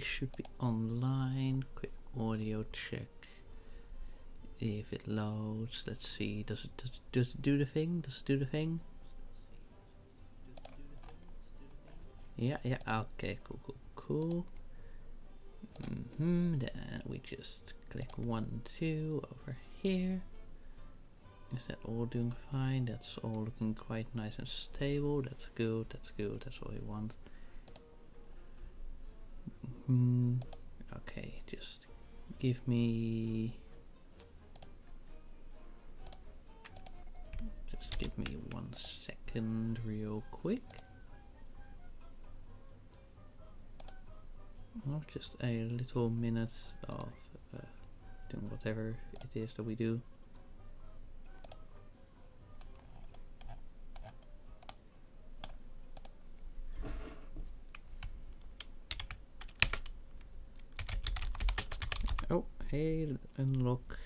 should be online. Quick audio check. If it loads, let's see. Does it do the thing? Does it do the thing? Yeah. Okay. Cool. Then we just click 1, 2 over here. Is that all doing fine? That's all looking quite nice and stable. That's good. That's what we want. Okay, just give me 1 second real quick. Oh, just a little minute of doing whatever it is that we do. Oh, hey, unlock.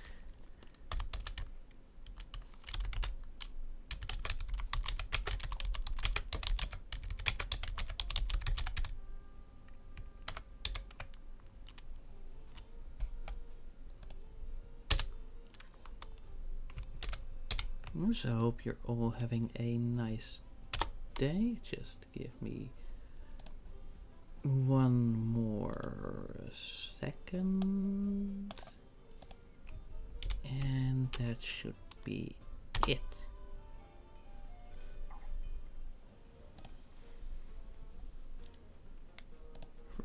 So I hope you're all having a nice day. Just give me 1 more second. And that should be it.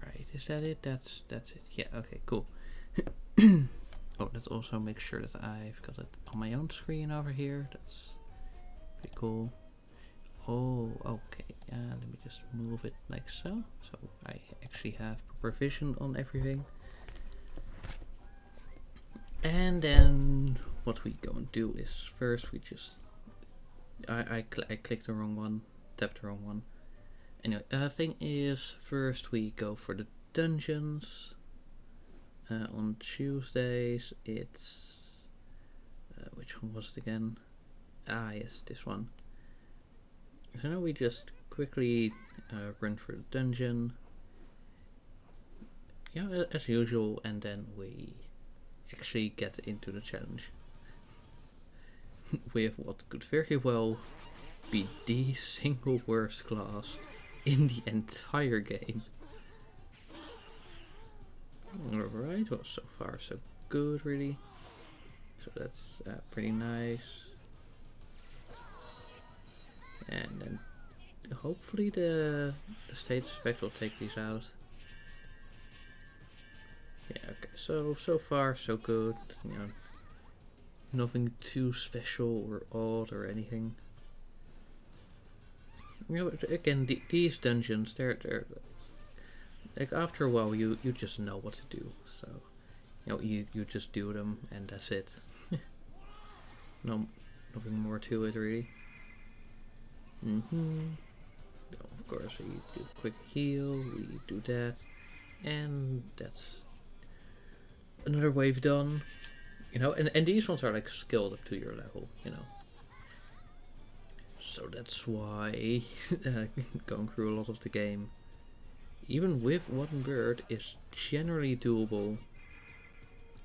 Right, is that it? That's it. Yeah, okay, cool. Oh, let's also make sure that I've got it on my own screen over here. That's pretty cool. Oh, okay. Let me just move it like so. So I actually have proper vision on everything. And then what we go and do is first we just... I clicked the wrong one, tapped the wrong one. Anyway, thing is first we go for the dungeons. On Tuesdays it's which one was it again? Ah yes, this one. So now we just quickly run through the dungeon, as usual, and then we actually get into the challenge with what could very well be the single worst class in the entire game. Alright, well, so far so good, really. So that's pretty nice. And then hopefully the status effect will take these out. Yeah, okay, so far so good. You know, nothing too special or odd or anything. You know, again, these dungeons, they're like after a while you just know what to do, so you just do them and that's it. No, nothing more to it really. Of course we do a quick heal, we do that, and that's another wave done. You know, and these ones are like scaled up to your level, you know. So that's why going through a lot of the game, even with 1 bird, is generally doable.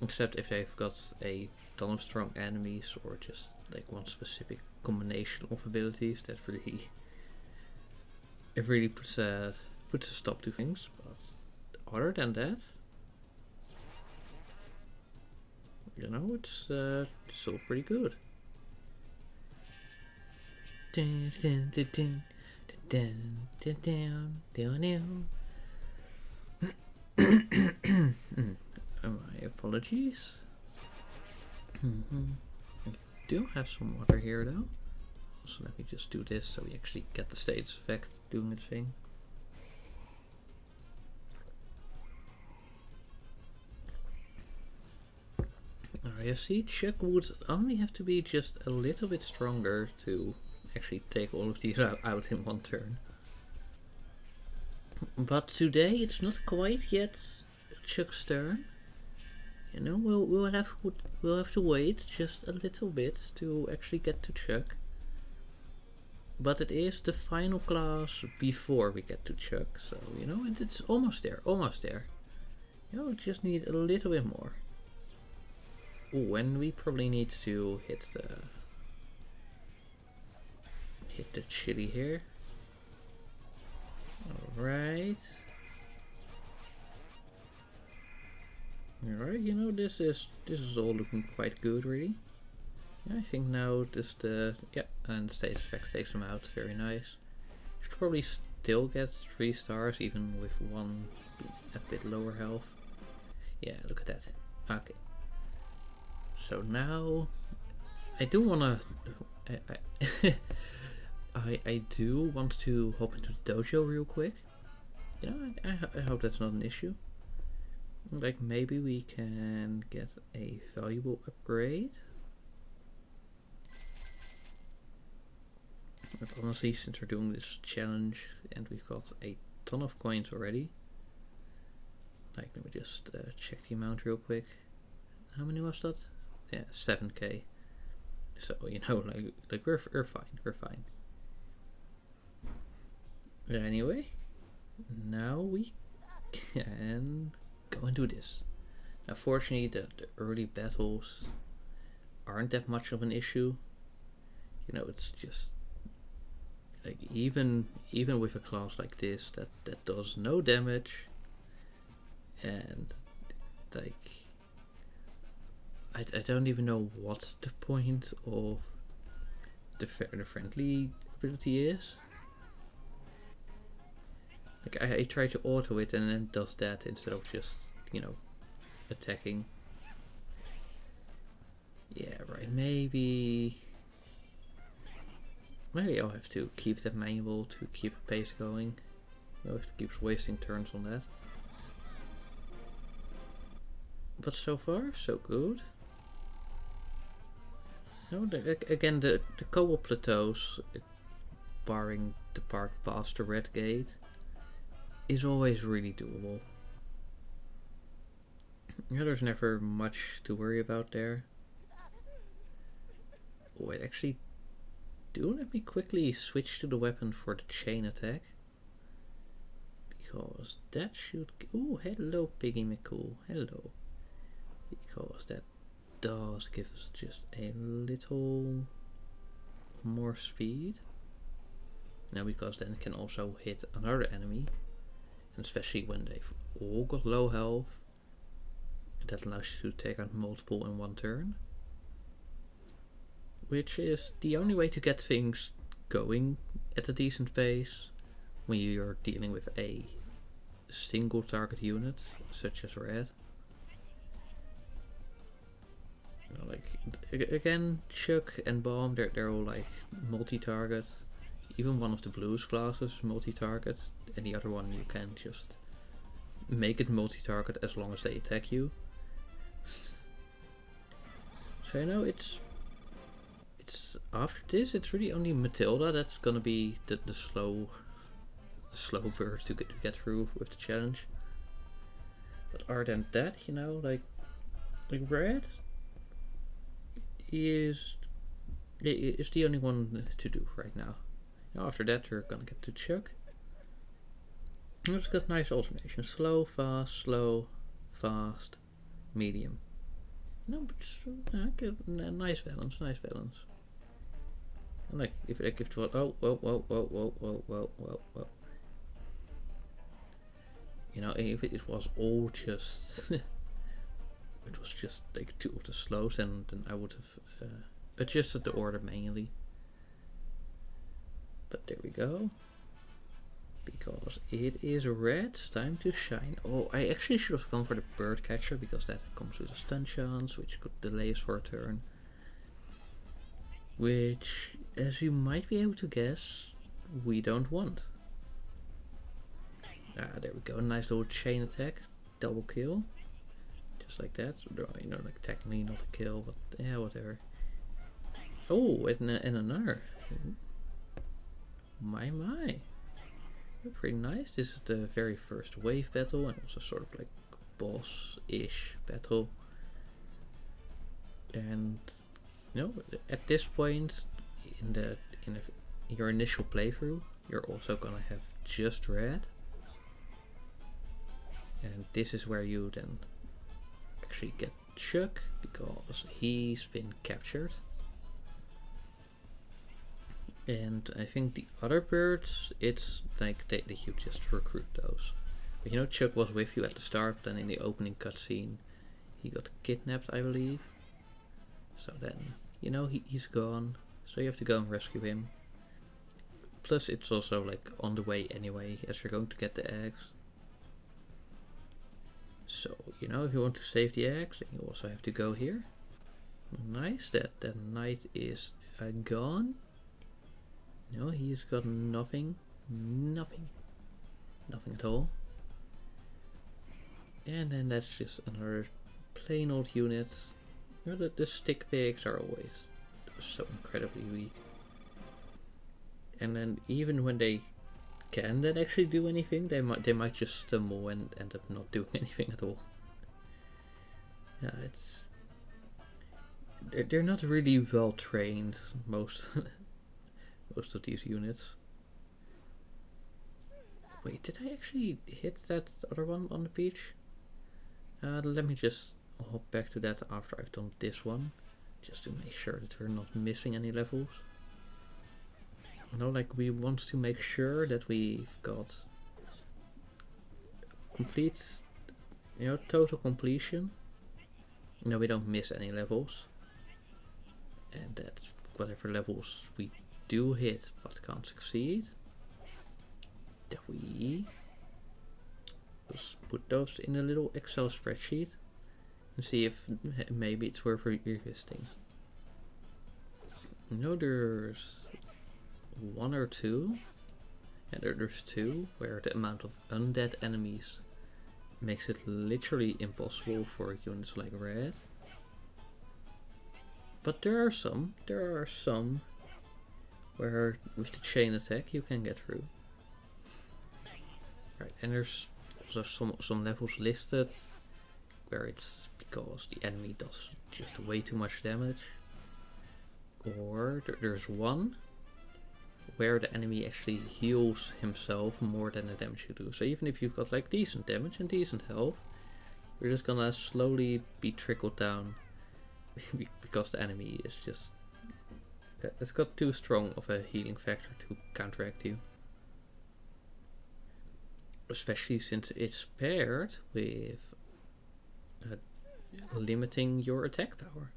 Except if they've got a ton of strong enemies or just like one specific combination of abilities that really puts a stop to things. But other than that, you know, it's still pretty good. My apologies. I do have some water here though. So let me just do this so we actually get the status effect doing its thing. Alright, see, Chuck would only have to be just a little bit stronger to actually take all of these out in 1 turn. But today it's not quite yet Chuck's turn. You know, we'll have to wait just a little bit to actually get to Chuck. But it is the final class before we get to Chuck, so you know, it's almost there, almost there. You know, just need a little bit more. Ooh, and we probably need to hit the chili here. Alright. Alright, you know, this is all looking quite good, really. Yeah, I think now just and the status effect takes them out. Very nice. Should probably still get 3 stars, even with one a bit lower health. Yeah, look at that. Okay. So now I do wanna. I do want to hop into the dojo real quick. You know, I hope that's not an issue. Like maybe we can get a valuable upgrade. But honestly, since we're doing this challenge and we've got a ton of coins already, like let me just check the amount real quick. How many was that? Yeah, 7k. So you know, like we're fine. Anyway, now we can go and do this. Now, fortunately, the early battles aren't that much of an issue. You know, it's just like even with a class like this that does no damage, and like I don't even know what the point of the friendly ability is. Like I try to auto it and then it does that instead of just, you know, attacking. Yeah, right, maybe I'll have to keep that manual to keep pace going. You'll have to keep wasting turns on that. But so far, so good. No, again, the Cobalt Plateaus, barring the part past the Red Gate, is always really doable. Yeah, there's never much to worry about there. Wait, actually, do let me quickly switch to the weapon for the chain attack. Because that should... Oh, hello Piggy McCool, hello. Because that does give us just a little more speed. Now, because then it can also hit another enemy. And especially when they've all got low health. That allows you to take out multiple in one turn. Which is the only way to get things going at a decent pace when you're dealing with a single target unit, such as Red. You know, like again, Chuck and Bomb, they're all like multi-target. Even one of the blues classes is multi-target, and the other one you can just make it multi-target as long as they attack you. So you know, it's after this, it's really only Matilda that's gonna be the slow bird to get through with the challenge. But other than that, you know, like Red is the only one to do right now. Now after that, we're gonna get to Chuck. And it's got nice alternation: slow, fast, medium. No, but nice balance. And like if it was whoa. You know, if it was all just it was just like 2 of the slows, then I would have adjusted the order manually. But there we go. Because it is Red, time to shine. Oh, I actually should have gone for the bird catcher because that comes with a stun chance, which could delay us for a turn. Which, as you might be able to guess, we don't want. Ah, there we go. Nice little chain attack, double kill, just like that. You know, like technically not a kill, but yeah, whatever. Oh, and another. My. Pretty nice. This is the very first wave battle and also sort of like boss-ish battle. And you know, at this point in your initial playthrough, you're also gonna have just Red. And this is where you then actually get Chuck, because he's been captured. And I think the other birds, it's like that you just recruit those. But you know, Chuck was with you at the start, but then in the opening cutscene, he got kidnapped, I believe. So then, you know, he's gone. So you have to go and rescue him. Plus, it's also like on the way anyway, as you're going to get the eggs. So, you know, if you want to save the eggs, then you also have to go here. Nice, that knight is gone. No, he's got nothing. Nothing at all. And then that's just another plain old unit. You know, the stick pigs are always so incredibly weak. And then even when they can then actually do anything, they might just stumble and end up not doing anything at all. Yeah, they're not really well trained, most most of these units. Wait, did I actually hit that other one on the beach? Let me just hop back to that after I've done this one, just to make sure that we're not missing any levels. You know, like we want to make sure that we've got complete, you know, total completion. You know, we don't miss any levels. And that whatever levels we do hit but can't succeed, that we just put those in a little Excel spreadsheet and see if maybe it's worth revisiting. You know, there's one or two, and there's two where the amount of undead enemies makes it literally impossible for units like Red. But there are some where with the chain attack you can get through. Right, and there's also some levels listed where it's because the enemy does just way too much damage. Or there's one where the enemy actually heals himself more than the damage you do. So even if you've got like decent damage and decent health, you're just gonna slowly be trickled down because the enemy is just, it's got too strong of a healing factor to counteract you. Especially since it's paired with limiting your attack power.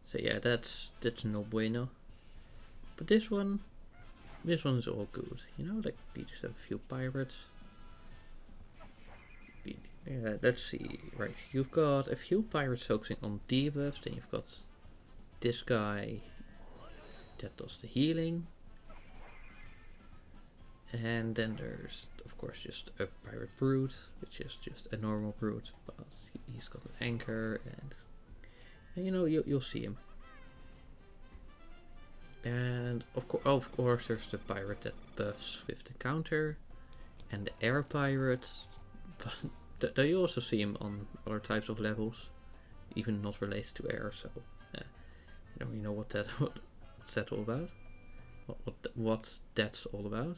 So yeah, that's no bueno. But this one is all good. You know, like we just have a few pirates. Yeah, let's see. Right, you've got a few pirates focusing on debuffs. Then you've got this guy that does the healing. And then there's, of course, just a pirate brute, which is just a normal brute, but he's got an anchor, and you know, you'll see him. And of course, there's the pirate that buffs with the counter, and the air pirate. But you also see him on other types of levels, even not related to air. So, you know what's that all about? What that's all about?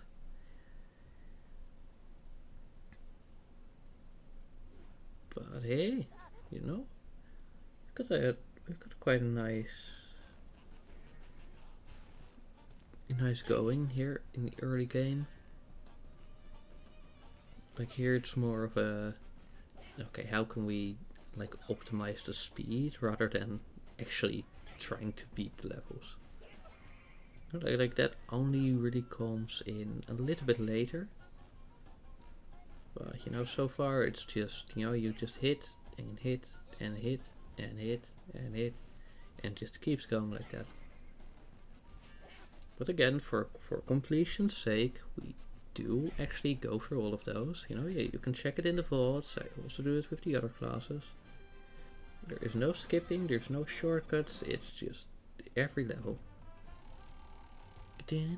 But hey, you know, we've got quite a nice going here in the early game. Like here, it's more of a okay, how can we like optimize the speed rather than actually trying to beat the levels. Like that only really comes in a little bit later. But you know, so far it's just, you know, you just hit and hit and hit and hit and hit and just keeps going like that. But again, for completion's sake, we do actually go through all of those. You know, you can check it in the vaults. I also do it with the other classes. There is no skipping, there's no shortcuts, it's just every level. Well,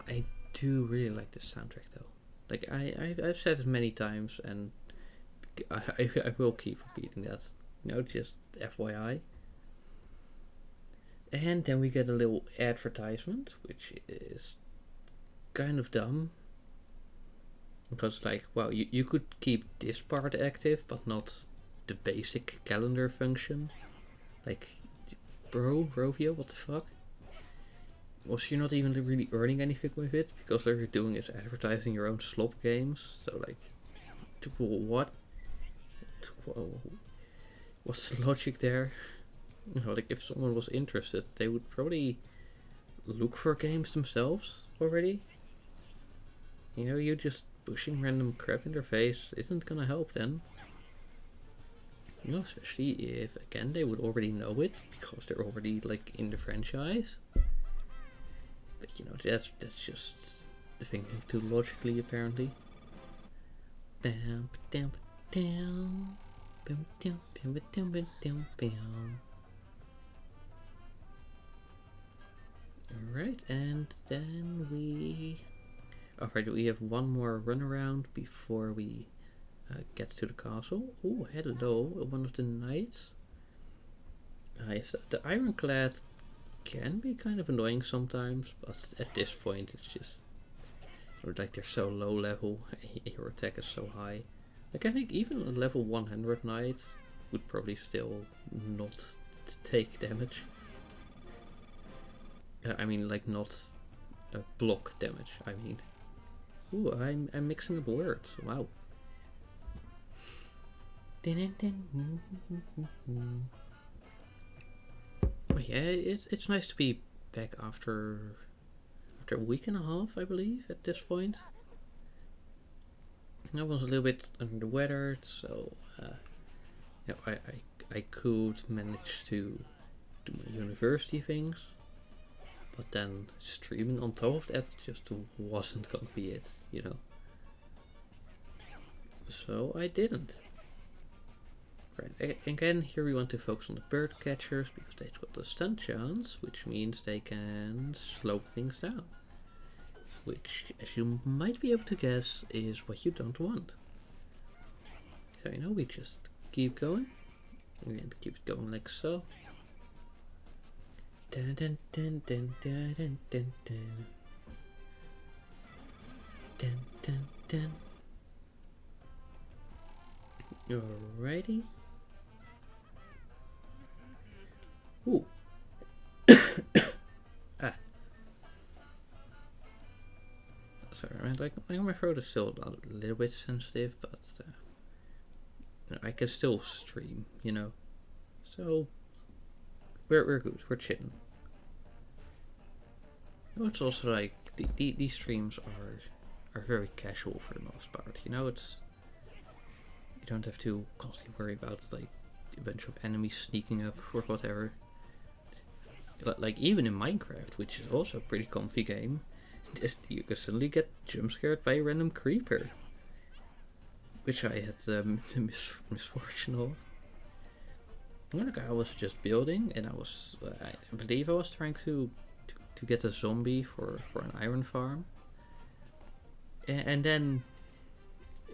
I do really like this soundtrack though. Like I've said it many times, and I will keep repeating that. You know, just FYI. And then we get a little advertisement, which is kind of dumb. Because, like, well, you could keep this part active, but not the basic calendar function. Like, bro, Rovio, what the fuck? Also, you're not even really earning anything with it, because all you're doing is advertising your own slop games. So, like, what? What's the logic there? You know, like, if someone was interested, they would probably look for games themselves already. You know, you just pushing random crap in their face isn't gonna help then. You know, especially if, again, they would already know it because they're already, like, in the franchise. But, you know, that's just thinking too logically, apparently. Bam, bam, bam, bam, bam, bam, bam, bam, bam. Alright, and then we... Alright, we have one more run around before we get to the castle. Oh, hello, one of the knights. Yes, the ironclad can be kind of annoying sometimes, but at this point it's just like they're so low level, your attack is so high. Like I think even a level 100 knight would probably still not take damage. I mean, like not block damage. I mean, ooh, I'm mixing up words. Wow. But yeah, it's nice to be back after a week and a half, I believe, at this point. I was a little bit under the weather, so you know, I could manage to do my university things, but then streaming on top of that just wasn't gonna be it, you know. So I didn't. Right, again, here we want to focus on the bird catchers because they've got the stun chance, which means they can slow things down. Which, as you might be able to guess, is what you don't want. So, you know, we just keep going. And keep it going like so. Dun, dun, dun, dun, dun, dun, dun, dun. Dun, dun, dun. Alrighty. Ooh. Ah. Sorry, man. Like my throat is still a little bit sensitive, but I can still stream, you know. So we're good. We're chilling. You know, it's also like these streams are very casual for the most part. You know, it's you don't have to constantly worry about like a bunch of enemies sneaking up or whatever. Like even in Minecraft, which is also a pretty comfy game, you can suddenly get jump scared by a random creeper, which I had the misfortune of. Like I was just building, and I believe I was trying to get a zombie for an iron farm, and then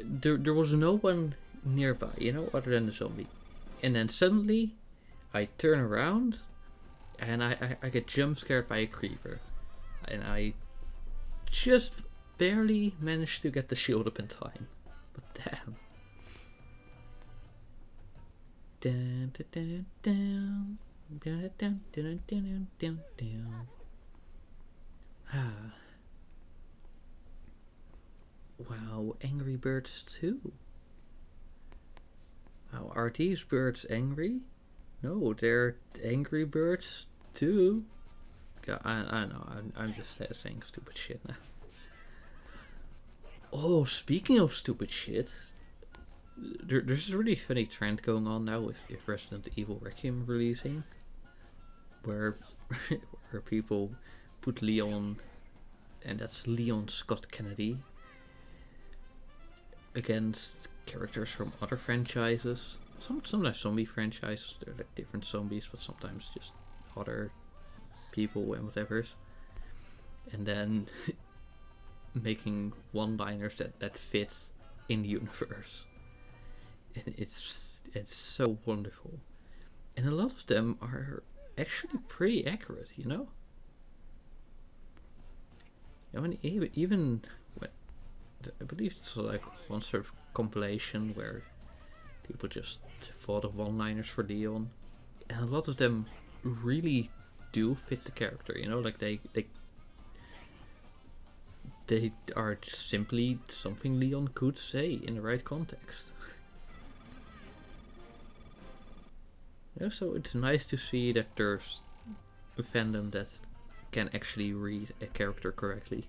there was no one nearby, you know, other than the zombie, and then suddenly I turn around and I get jump scared by a creeper, and I just barely managed to get the shield up in time. But damn. Dun, dun, dun, dun, dun, dun, dun, dun, dun. Ah. Wow, Angry Birds 2. Wow, are these birds angry? No, they're Angry Birds 2. Yeah, I know, I'm just saying stupid shit now. Oh, speaking of stupid shit, there's a really funny trend going on now with Resident Evil Requiem releasing, where people put Leon, and that's Leon Scott Kennedy, against characters from other franchises. Sometimes zombie franchises, they're like different zombies, but sometimes just other people and whatever's. And then making one-liners that fit in the universe. And it's so wonderful. And a lot of them are actually pretty accurate, you know? I mean, even when, I believe it's like one sort of compilation where people just thought of one-liners for Leon, and a lot of them really do fit the character, you know, like they are just simply something Leon could say in the right context. Yeah, so it's nice to see that there's a fandom that can actually read a character correctly.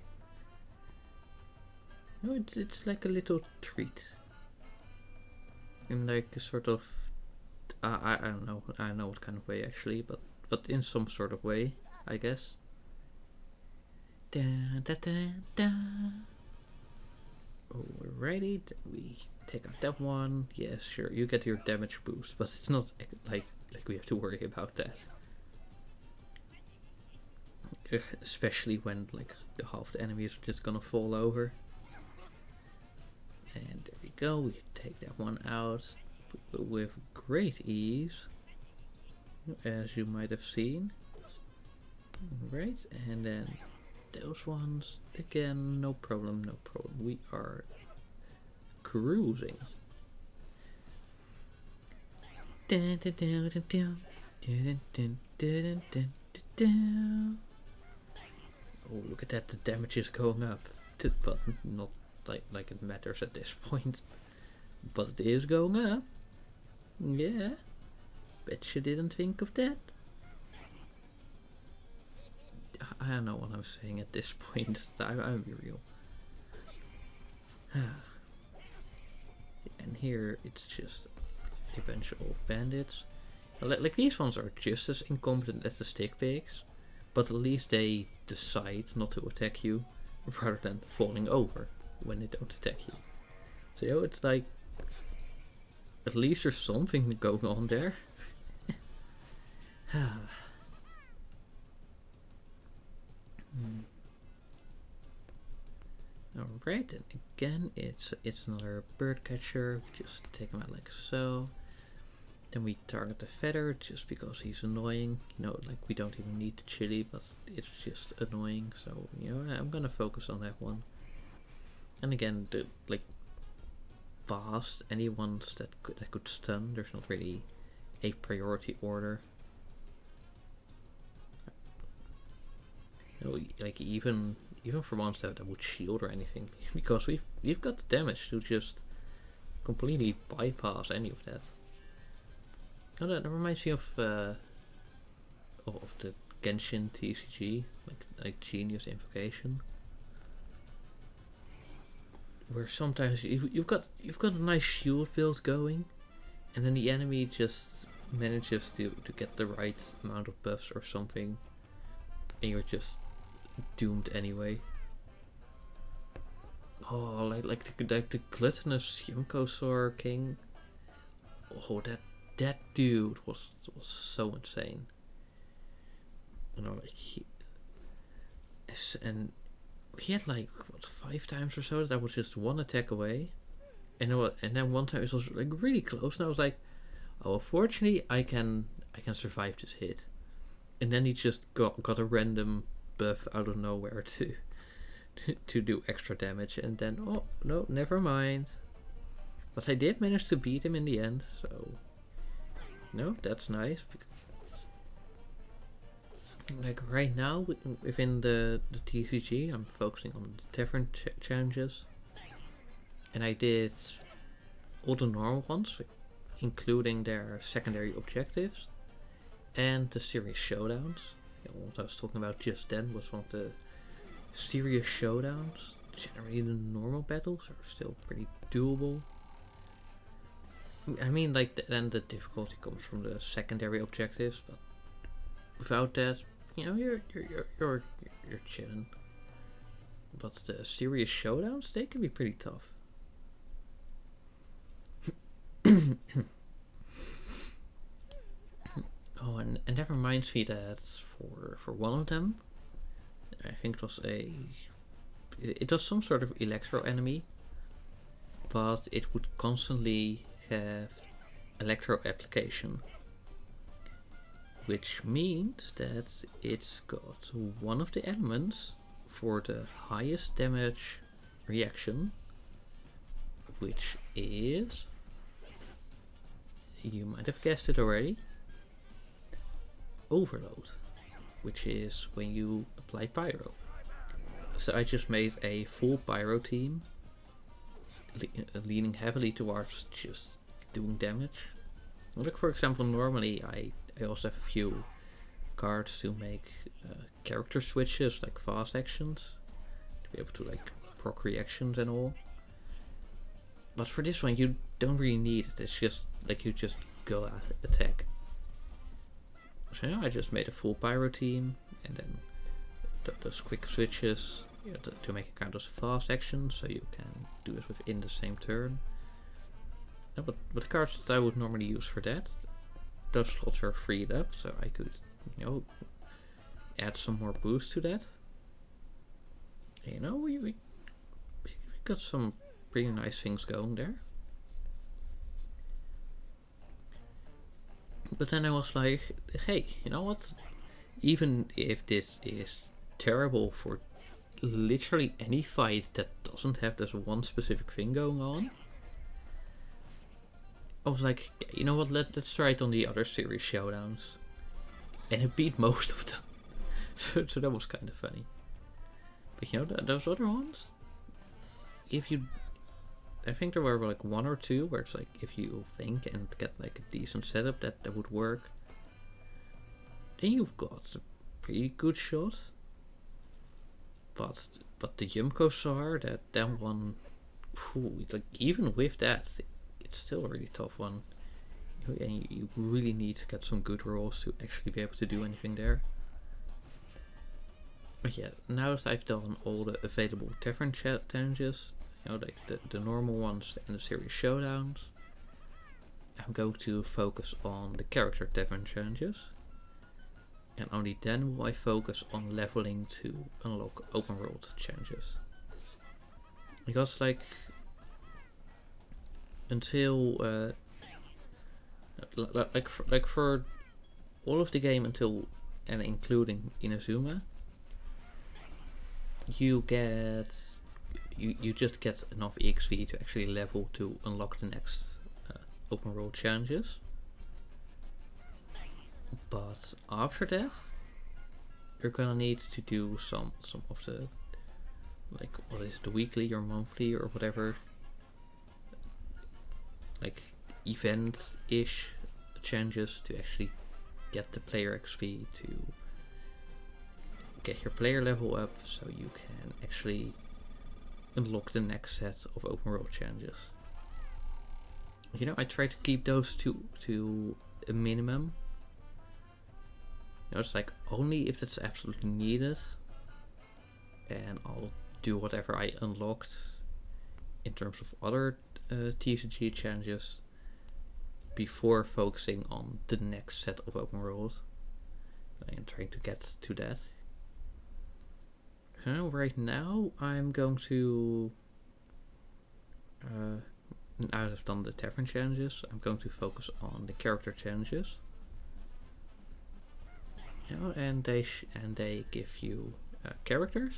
No, it's like a little treat. In like a sort of I don't know what kind of way actually, but in some sort of way, I guess. Da, da, da, da. Alrighty, we take out that one. Yes, sure, you get your damage boost, but it's not like we have to worry about that. Especially when like half the enemies are just gonna fall over. And there we go, we take that one out with great ease, as you might have seen. Right, and then those ones again, no problem. We are cruising. Oh, look at that, the damage is going up, but not like it matters at this point. But it is going up. Yeah, bet you didn't think of that. I don't know what I'm saying at this point. I'll be real. And here it's just a bunch of bandits. Like these ones are just as incompetent as the stick pigs, but at least they decide not to attack you rather than falling over when they don't attack you. So you know, it's like at least there's something going on there. Alright, and again it's another bird catcher. Just take him out like so. Then we target the feather just because he's annoying. You know, like we don't even need the chili, but it's just annoying. So you know, I'm gonna focus on that one. And again, the like fast, any ones that could stun. There's not really a priority order. You know, like even for ones that would shield or anything, because we've got the damage to just completely bypass any of that. Oh, that reminds me of the Genshin TCG, like Genius Invocation, where sometimes you've got a nice shield build going, and then the enemy just manages to get the right amount of buffs or something, and you're just doomed anyway. Oh, like the gluttonous Yunko King. Oh, that dude was so insane. You know, like he had like what 5 times or so that was just one attack away, and then one time it was like really close, and I was like, oh, fortunately I can survive this hit, and then he just got a random buff out of nowhere to do extra damage, and then oh no, never mind. But I did manage to beat him in the end, so no, that's nice. Like right now within the TCG, I'm focusing on the tavern challenges, and I did all the normal ones, including their secondary objectives, and the serious showdowns. What I was talking about just then was one of the serious showdowns. Generally the normal battles are still pretty doable. I mean, like then the difficulty comes from the secondary objectives, but without that, you know, you're chilling. But the serious showdowns, they can be pretty tough. Oh, and that reminds me that for one of them, I think it was some sort of electro enemy, but it would constantly have electro application, which means that it's got one of the elements for the highest damage reaction, which is, you might have guessed it already, overload, which is when you apply pyro. So I just made a full pyro team, leaning heavily towards just doing damage. Like for example, normally I also have a few cards to make character switches, like fast actions, to be able to like proc reactions and all. But for this one you don't really need it, it's just like you just go attack. So now I just made a full pyro team, and then those quick switches, you know, to make it count as fast action, so you can do it within the same turn. But the cards that I would normally use for that, those slots are freed up, so I could, you know, add some more boost to that. And, you know, we got some pretty nice things going there. But then I was like, hey, you know what? Even if this is terrible for literally any fight that doesn't have this one specific thing going on, I was like, you know what, let's try it on the other series showdowns. And it beat most of them. so that was kind of funny. But you know, those other ones, I think there were like one or two where it's like, if you think and get like a decent setup that would work, then you've got a pretty good shot. But the Yumko Sar, that one, whew, like even with that, it's still a really tough one. And you really need to get some good rolls to actually be able to do anything there. But yeah, now that I've done all the available tavern challenges, you know, like the normal ones and the series showdowns, I'm going to focus on the character tavern challenges. And only then will I focus on leveling to unlock open world challenges. Because like, until like for all of the game until and including Inazuma, you just get enough EXP to actually level to unlock the next open world challenges. But after that, you're gonna need to do some of the, like, what is it, the weekly or monthly or whatever, like event-ish challenges to actually get the player XP to get your player level up, so you can actually unlock the next set of open world challenges. You know, I try to keep those to a minimum. You know, it's like only if it's absolutely needed, and I'll do whatever I unlocked in terms of other TCG challenges before focusing on the next set of open world. I am trying to get to that. So right now I'm going to, now that I've done the tavern challenges, I'm going to focus on the character challenges. You know, and they give you characters,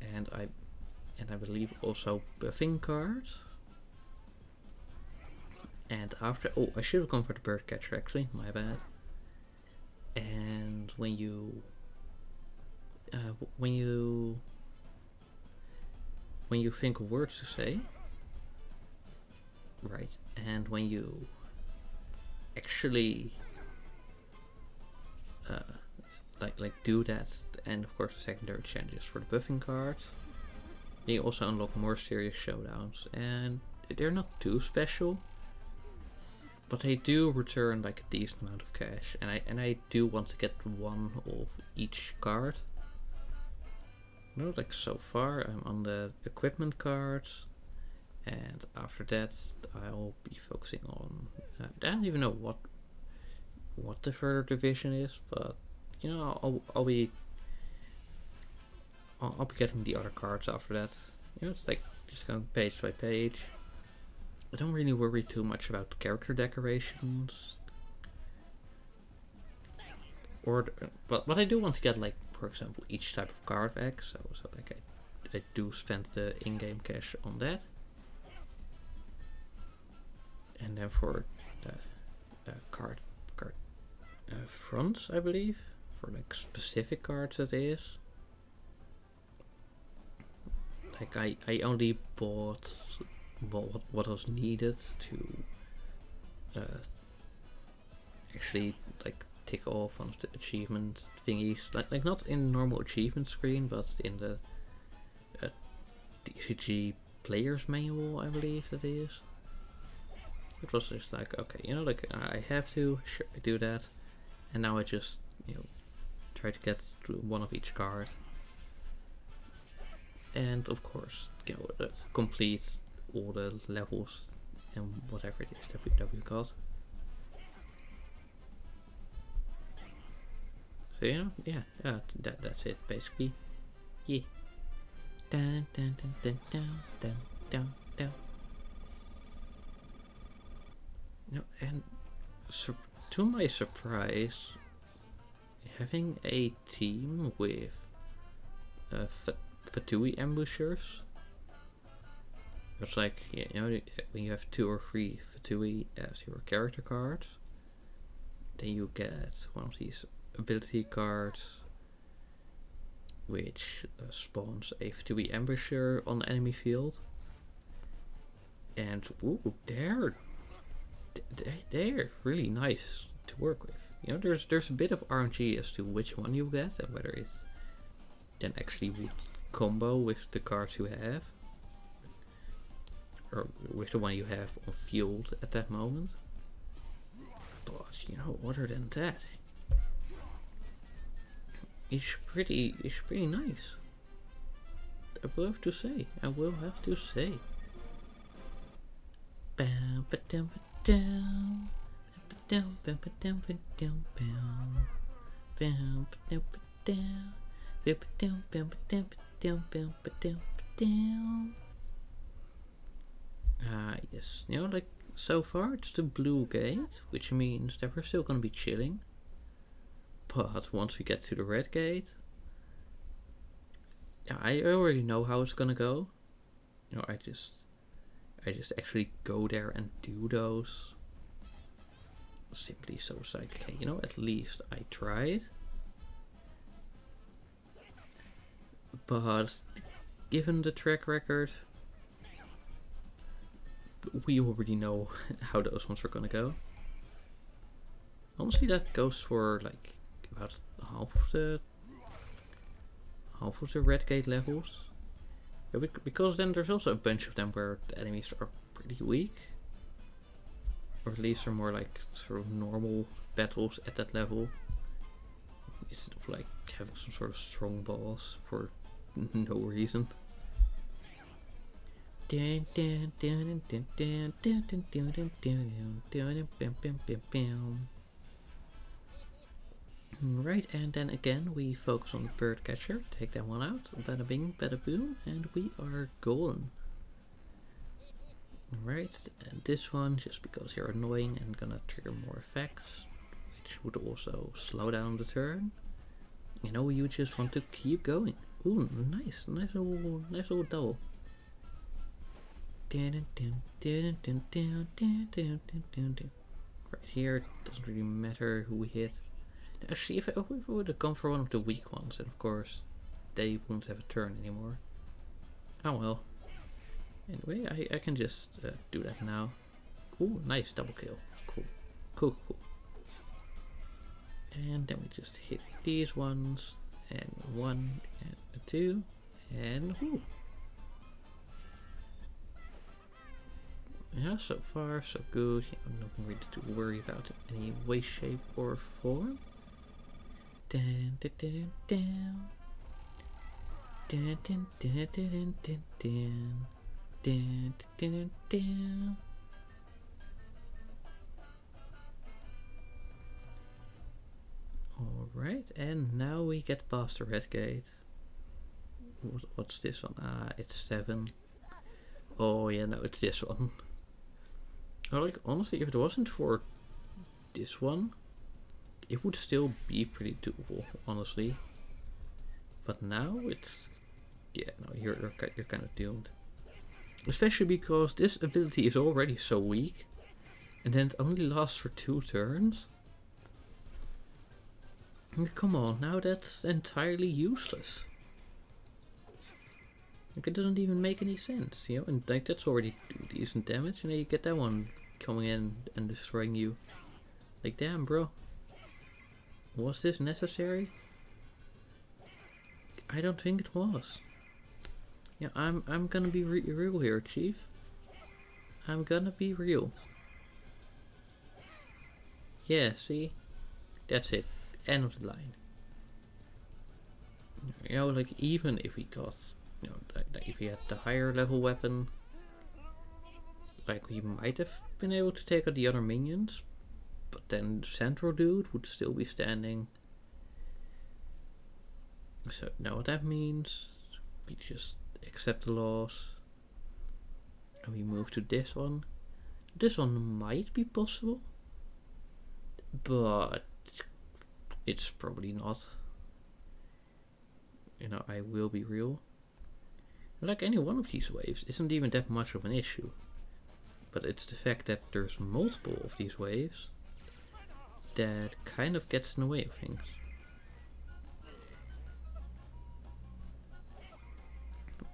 and I believe also buffing cards. And after, oh, I should have gone for the bird catcher actually, my bad. And when you think of words to say, right, and when you actually like do that, and of course the secondary challenges for the buffing cards, you also unlock more serious showdowns, and they're not too special, but they do return like a decent amount of cash, and I do want to get one of each card. You know, like so far I'm on the equipment cards, and after that I'll be focusing on, I don't even know what the further division is, but you know, I'll be getting the other cards after that. You know, it's like just going page by page. I don't really worry too much about character decorations. but I do want to get, like, for example, each type of card back. So like I do spend the in-game cash on that. And then for the card fronts, I believe, for like specific cards, that is. Like I only bought what was needed to actually like tick off one of the achievement thingies, like not in the normal achievement screen, but in the TCG player's manual, I believe that is. It was just like, okay, you know, like I have to, sure, I do that, and now I just, you know, try to get through one of each card, and of course, you know, complete all the levels and whatever it is that we got. So, you know, yeah, that's it basically. Yeah. Dun dun dun dun dun dun dun dun. No, and to my surprise, having a team with Fatui ambushers, it's like, you know, when you have 2 or 3 Fatui as your character cards, then you get one of these ability cards which spawns a Fatui ambusher on the enemy field, and ooh, they're really nice to work with. You know, there's a bit of RNG as to which one you get and whether it then actually would combo with the cards you have, or with the one you have on field at that moment. But you know, other than that, it's pretty nice. I will have to say. Bam, ba-dum, ba-dum. Bam, bam, ba-dum, ba-dum, bam. Bam, ba-dum, ba-dum. Ba-dum, bam, ba-dum, ba-dum, bam, ba-dum, ba-dum. Yes, you know, like, so far it's the blue gate, which means that we're still gonna be chilling. But once we get to the red gate, yeah, I already know how it's gonna go. You know, I just actually go there and do those. Simply so it's like, okay, you know, at least I tried. But given the track record, we already know how those ones are gonna go. Honestly, that goes for like about half of the red gate levels. Yeah, because then there's also a bunch of them where the enemies are pretty weak, or at least are more like sort of normal battles at that level, instead of like having some sort of strong boss for no reason. Right, and then again we focus on the bird catcher, take that one out, bada bing, bada boom, and we are golden. Right, and this one, just because you're annoying and gonna trigger more effects, which would also slow down the turn. You know, you just want to keep going. Ooh, nice little double. Right here, it doesn't really matter who we hit. Actually, if we would have gone for one of the weak ones, then of course they wouldn't have a turn anymore. Oh well. Anyway, I can just do that now. Ooh, nice double kill. Cool. And then we just hit these ones, and 1 and 2, and whoo. Yeah, so far so good. Yeah, nothing really to worry about in any way, shape, or form. Dun, dun, dun, dun. Dun, dun, dun, dun, dun, dun. Dun, dun, dun, dun. Alright, and now we get past the red gate. What's this one? It's 7. Oh yeah, no, it's this one. Like, honestly, if it wasn't for this one, it would still be pretty doable, honestly. But now it's, yeah, no, you're kind of doomed. Especially because this ability is already so weak, and then it only lasts for 2 turns. I mean, come on, now that's entirely useless. Like, it doesn't even make any sense, you know? And like, that's already decent damage, and then you get that one coming in and destroying you. Like, damn, bro. Was this necessary? I don't think it was. Yeah, I'm gonna be real here, Chief. I'm gonna be real. Yeah, see? That's it. End of the line. You know, like, even if we got, you know, like if we had the higher level weapon, like, we might have been able to take out the other minions, but then the central dude would still be standing. So now what that means, we just accept the loss and we move to this one. This one might be possible, but it's probably not. You know, I will be real. Like, any one of these waves isn't even that much of an issue, but it's the fact that there's multiple of these waves that kind of gets in the way of things.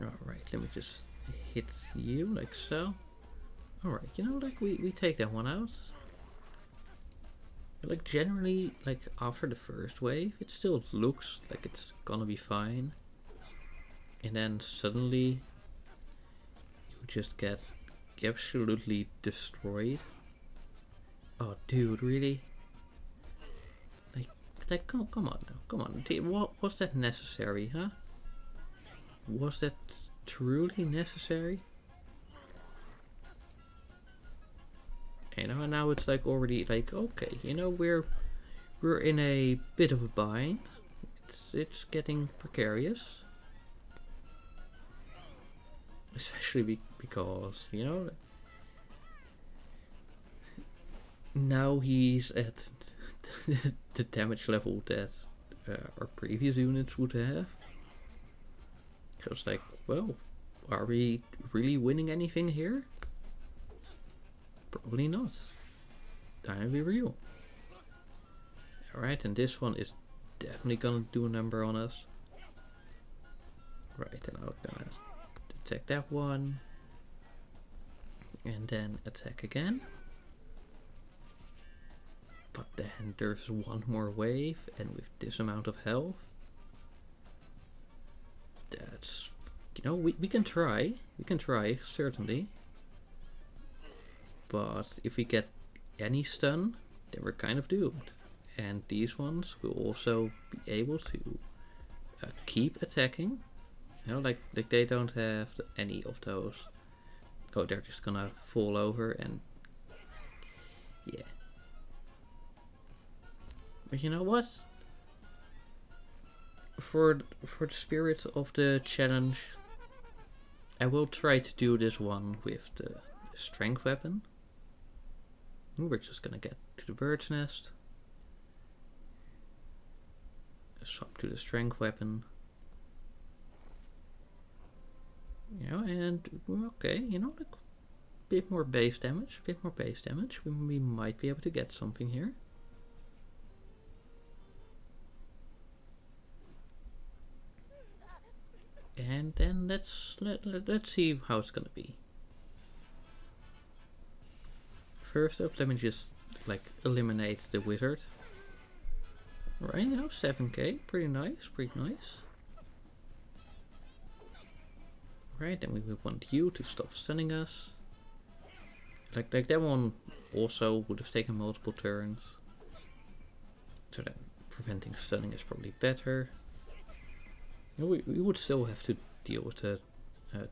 Alright, let me just hit you like so. Alright, you know, like, we take that one out. Like, generally, like, after the first wave, it still looks like it's gonna be fine. And then suddenly, you just get absolutely destroyed. Oh, dude, really? Like, come on now, come on. Was that necessary, huh? Was that truly necessary? You know, and now it's like already like, okay, you know, we're in a bit of a bind. It's getting precarious, especially because, you know, now he's at the damage level that our previous units would have. So it's like, well, are we really winning anything here? Probably not. Time to be real. Alright, and this one is definitely gonna do a number on us. Right, and I'm gonna attack that one. And then attack again. But then there's one more wave, and with this amount of health, that's, you know, we can try. We can try, certainly. But if we get any stun, then we're kind of doomed. And these ones will also be able to keep attacking. You know, like they don't have any of those. Oh, they're just gonna fall over and yeah. But you know what? For the spirit of the challenge, I will try to do this one with the strength weapon. We're just gonna get to the bird's nest. Swap to the strength weapon. You know, and okay, you know, a bit more base damage, We might be able to get something here. And then let's see how it's gonna be. First up, let me just like eliminate the wizard. Right, you know, 7k, pretty nice, Right, then we want you to stop stunning us. Like that one also would have taken multiple turns. So then preventing stunning is probably better. You know, we would still have to deal with the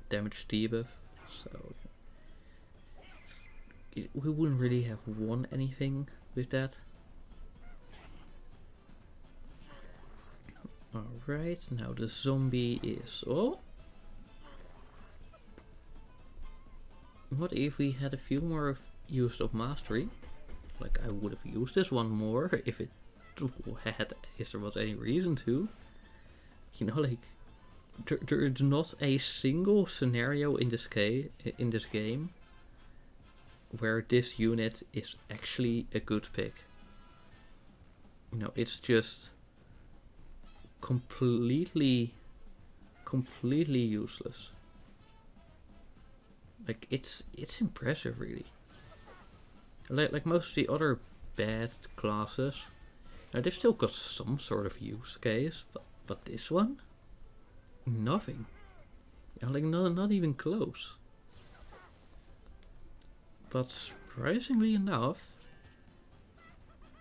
damage debuff, so we wouldn't really have won anything with that. Alright, now the zombie is... Oh! What if we had a few more use of mastery? Like, I would have used this one more if it had if there was any reason to. You know, like there's not a single scenario in this game where this unit is actually a good pick. You know, it's just completely useless. Like it's impressive, really. Like most of the other bad classes, now they've still got some sort of use case, but this one, nothing. You know, like not even close. But surprisingly enough,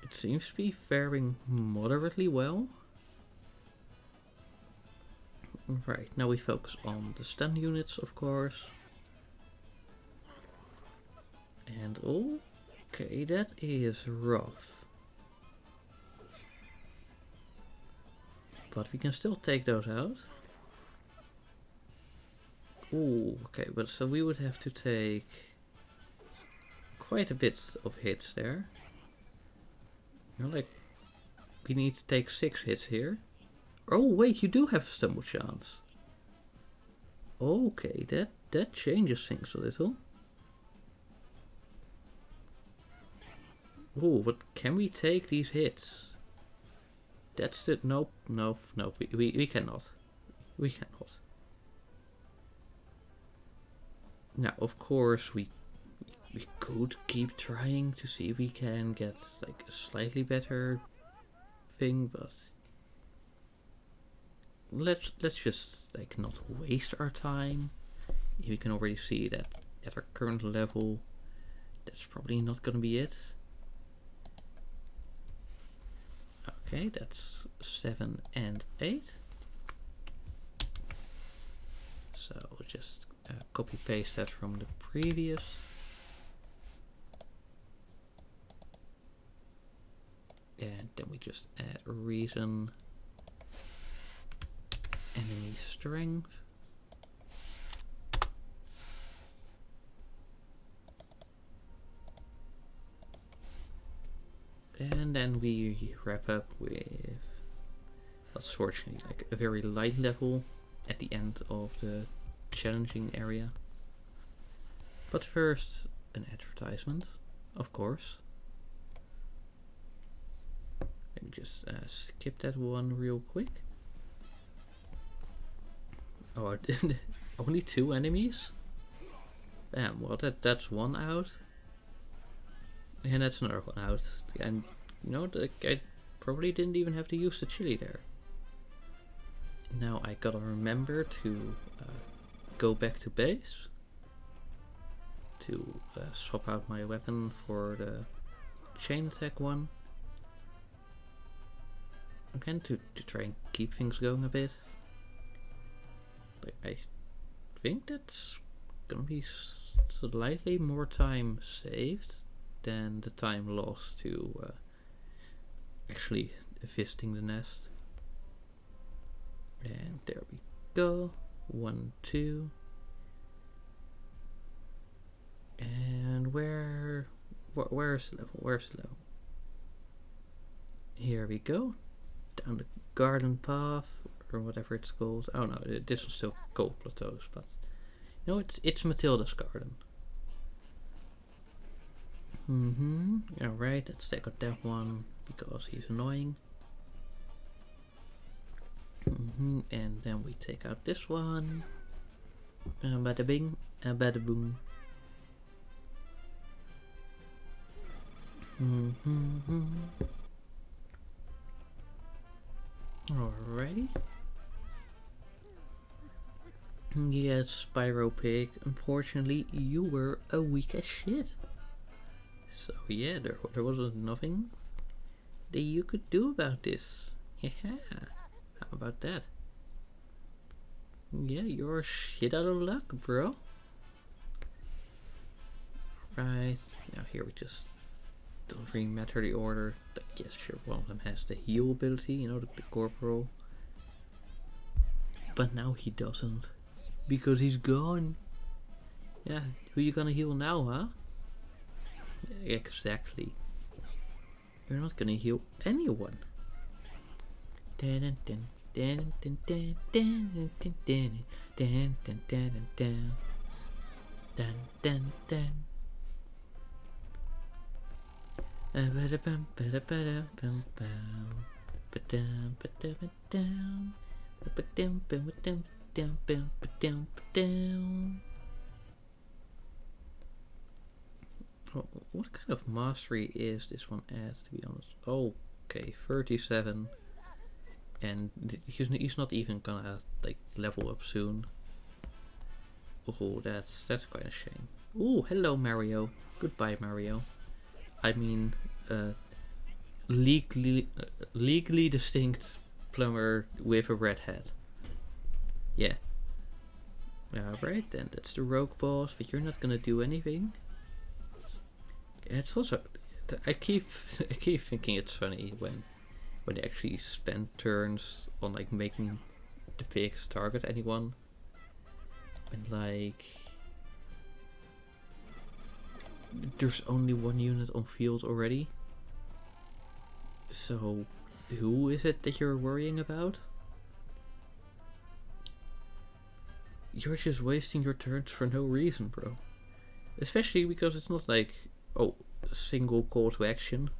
it seems to be faring moderately well. Right, now we focus on the stun units, of course. And okay, that is rough. But we can still take those out. Ooh, okay, but so we would have to take quite a bit of hits there. You know, like we need to take 6 hits here. Oh wait, you do have a stumble chance. Okay, that changes things a little. Oh, but can we take these hits? That's the nope. We cannot. We cannot. Now, of course, we could keep trying to see if we can get like a slightly better thing, but let's just like not waste our time. You can already see that at our current level, that's probably not gonna be it. Okay, that's 7 and 8. So just copy paste that from the previous. And then we just add reason, enemy strength. And then we wrap up with, unfortunately, like a very light level at the end of the challenging area. But first, an advertisement, of course. Let me just skip that one real quick. Oh, only 2 enemies? Damn, well that's one out. And that's another one out. And you know, I probably didn't even have to use the chili there. Now I gotta remember to go back to base to swap out my weapon for the chain attack one. Again, to try and keep things going a bit. Like, I think that's gonna be slightly more time saved than the time lost to actually visiting the nest. And there we go. 1, 2. And where's the level? Where's the level? Here we go. Down the garden path, or whatever it's called. Oh no, this was still Gold Plateaus, but you know, it's Matilda's garden. Alright, let's take out that one because he's annoying. And then we take out this one. Bada bing, bada boom. Alrighty. Yes, Spyro Pig, unfortunately you were a weak as shit. So yeah, there was nothing that you could do about this. Yeah, how about that? Yeah, you're shit out of luck, bro. Right, now here we just don't really matter the order. Like, yes, sure, one of them has the heal ability, you know, the corporal. But now he doesn't. Because he's gone. Yeah, who you gonna heal now, huh? Exactly. You're not gonna heal anyone. Oh, what kind of mastery is this one at, to be honest? Oh, okay, 37. And he's not even gonna like level up soon. Oh, that's quite a shame. Oh, hello Mario. Goodbye Mario. I mean, legally distinct plumber with a red hat. Yeah. Right then, that's the rogue boss, but you're not gonna do anything. It's also, I keep thinking it's funny when they actually spend turns on like making the pigs target anyone, and like there's only one unit on field already. So who is it that you're worrying about? You're just wasting your turns for no reason, bro. Especially because it's not like, oh, a single call to action.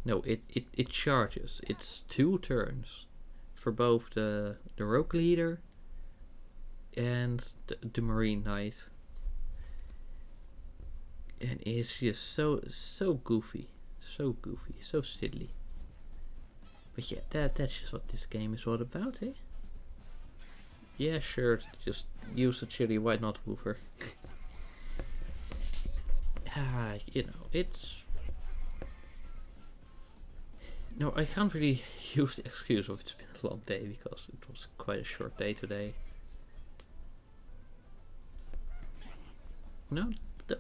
No, it charges. It's 2 turns for both the rogue leader and the marine knight. And it's just so goofy. So goofy, so silly. But yeah, that's just what this game is all about, eh? Yeah, sure, just use a chili, why not, Woofer? You know, it's... No, I can't really use the excuse of it's been a long day, because it was quite a short day today. No,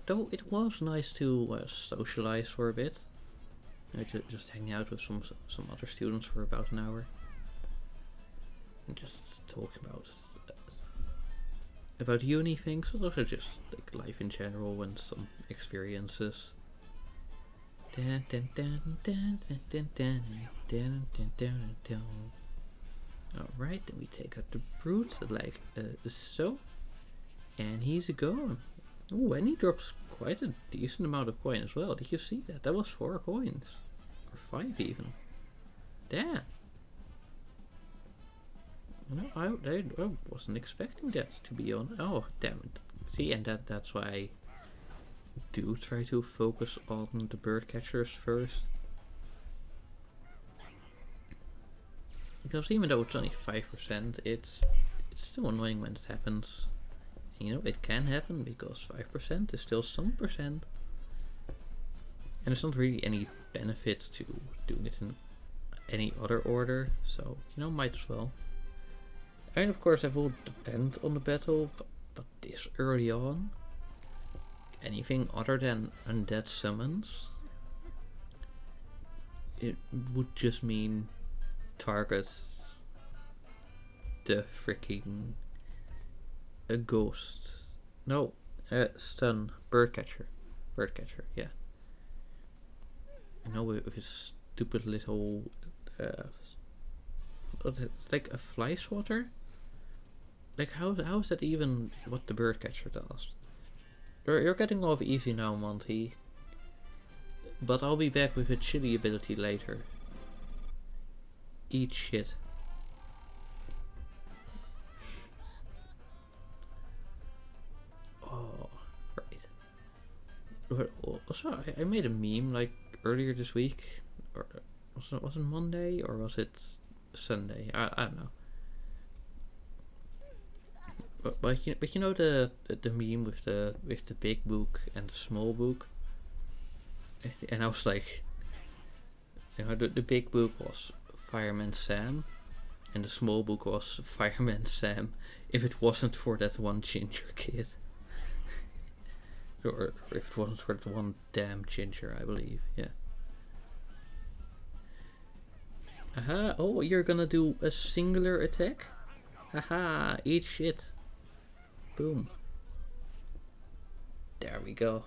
though it was nice to socialize for a bit. Just hang out with some other students for about an hour. And just talk about uni things, but also just like life in general and some experiences. Alright, then we take out the brute like so, and he's gone. Oh, and he drops quite a decent amount of coin as well. Did you see that? That was 4 coins, or 5 even. Damn. No, I wasn't expecting that, to be honest. Oh, damn it. See, and that's why I do try to focus on the bird catchers first. Because even though it's only 5%, it's still annoying when it happens. And, you know, it can happen because 5% is still some percent. And there's not really any benefit to doing it in any other order, so, you know, might as well. And of course that will depend on the battle, but this early on, anything other than undead summons, it would just mean target the freaking a ghost. No, stun birdcatcher, yeah. You know, with his stupid little like a fly swatter. Like how is that even what the birdcatcher does? You're getting off easy now, Monty. But I'll be back with a chili ability later. Eat shit. Oh, right. Also, I made a meme like earlier this week, or was it Monday or was it Sunday? I don't know. But you know the meme with the big book and the small book, and I was like, you know, the big book was Fireman Sam, and the small book was Fireman Sam. If it wasn't for that one ginger kid, or if it wasn't for that one damn ginger, I believe. Yeah. Aha! Oh, you're gonna do a singular attack? Haha! Eat shit. Boom. There we go.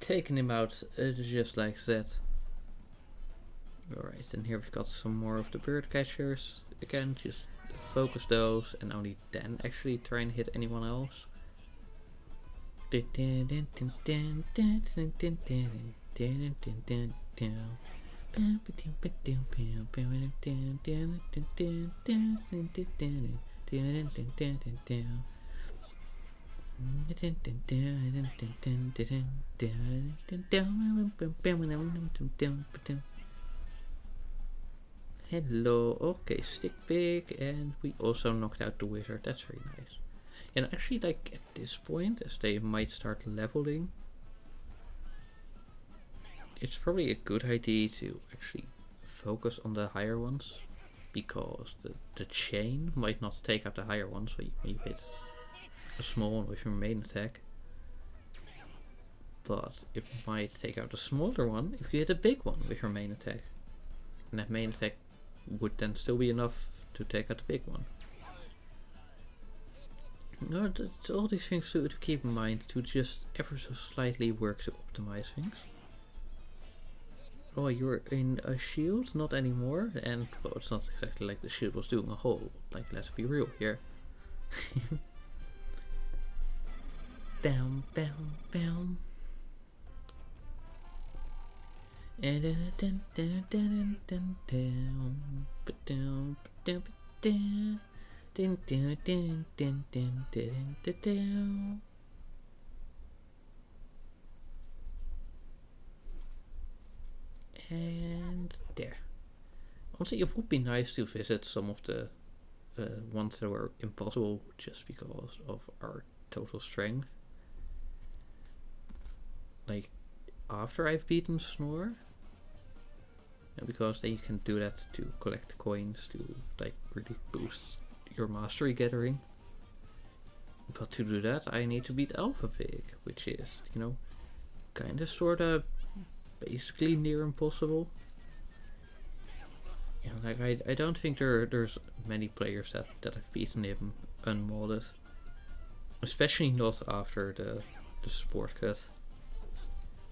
Taking him out just like that. Alright, and here we've got some more of the bird catchers. Again, just focus those and only then actually try and hit anyone else. Hello, okay, stick pig, and we also knocked out the wizard. That's very nice. And actually, like at this point, as they might start leveling, it's probably a good idea to actually focus on the higher ones, because the chain might not take out the higher ones when you hit a small one with your main attack, but it might take out a smaller one if you hit a big one with your main attack, and that main attack would then still be enough to take out the big one. No, all these things to keep in mind, to just ever so slightly work to optimize things. Oh, you're in a shield? Not anymore. And well, it's not exactly like the shield was doing a hole. Like, let's be real here. Bam, bam, bam. And there. Honestly, it would be nice to visit some of the ones that were impossible just because of our total strength. Like, after I've beaten Snore, and because then you can do that to collect coins to like really boost your mastery gathering. But to do that, I need to beat Alpha Pig, which is, you know, kinda sorta basically near impossible. You know, like I don't think there's many players that have beaten him unmodded. Especially not after the sport cut.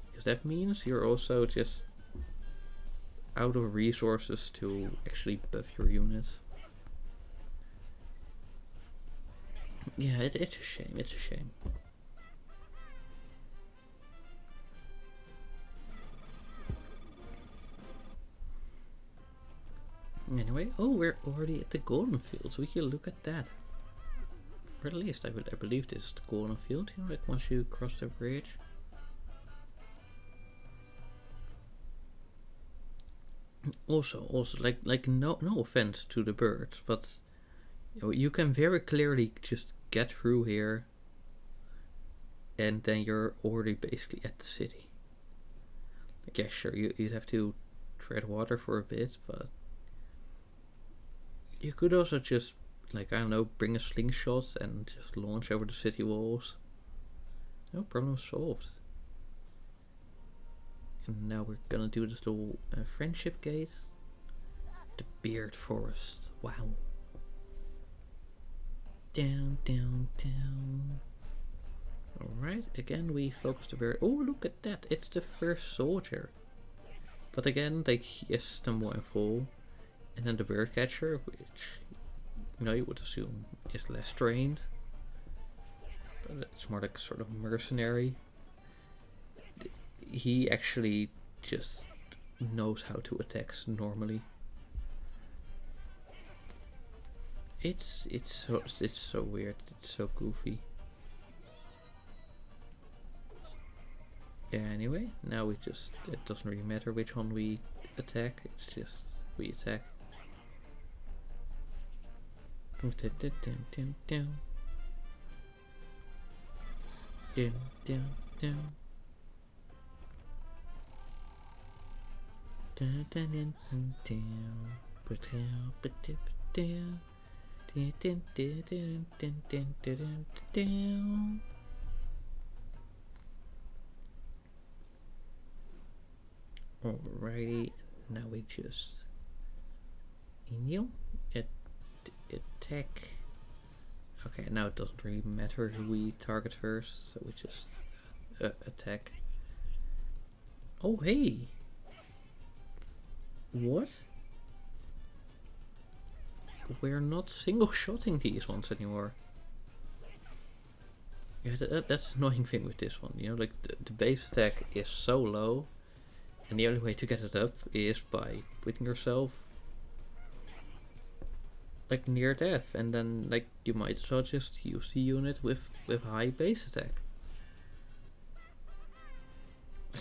Because that means you're also just out of resources to actually buff your units. Yeah, it's a shame, it's a shame. Anyway, oh, we're already at the Golden Fields. We can look at that. Or at least I believe this is the Golden Field, you know, like once you cross the bridge. Also, like no offense to the birds, but you know, you can very clearly just get through here, and then you're already basically at the city. Like, yeah, sure, you'd have to tread water for a bit, but you could also just, like, I don't know, bring a slingshot and just launch over the city walls. No problem solved. And now we're gonna do this little friendship gate. The Beard Forest. Wow. Down, down, down. Alright, again we focus the very... Oh, look at that. It's the first soldier. But again, like, he is stumble and fall. And then the bird catcher, which, you know, you would assume is less trained. But it's more like a sort of mercenary. He actually just knows how to attack normally. It's so weird. It's so goofy. Yeah. Anyway, now we just, it doesn't really matter which one we attack. It's just we attack. Alrighty, now we just kneel, attack. Okay, now it doesn't really matter who we target first, so we just attack. Oh hey! What? We're not single-shotting these ones anymore. Yeah, that's the annoying thing with this one. You know, like the base attack is so low, and the only way to get it up is by putting yourself like near death, and then like you might as well just use the unit with high base attack.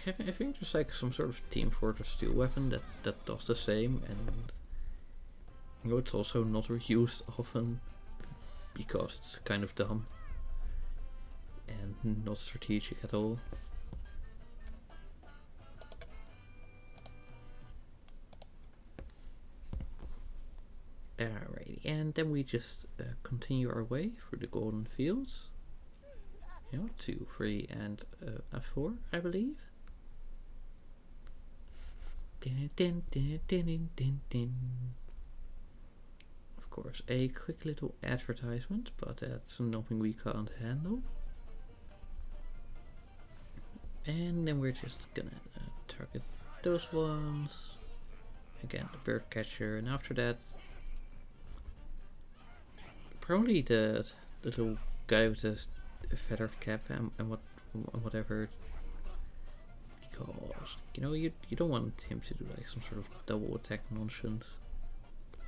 I think there's like some sort of Team Fortress 2 weapon that does the same, and you know, it's also not used often because it's kind of dumb and not strategic at all. Alrighty, and then we just continue our way through the golden fields. You know, 2, 3, and F4, I believe. Of course, a quick little advertisement, but that's nothing we can't handle. And then we're just gonna target those ones. Again, the bird catcher, and after that, probably the little guy with the feathered cap and whatever. Because, you know, you don't want him to do like some sort of double attack nonsense.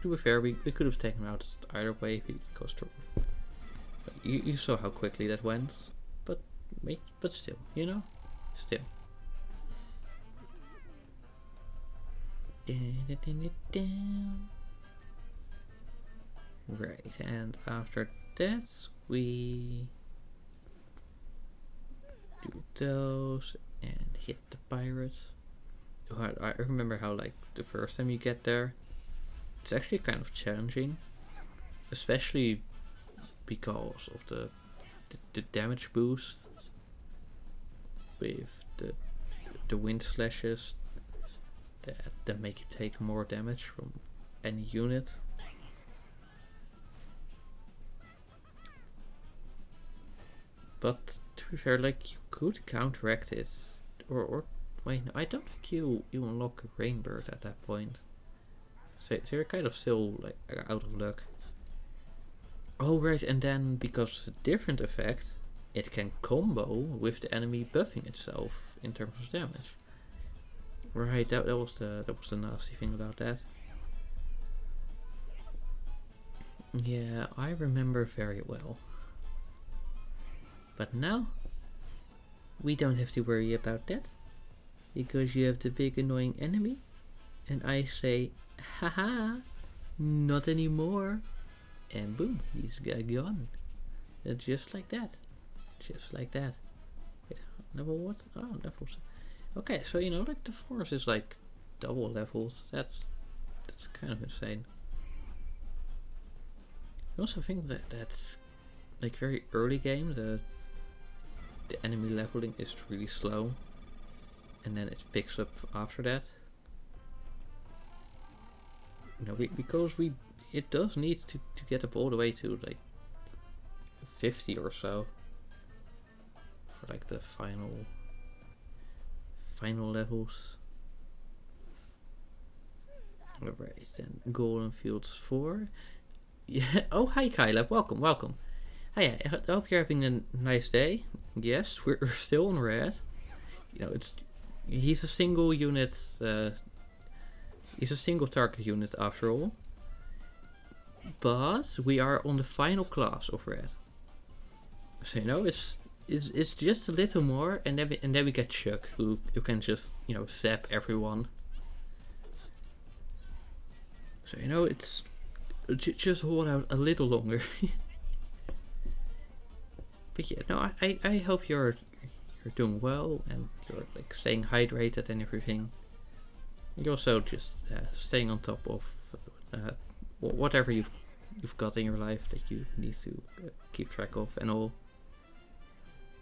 To be fair, we could have taken him out either way because you saw how quickly that went. But still, you know, still. Right, and after that we do those and hit the pirates. Oh, I remember how like the first time you get there, it's actually kind of challenging, especially because of the damage boost with the wind slashes that make you take more damage from any unit. But to be fair, like you could counteract it, or wait, no, I don't think you unlock a Rainbird at that point. So you're kind of still like out of luck. Oh right, and then because it's a different effect, it can combo with the enemy buffing itself in terms of damage. Right, that was the nasty thing about that. Yeah, I remember very well. But now we don't have to worry about that, because you have the big annoying enemy, and I say, haha, not anymore, and boom, he's gone. Just like that. Just like that. Wait, level what? Oh, levels. Okay, so you know, like the force is like double leveled. That's kind of insane. I also think that's like very early game. The enemy leveling is really slow, and then it picks up after that. You know, because it does need to get up all the way to like 50 or so for like the final levels. Alright, then Golden Fields 4. Yeah. Oh, hi Kyleb, welcome. Hi, I hope you're having a nice day. Yes, we're still on red. You know, he's a single unit. He's a single target unit after all. But we are on the final class of red. So you know, it's just a little more, and then we get Chuck, who can just, you know, zap everyone. So you know, it's just hold out a little longer. But yeah, no, I hope you're doing well, and you're like staying hydrated and everything. You're also just staying on top of whatever you've got in your life that you need to keep track of and all.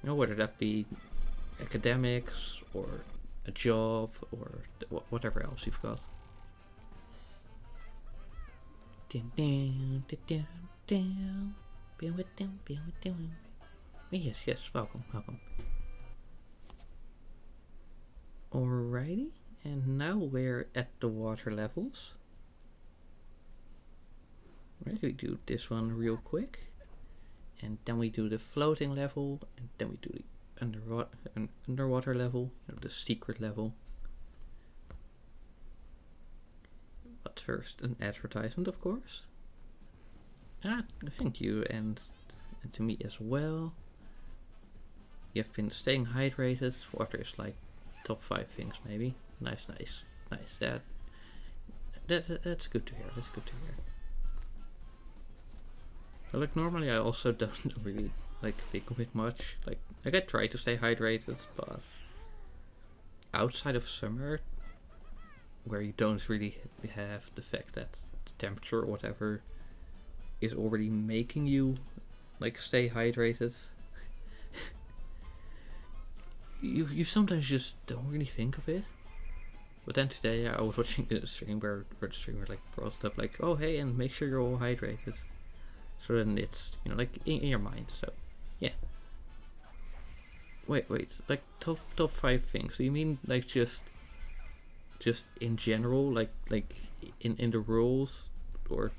You know, whether that be academics or a job or whatever else you've got. Yes, welcome. Alrighty, And now we're at the water levels. Right, we do this one real quick. And then we do the floating level. And then we do the underwater level. The secret level. But first, an advertisement, of course. Thank you, and to me as well. You've been staying hydrated. Water is like top 5 things, maybe. Nice. That's good to hear. That's good to hear. But like normally, I also don't really like think of it much. Like I try to stay hydrated, but outside of summer, where you don't really have the fact that the temperature or whatever is already making you like stay hydrated. you sometimes just don't really think of it. But then today I was watching a stream where the streamer like brought it up like, oh hey, and make sure you're all hydrated. So then it's, you know, like in your mind. So yeah. Wait, like top 5 things. Do you mean like just in general, like in the rules, or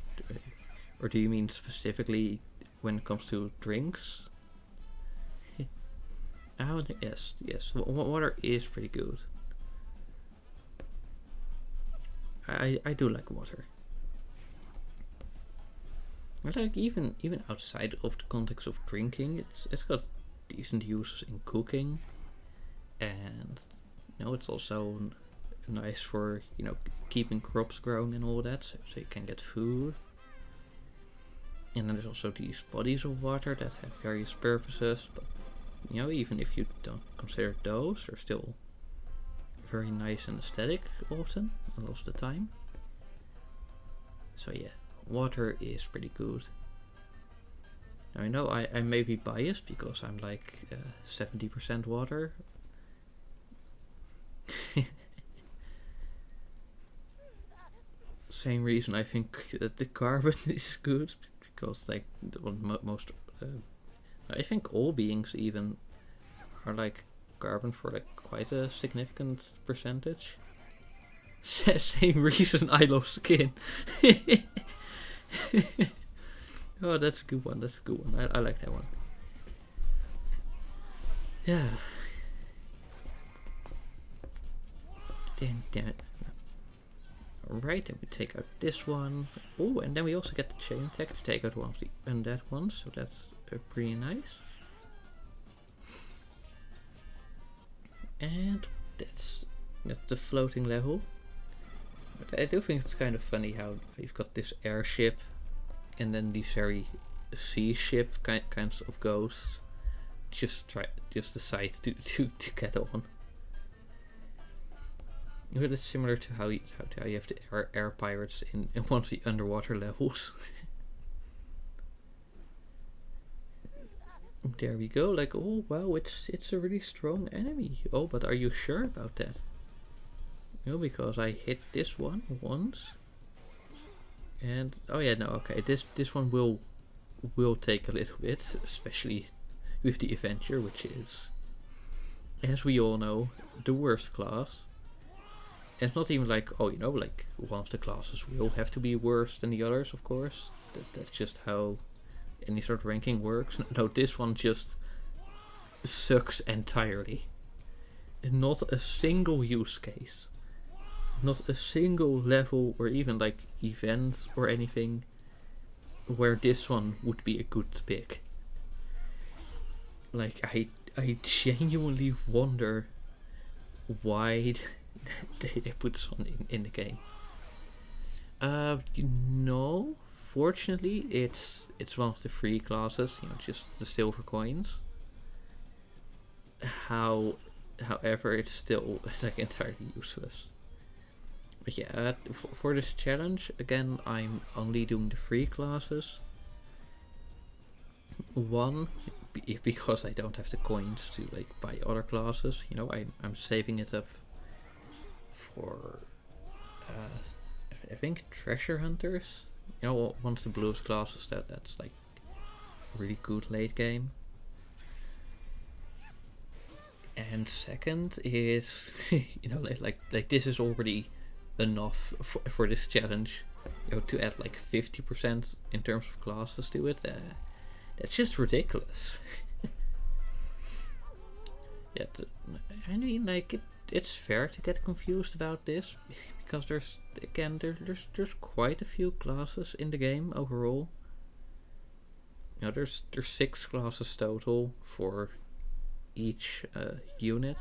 do you mean specifically when it comes to drinks? Oh yes. Water is pretty good. I do like water. Like even outside of the context of drinking, it's got decent uses in cooking, and you know it's also nice for, you know, keeping crops growing and all that, so you can get food. And then there's also these bodies of water that have various purposes, but you know, even if you don't consider those, they're still very nice and aesthetic often, a lot of the time. So yeah, water is pretty good. Now I know I may be biased because I'm like 70% water. Same reason I think that the carbon is good, because like most I think all beings even are like carbon for like quite a significant percentage. Same reason I love skin. Oh, that's a good one. I like that one. Yeah. Damn it. Alright, then we take out this one. Oh, and then we also get the chain attack to take out one of the undead ones, so that's pretty nice. And that's the floating level. But I do think it's kind of funny how you've got this airship and then these very sea ship kinds of ghosts just decide to get on. But it's similar to how you have the air pirates in one of the underwater levels. There we go. Like, oh wow, it's a really strong enemy. Oh, but are you sure about that? No, because I hit this one once, and oh yeah, no, okay, this one will take a little bit, especially with the Avenger, which is, as we all know, the worst class. And it's not even like, oh, you know, like one of the classes will have to be worse than the others, of course. That's just how any sort of ranking works. No, this one just sucks entirely. Not a single use case. Not a single level or even like event or anything where this one would be a good pick. Like I genuinely wonder why they put this one in the game. No, fortunately it's one of the free classes, you know, just the silver coins. However, it's still like entirely useless. But yeah, for this challenge, again, I'm only doing the free classes. One, because I don't have the coins to like buy other classes. You know, I'm saving it up for I think treasure hunters. You know, one of the blues classes that's like really good late game. And second is, you know, like this is already enough for this challenge. You know, to add like 50% in terms of classes to it. That's just ridiculous. Yeah, I mean, like it's fair to get confused about this because there's quite a few classes in the game overall. You know, there's 6 classes total for each unit,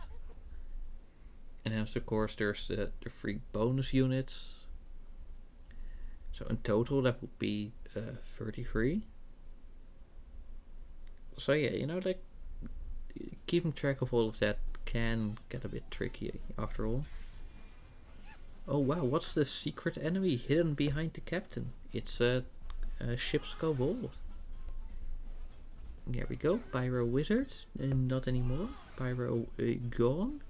and then of course there's the 3 bonus units. So in total that would be 33. So yeah, you know, like keeping track of all of that can get a bit tricky after all. Oh wow, what's the secret enemy hidden behind the captain? It's a ship's kobold. There we go, Pyro Wizard, not anymore. Pyro gone.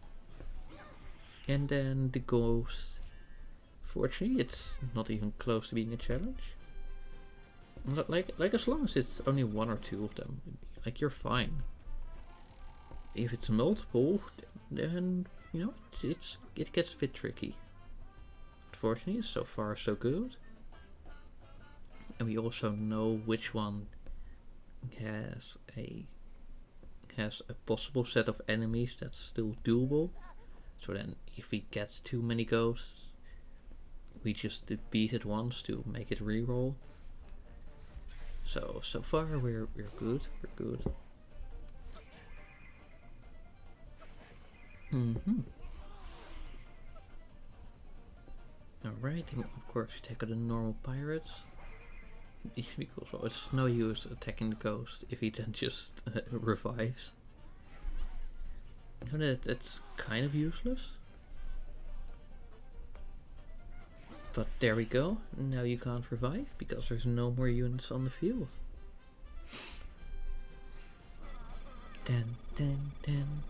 And then the Ghost. Fortunately, it's not even close to being a challenge. Like as long as it's only 1 or 2 of them, like you're fine. If it's multiple, then you know it gets a bit tricky. Fortunately, so far so good. And we also know which one has a possible set of enemies that's still doable. So then if we get too many ghosts, we just beat it once to make it reroll. So far we're good. We're good. Alright, and of course we take out the normal pirates. Because well, it's no use attacking the ghost if he then just revives. And that's kind of useless. But there we go. Now you can't revive because there's no more units on the field. Dun, dun, dun.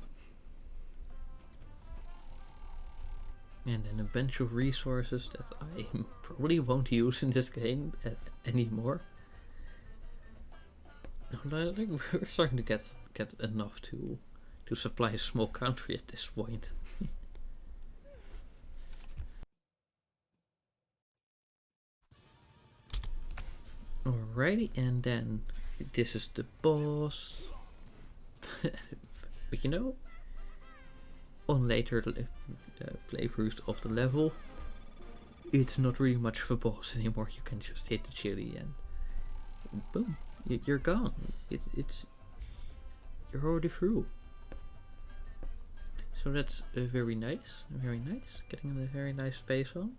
And then a bunch of resources that I probably won't use in this game anymore. Like, we're starting to get enough to supply a small country at this point. Alrighty, and then this is the boss. But you know, on later playthroughs of the level, it's not really much of a boss anymore. You can just hit the chili and boom, you're gone. You're already through. So that's very nice, very nice. Getting a very nice space on.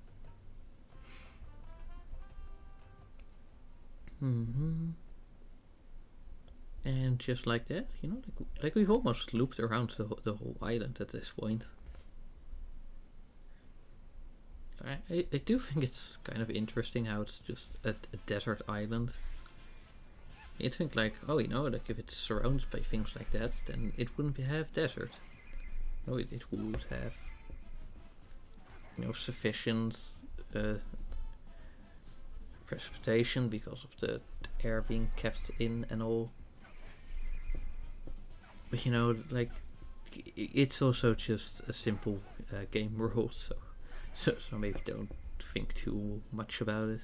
And just like that, you know, like we've almost looped around the whole island at this point. I do think it's kind of interesting how it's just a desert island. You'd think like, oh, you know, like if it's surrounded by things like that, then it wouldn't have desert. No, it would have, you know, sufficient precipitation because of the air being kept in and all. But you know, like it's also just a simple game world, so maybe don't think too much about it.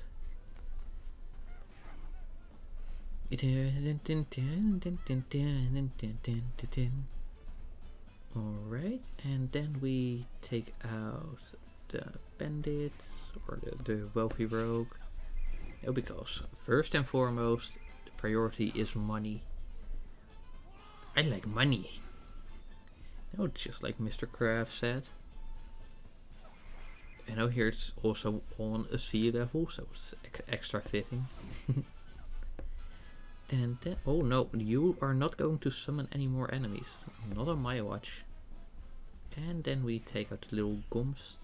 Alright, and then we take out the bandit or the wealthy rogue. No, because first and foremost, the priority is money. I like money. No, just like Mr. Krabs said. I know here it's also on a sea level, so it's extra fitting. Then, oh no, you are not going to summon any more enemies. Not on my watch. And then we take out the little gums.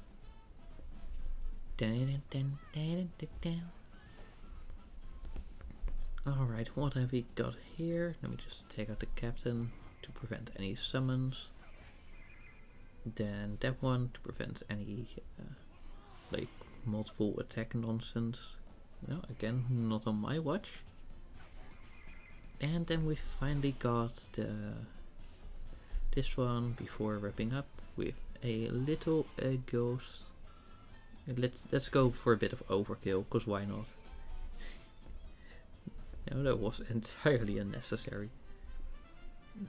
Alright, what have we got here? Let me just take out the captain to prevent any summons. Then that one to prevent any like multiple attack nonsense. No, again, not on my watch. And then we finally got the this one before wrapping up with a little ghost. Let's go for a bit of overkill, cause why not? No, that was entirely unnecessary.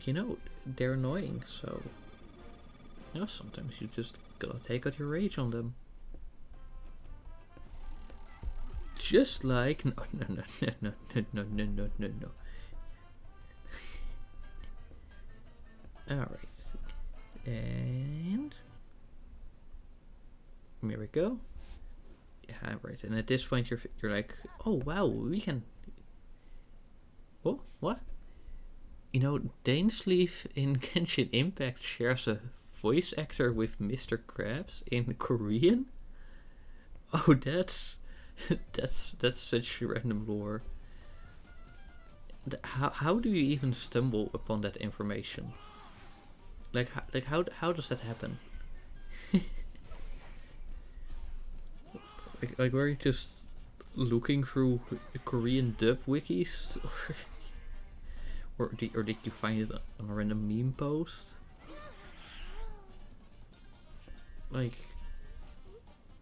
You know, they're annoying, so you know, sometimes you just gotta take out your rage on them. Just like no. Alright. And here we go. Yeah, right. And at this point you're like, oh wow, we can. Oh, what? You know, Dainsleif in Genshin Impact shares a voice actor with Mr. Krabs in Korean. Oh, that's such random lore. How do you even stumble upon that information? Like how does that happen? like were you just looking through Korean dub wikis, or did you find it on a random meme post? Like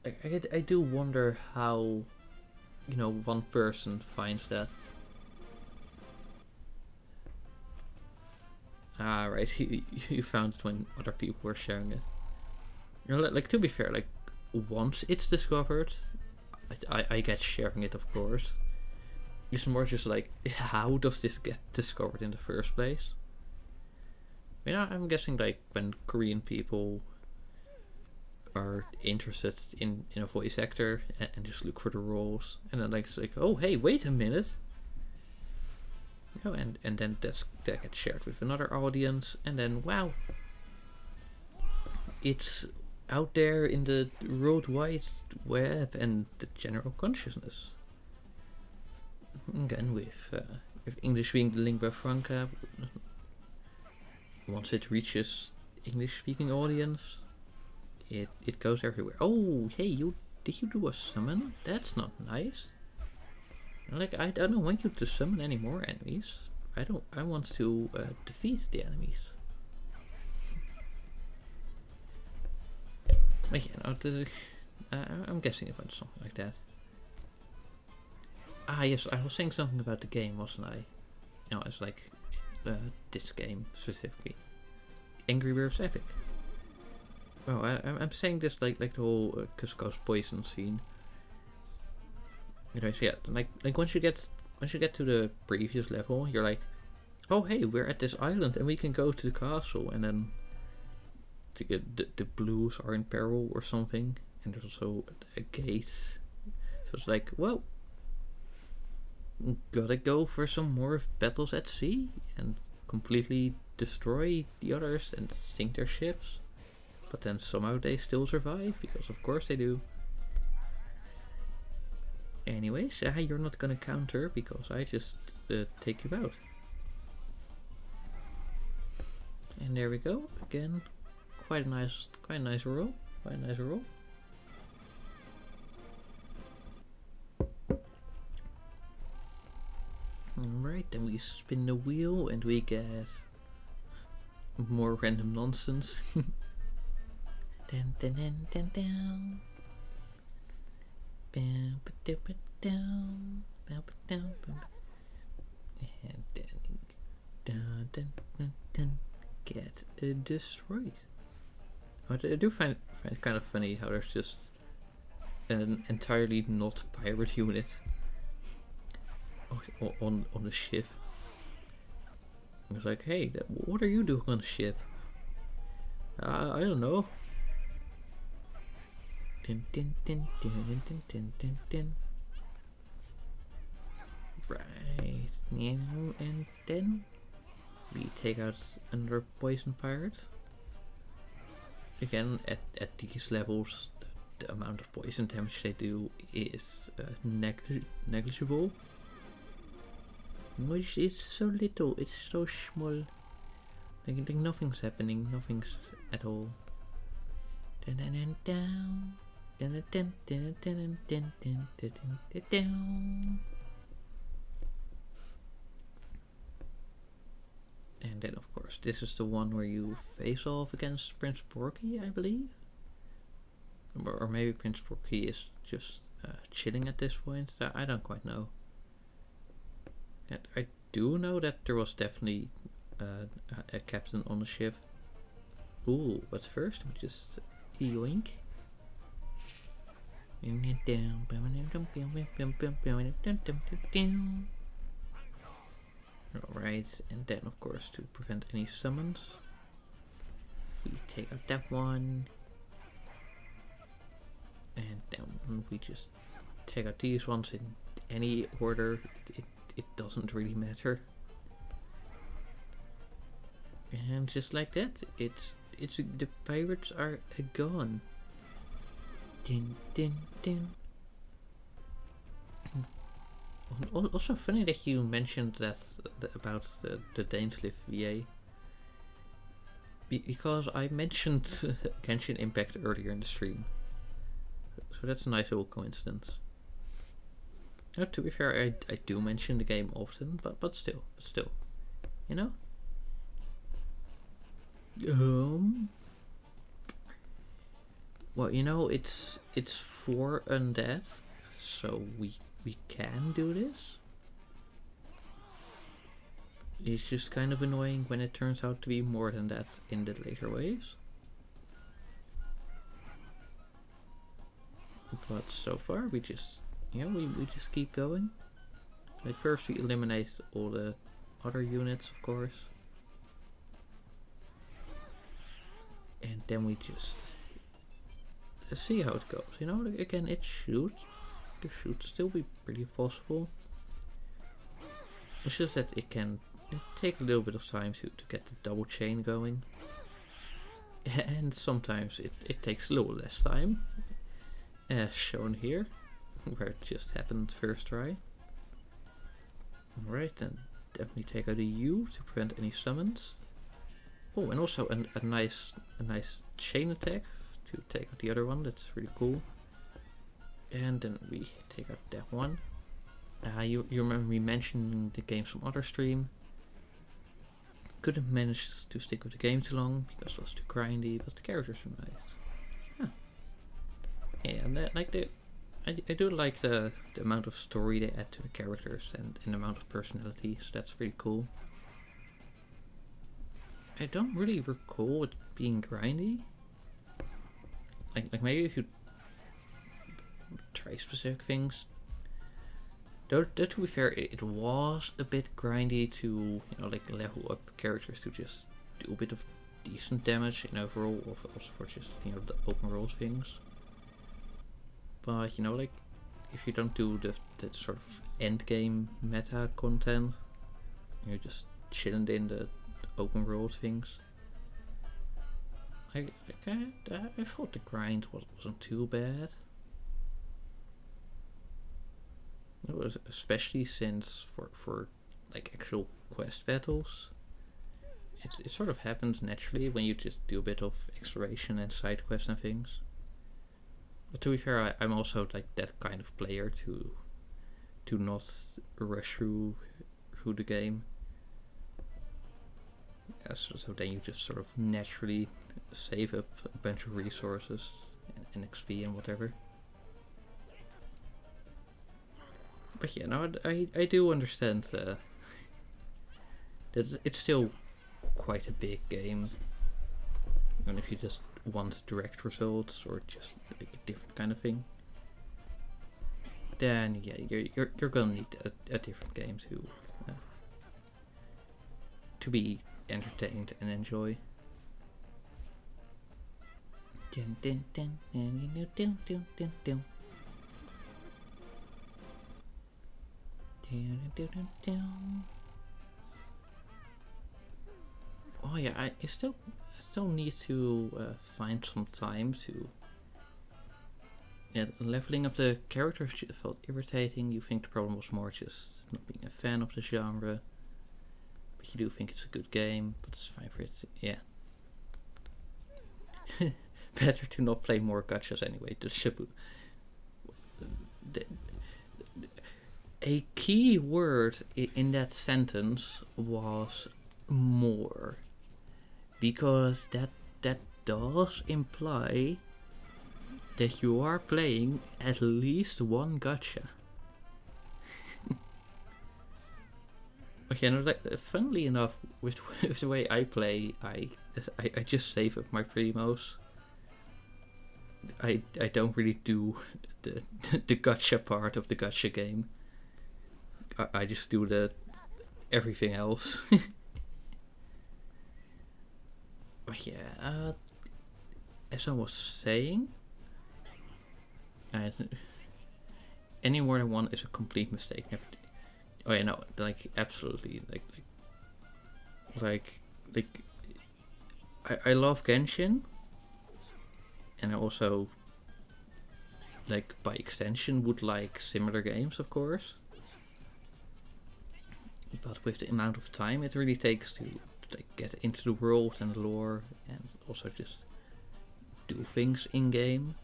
I do wonder how, you know, one person finds that. Ah, right. You found it when other people were sharing it. You know, like to be fair, like once it's discovered, I get sharing it, of course. It's more just like, how does this get discovered in the first place? You know, I'm guessing like when Korean people are interested in a voice actor and just look for the roles, and then like it's like, oh hey, wait a minute. You know, and then that gets shared with another audience, and then wow, it's out there in the worldwide web and the general consciousness. Again, with English being the lingua franca, once it reaches English-speaking audience, it goes everywhere. Oh, hey, did you do a summon? That's not nice. Like, I don't want you to summon any more enemies. I want to defeat the enemies. But yeah, I'm guessing about something like that. Ah, yes, I was saying something about the game, wasn't I? You know, it's like this game specifically, Angry Birds Epic. Well, I'm saying this like the whole Cusco's poison scene. Anyways, yeah, like once you get to the previous level, you're like, oh hey, we're at this island and we can go to the castle, and then the blues are in peril or something, and there's also a gate. So it's like, well, gotta go for some more battles at sea and completely destroy the others and sink their ships. But then somehow they still survive, because of course they do. Anyways, you're not gonna counter because I just take you out. And there we go. Again, quite a nice roll. Quite a nice roll. Alright, then we spin the wheel and we get more random nonsense. Dun, dun, dun, dun, dun. And then get destroyed. But I do find it kind of funny how there's just an entirely not pirate unit on the ship. It's like, hey, what are you doing on the ship? I don't know. Din, din, din, din, din, din, din, din. Right, and then we take out another poison pirate. Again, at these levels, the amount of poison damage they do is negligible. It's so little, it's so small. Like nothing's happening, nothing's at all. Dun, dun, dun, down. Dun, dun, dun, dun, dun, dun, dun, dun, dun. And then of course course, this is the one where you face off against Prince Porky, I believe. Or maybe Prince Porky is just chilling at this point. I don't quite know. I do know that there was definitely a captain on the ship. Ooh, but first we just yoink. Alright, and then of course to prevent any summons, we take out that one. And then we just take out these ones in any order. It doesn't really matter. And just like that, it's the pirates are gone. Din din din. Also funny that you mentioned that about the Dainsliff VA. Because I mentioned Genshin Impact earlier in the stream. So that's a nice little coincidence. Now, to be fair, I do mention the game often, but still, you know. Well, you know, it's for undead, so we can do this. It's just kind of annoying when it turns out to be more than that in the later waves. But so far we just, you know, we just keep going. Like first we eliminate all the other units, of course. And then we just see how it goes. You know, again, it should still be pretty possible. It's just that it take a little bit of time to get the double chain going. And sometimes it takes a little less time. As shown here, where it just happened first try. Alright, then definitely take out a U to prevent any summons. Oh, and also a nice chain attack to take out the other one. That's really cool. And then we take out that one. You remember me mentioning the games from other stream. Couldn't manage to stick with the game too long because it was too grindy, but the characters were nice. Huh. Yeah, and I do like the amount of story they add to the characters and the amount of personality, so that's pretty cool. I don't really recall it being grindy. Like maybe if you try specific things. Though to be fair, it was a bit grindy to, you know, like level up characters to just do a bit of decent damage in overall, or also for just, you know, the open world things. But you know, like if you don't do the sort of end game meta content, you're just chilling in the open world things. I thought the grind wasn't too bad. It was, especially since for like actual quest battles, it sort of happens naturally when you just do a bit of exploration and side quests and things. But to be fair, I'm also like that kind of player to not rush through the game. Yeah, so then you just sort of naturally save up a bunch of resources and XP and whatever. But yeah, no, I do understand that it's still quite a big game. And if you just want direct results or just like a different kind of thing, then yeah, you're gonna need a different game to be entertained and enjoy. Dun, dun, dun, dun, dun, dun, dun, dun, dun. Oh yeah, I still need to find some time to. Yeah, leveling up the characters felt irritating. You think the problem was more just not being a fan of the genre, but you do think it's a good game. But it's fine for it. Yeah. Better to not play more gachas anyway. A key word in that sentence was more. because that does imply that you are playing at least one gacha. Okay, no, like, funnily enough, with the way I play, I just save up my primos. I don't really do the gacha part of the gacha game. I just do the everything else. But yeah, as I was saying, any more than one is a complete mistake. Oh yeah, no, like absolutely, like I love Genshin, and I also, like, by extension, would like similar games, of course. But with the amount of time it really takes to like get into the world and the lore, and also just do things in game,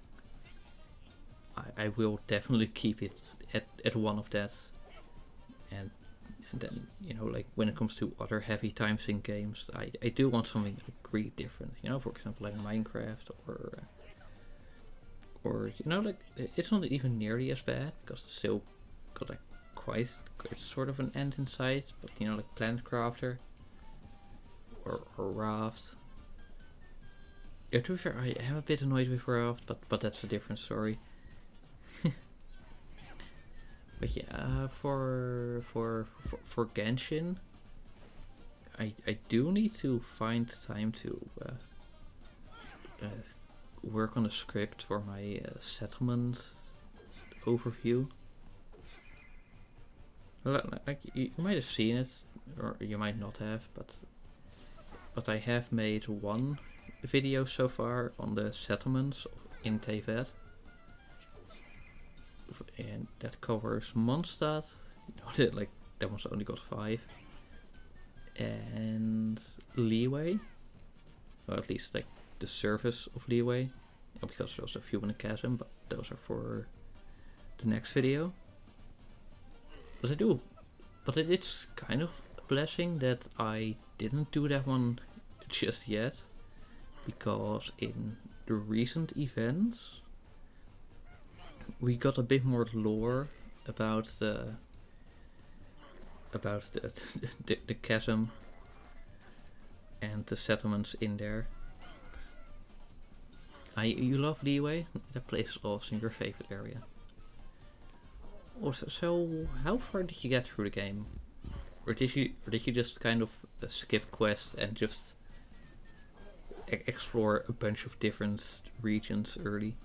I will definitely keep it at one of that. And then, you know, like when it comes to other heavy time sink games, I do want something like really different. You know, for example, like Minecraft, or you know, like it's not even nearly as bad because it's still got like quite sort of an end in sight. But you know, like Planet Crafter or Raft. Yeah, to be fair, I am a bit annoyed with Raft, but that's a different story. But yeah, for Genshin, I do need to find time to work on a script for my settlement overview. Like you might have seen it, or you might not have, but I have made one video so far on the settlements in Tevet. And that covers Mondstadt, you know, like that one's only got 5, and Leeway, or at least like the surface of Leeway, because there's a few in the chasm, but those are for the next video. But it's kind of a blessing that I didn't do that one just yet, because in the recent events we got a bit more lore about the the chasm and the settlements in there. You love Leeway? That place is awesome, your favorite area. Also, so how far did you get through the game? Or did you just kind of skip quests and just explore a bunch of different regions early?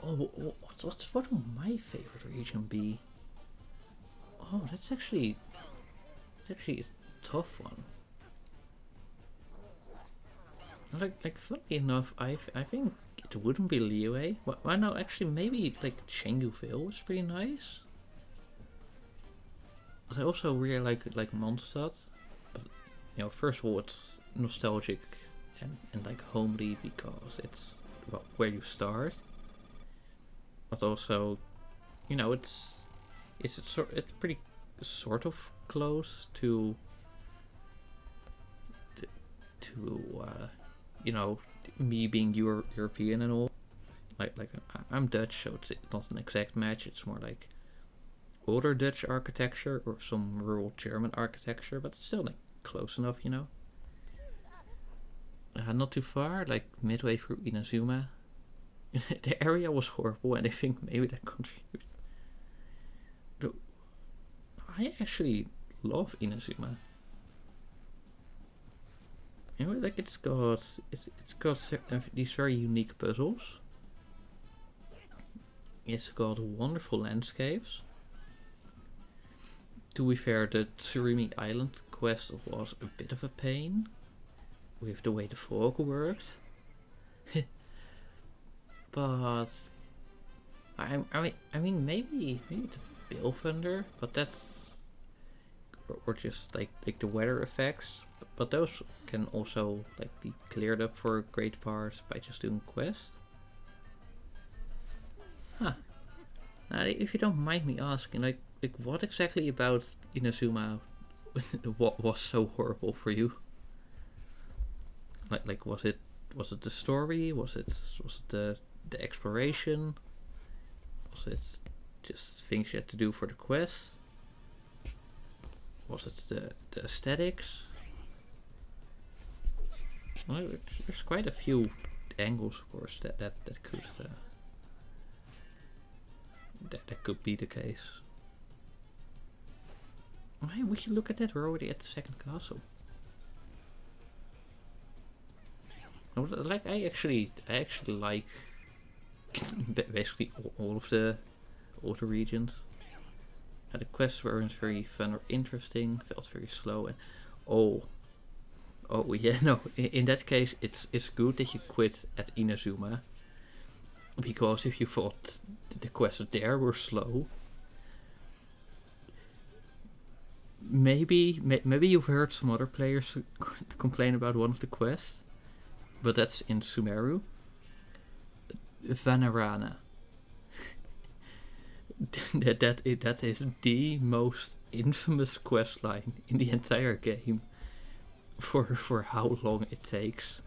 Oh, what would my favorite region be? Oh, that's actually a tough one. Like funny enough, I think it wouldn't be Liyue. Well, no, actually, maybe like Chengduville is pretty nice. But I also really like Mondstadt. But you know, first of all, it's nostalgic and like homely because it's, well, where you start. But also, you know, it's pretty sort of close to you know, me being European and all. Like I'm Dutch, so it's not an exact match. It's more like older Dutch architecture or some rural German architecture, but it's still like close enough, you know. Not too far, like midway through Inazuma. The area was horrible, and I think maybe that contributed. I actually love Inazuma. You know, like it's got these very unique puzzles. It's got wonderful landscapes. To be fair, the Tsurimi Island quest was a bit of a pain with the way the fog worked. But I mean maybe the Bill Thunder, but that's, or just like the weather effects. But those can also like be cleared up for a great part by just doing quests. Huh. Now, if you don't mind me asking, like what exactly about Inazuma what was so horrible for you? Like was it the story? Was it the exploration? Was it just things you had to do for the quest? Was it the aesthetics? Well, there's quite a few angles, of course, that could that could be the case. Hey, we can look at that. We're already at the second castle. Like I actually like basically all of the regions. The quests weren't very fun or interesting. Felt very slow and oh yeah, no. In that case, it's good that you quit at Inazuma, because if you thought the quests there were slow, maybe you've heard some other players complain about one of the quests, but that's in Sumeru. Vanarana. that is the most infamous quest line in the entire game for how long it takes.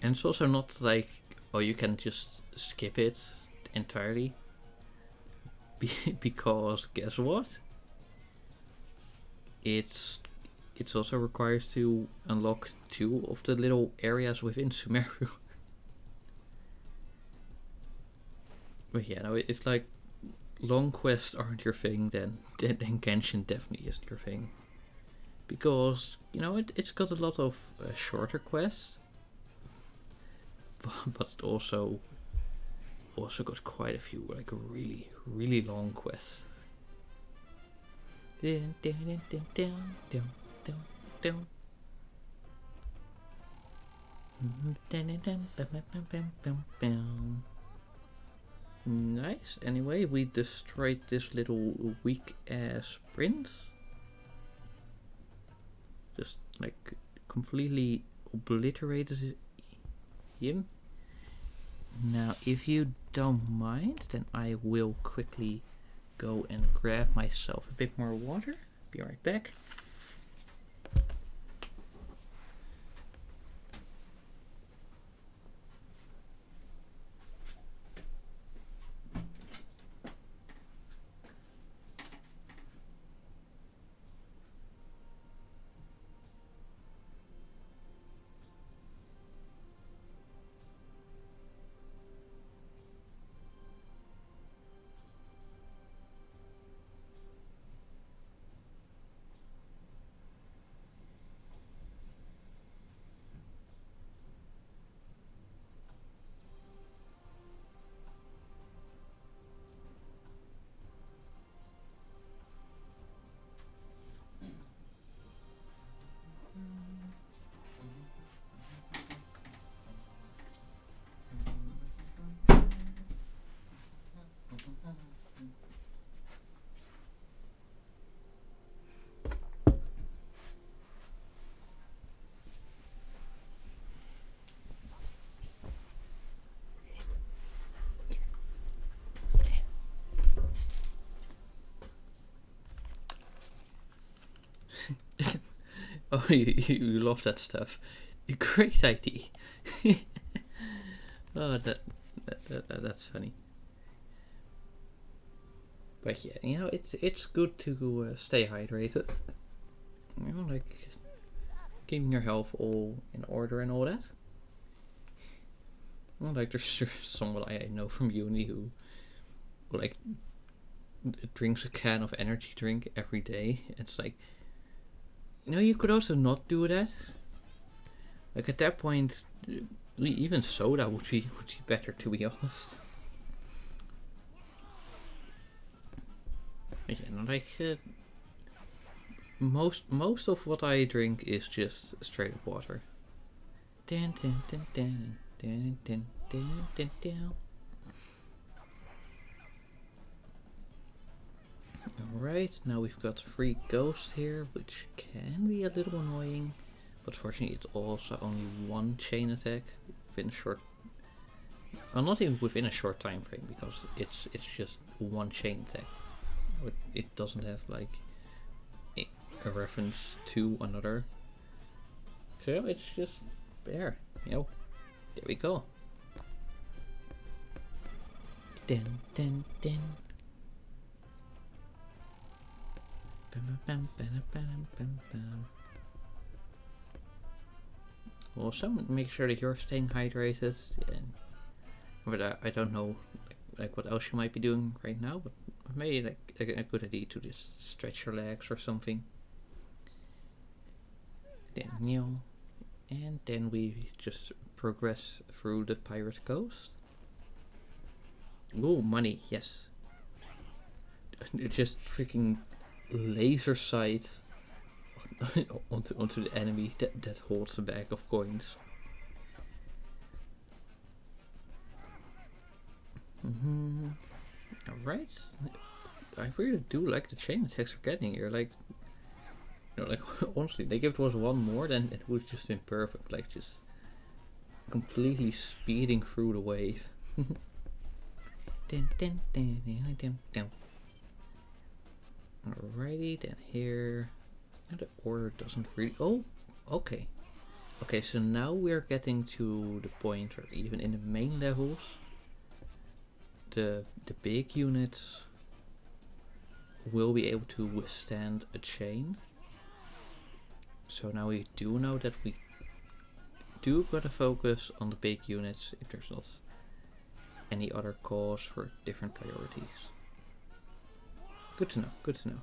And it's also not like, oh, you can just skip it entirely. Because guess what? It's also requires to unlock 2 of the little areas within Sumeru. But yeah, no, if like long quests aren't your thing, then Genshin definitely isn't your thing. Because, you know, it's got a lot of shorter quests, but it also got quite a few like really long quests. Nice. Anyway, we destroyed this little weak ass prince. Just like completely obliterated him. Now, if you don't mind, then I will quickly go and grab myself a bit more water. Be right back. Oh, you love that stuff. Great idea. Oh, that's funny. But yeah, you know, it's good to stay hydrated. You know, like keeping your health all in order and all that. You know, like there's someone I know from uni who like drinks a can of energy drink every day. It's like, you know, you could also not do that. Like at that point, even soda would be better, to be honest. Yeah, like most of what I drink is just straight up water. Alright, now we've got 3 ghosts here, which can be a little annoying, but fortunately it's also only 1 chain attack within a short... Well, not even within a short time frame, because it's just one chain attack. It doesn't have like a reference to another. So it's just there, there we go. Dun, dun, dun. Bam, bam, bam, bam, bam, bam. Also, make sure that you're staying hydrated. But I don't know like what else you might be doing right now, but maybe like a good idea to just stretch your legs or something. Then kneel, and then we just progress through the pirate coast. Ooh, money, yes. Just freaking laser sight onto the enemy that holds a bag of coins. Alright. I really do like the chain attacks we're getting here. Like, like honestly, like if it was one more, then it would just been perfect. Like just completely speeding through the wave. Alrighty, then here. The order doesn't really. Oh, okay. Okay, so now we're getting to the point where even in the main levels, the big units will be able to withstand a chain. So now we do know that we do gotta focus on the big units if there's not any other cause for different priorities. Good to know, good to know.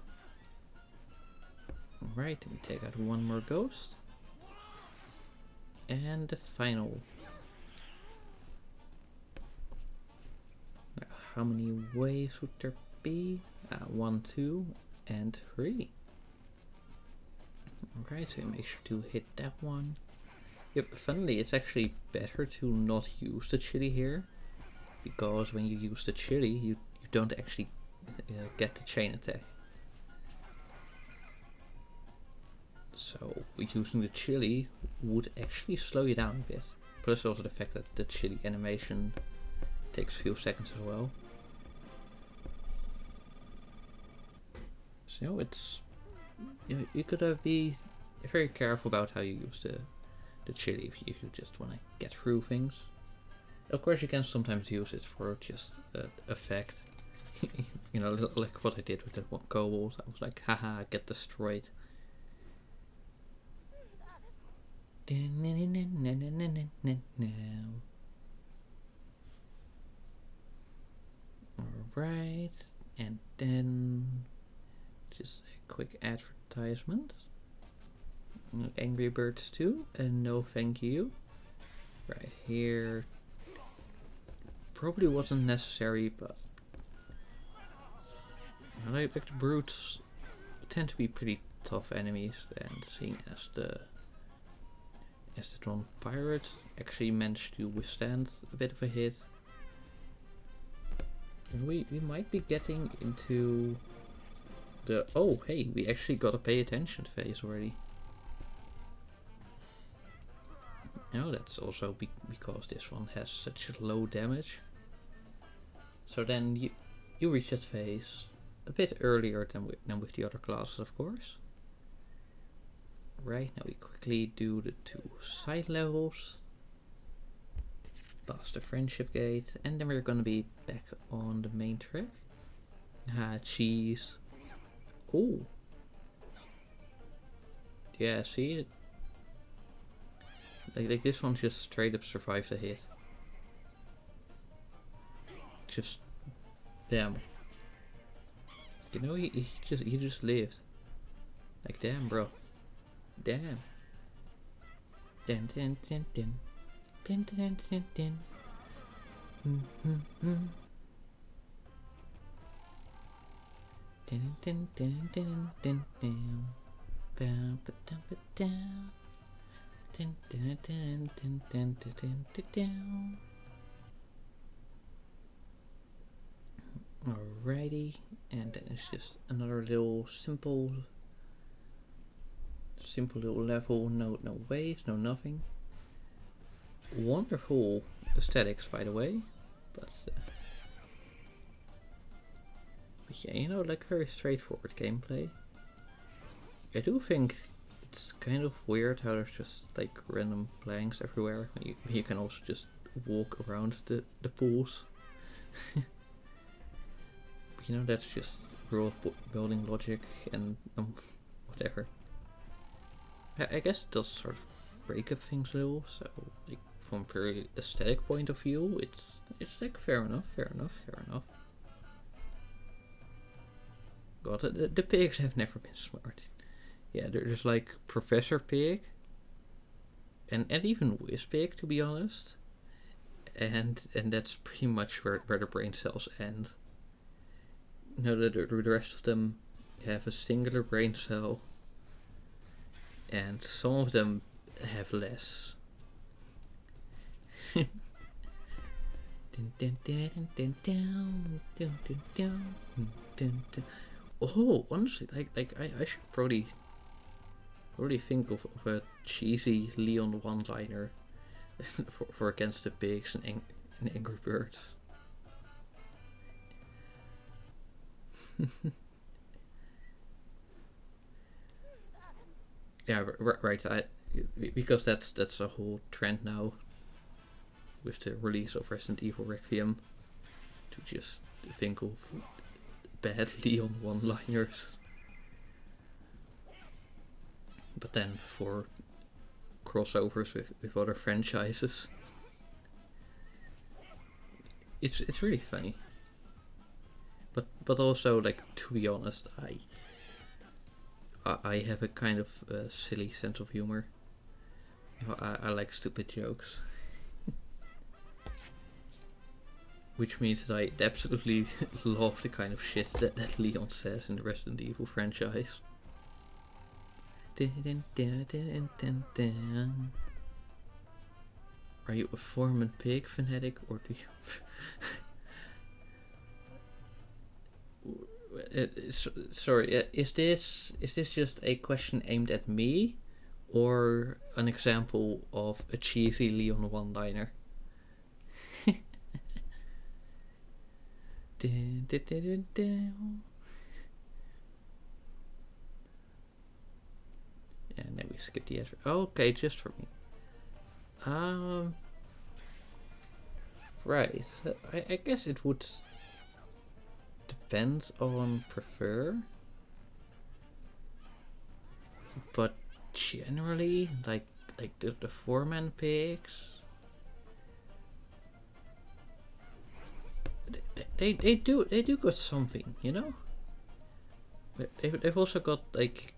Alright, we take out one more ghost. And the final. How many waves would there be? 1, 2, and 3. Alright, so make sure to hit that one. Yep, funnily, it's actually better to not use the chili here, because when you use the chili, you don't actually get the chain attack. So using the chili would actually slow you down a bit. Plus also the fact that the chili animation takes a few seconds as well. So it's you gotta be very careful about how you use the chili if you just want to get through things. Of course, you can sometimes use it for just effect. You know, like what I did with the one kobold. I was like, haha, get destroyed. Alright, and then just a quick advertisement. Angry Birds 2, and no thank you. Right here. Probably wasn't necessary, but I like the brutes tend to be pretty tough enemies, and seeing as the non-pirate actually managed to withstand a bit of a hit. And we might be getting into the oh hey, we actually got a pay attention phase already. No, that's also because this one has such low damage. So then you reach that phase a bit earlier than with the other classes, of course. Right, now we quickly do the 2 side levels. Pass the friendship gate, and then we're gonna be back on the main track. Cheese. Oh. Yeah, see? Like this one just straight up survived the hit. Just damn. You know, he just lived. Like damn, bro. Damn. Dun dun dun dun. Dun dun dun dun. Dun dun dun dun dun dun. Bam ba dum ba dum. Dun dun dun dun dun dun dun dun. Alrighty, and then it's just another little simple little level. No waves, no nothing. Wonderful aesthetics, by the way, but But yeah, you know, like very straightforward gameplay. I do think it's kind of weird how there's just like random planks everywhere. You can also just walk around the pools. But you know, that's just rule of building logic and whatever. I guess it does sort of break up things a little, so like from a very aesthetic point of view, it's like fair enough. God, the pigs have never been smart. Yeah, there's like Professor Pig, and even Whiz Pig, to be honest, and that's pretty much where the brain cells end. You know, the rest of them have a singular brain cell, and some of them have less. Oh, honestly, like I should probably think of a cheesy Leon one-liner for Against the Pigs and Angry Birds. Yeah, right. Because that's a whole trend now with the release of Resident Evil Requiem to just think of bad Leon one-liners. But then for crossovers with other franchises, it's really funny. But also, like, to be honest, I have a kind of silly sense of humor. I like stupid jokes. Which means that I absolutely love the kind of shit that Leon says in the Resident Evil franchise. Are you a Foreman Pig fanatic, or do you... Sorry, is this just a question aimed at me, or an example of a cheesy Leon one-liner? And then we skip the answer. Okay, just for me. Right. I guess it would depend on prefer, but generally, like the four-man pigs, they do got something, you know. They've also got like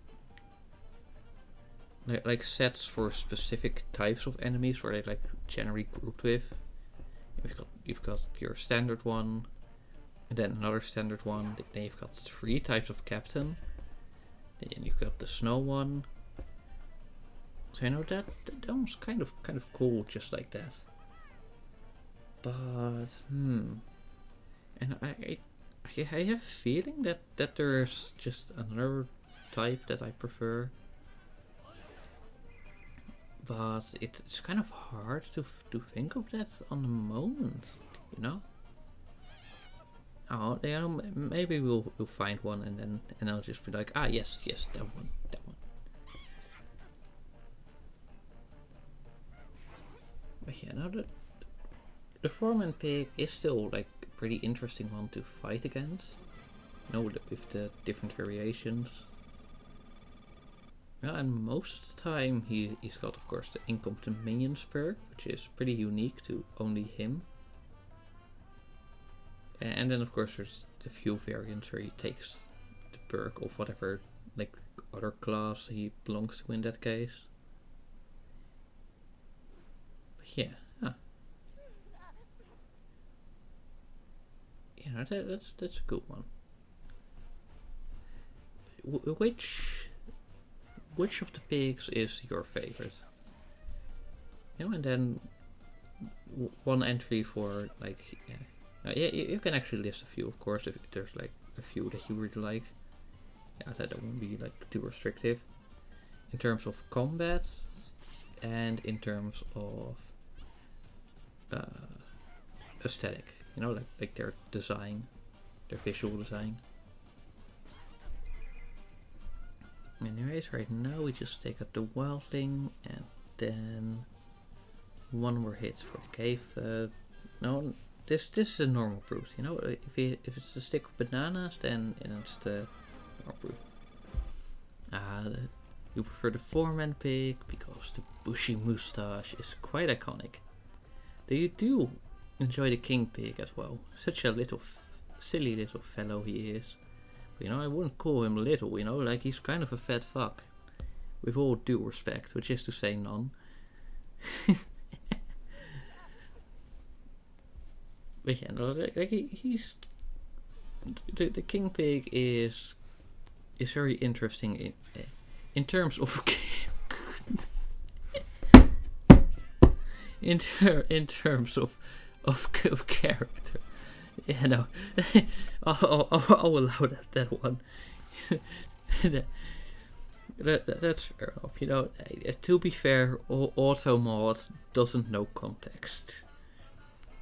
sets for specific types of enemies where they like generally grouped with. You've got your standard one, and then another standard one. Then you've got 3 types of captain. Then you've got the snow one. So you know that was kind of cool, just like that. But and I have a feeling that there's just another type that I prefer. But it's kind of hard to think of that on the moment, you know. Oh, yeah, maybe we'll find one, and I'll just be like, ah, yes, that one. But yeah, now the foreman pig is still like a pretty interesting one to fight against. You know, with the different variations. Yeah, and most of the time he's got, of course, the incompetent minions perk, which is pretty unique to only him. And then, of course, there's a few variants where he takes the perk of whatever like other class he belongs to in that case. But yeah, you know, that's a good one. Which of the pigs is your favorite? You know, and then one entry for like, yeah, you can actually list a few, of course, if there's like a few that you really like. Yeah, that won't be like too restrictive. In terms of combat, and in terms of aesthetic, you know, like their design, their visual design. Anyways, right now we just take out the wildling and then one more hit for the cave. No, this is a normal brute. You know, if it's a stick of bananas, then it's the normal brute. You prefer the 4-man pig because the bushy moustache is quite iconic. Though you do enjoy the king pig as well. Such a little silly little fellow he is. But, I wouldn't call him little. Like he's kind of a fat fuck. With all due respect, which is to say none. But yeah, no, like he's the king pig is very interesting in terms of in terms of character. Yeah, no, I'll allow that one. That's fair enough. To be fair, Automod doesn't know context.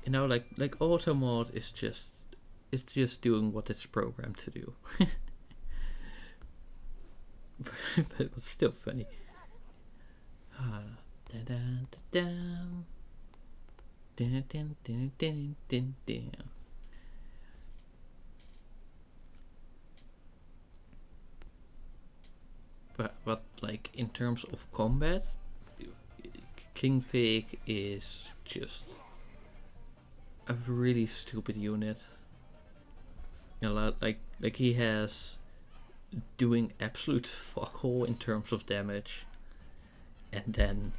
Like Automod is just doing what it's programmed to do. But it was still funny. But like in terms of combat, King Pig is just a really stupid unit. Like he has doing absolute fuckhole in terms of damage, and then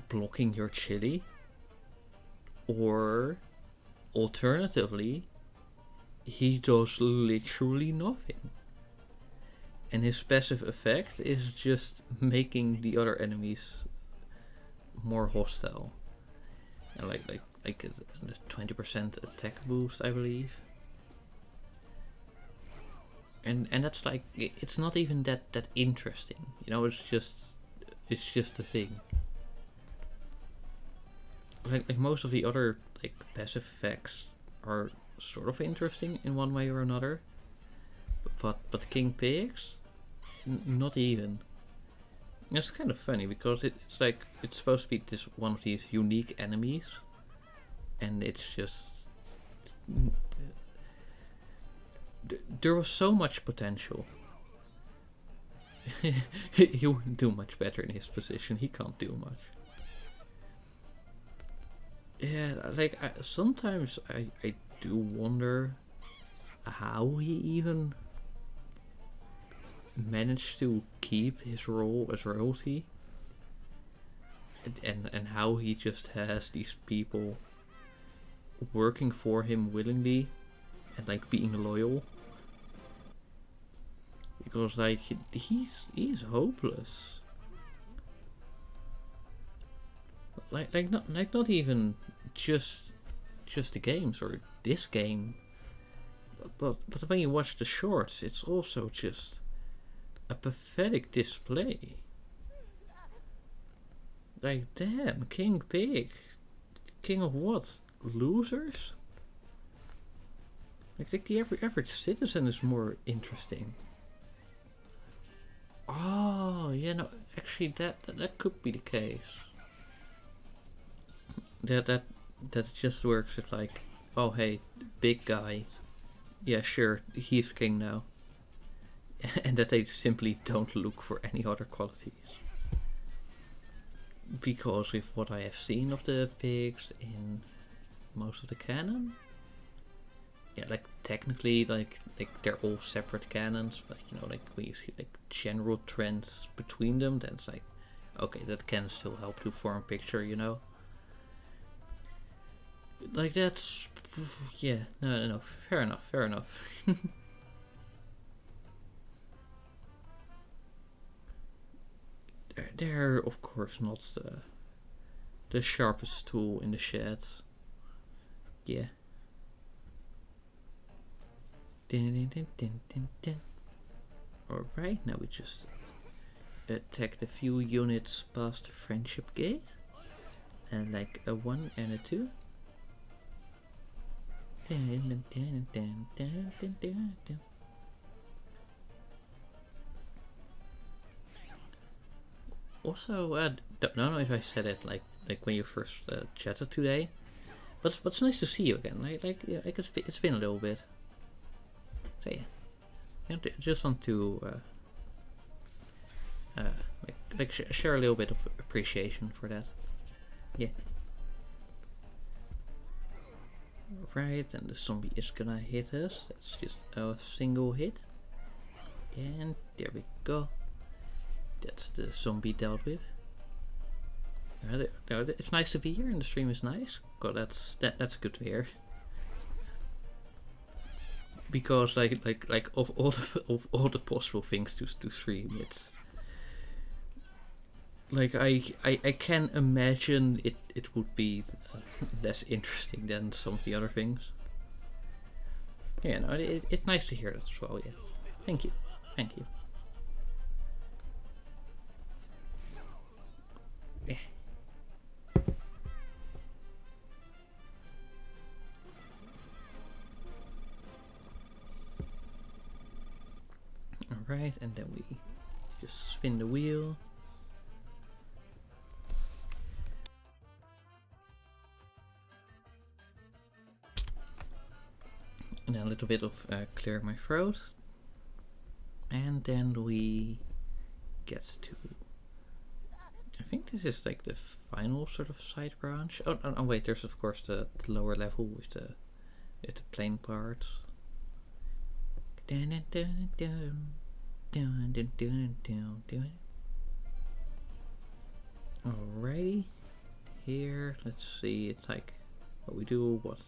blocking your chili, or alternatively, he does literally nothing. And his passive effect is just making the other enemies more hostile. And like a 20% attack boost, I believe. And that's like, it's not even that interesting. It's just a thing. Like most of the other like passive effects are sort of interesting in one way or another. But King Pigs, not even. It's kind of funny because it's like it's supposed to be this one of these unique enemies, and it's just there was so much potential. He wouldn't do much better in his position. He can't do much. Yeah, like sometimes I do wonder how he even managed to keep his role as royalty, and how he just has these people working for him willingly and like being loyal, because like he's hopeless. Like not even just the games or this game, but when you watch the shorts, it's also just a pathetic display. Like, damn, King Pig. King of what? Losers? Like the average citizen is more interesting. Oh, yeah, no, actually that could be the case. That just works with like, oh hey, big guy. Yeah, sure, he's king now. And that they simply don't look for any other qualities. Because with what I have seen of the pigs in most of the canon, yeah, like technically like they're all separate canons, but like when you see like general trends between them, then it's like, okay, that can still help to form a picture, Like that's, yeah, no, fair enough. They're of course not the sharpest tool in the shed. Yeah. Alright, now we just attacked a few units past the friendship gate. And like a 1 and a 2. Also, don't know if I said it like when you first chatted today, but it's nice to see you again. Like it's been a little bit. So yeah, just want to share a little bit of appreciation for that. Yeah. Right, and the zombie is gonna hit us. That's just a single hit. And there we go. That's the zombie dealt with. It's nice to be here, and the stream is nice. God, that's good to hear. Because like of all the possible things to stream, it's like I can imagine it would be less interesting than some of the other things. Yeah, no, it's nice to hear that as well. Yeah, thank you. Yeah. Alright, and then we just spin the wheel. And then a little bit of clear my throat. And then we get to... I think this is like the final sort of side branch. Oh wait, there's of course the lower level with the plane parts. Alrighty, here, let's see, it's like, what we do, what,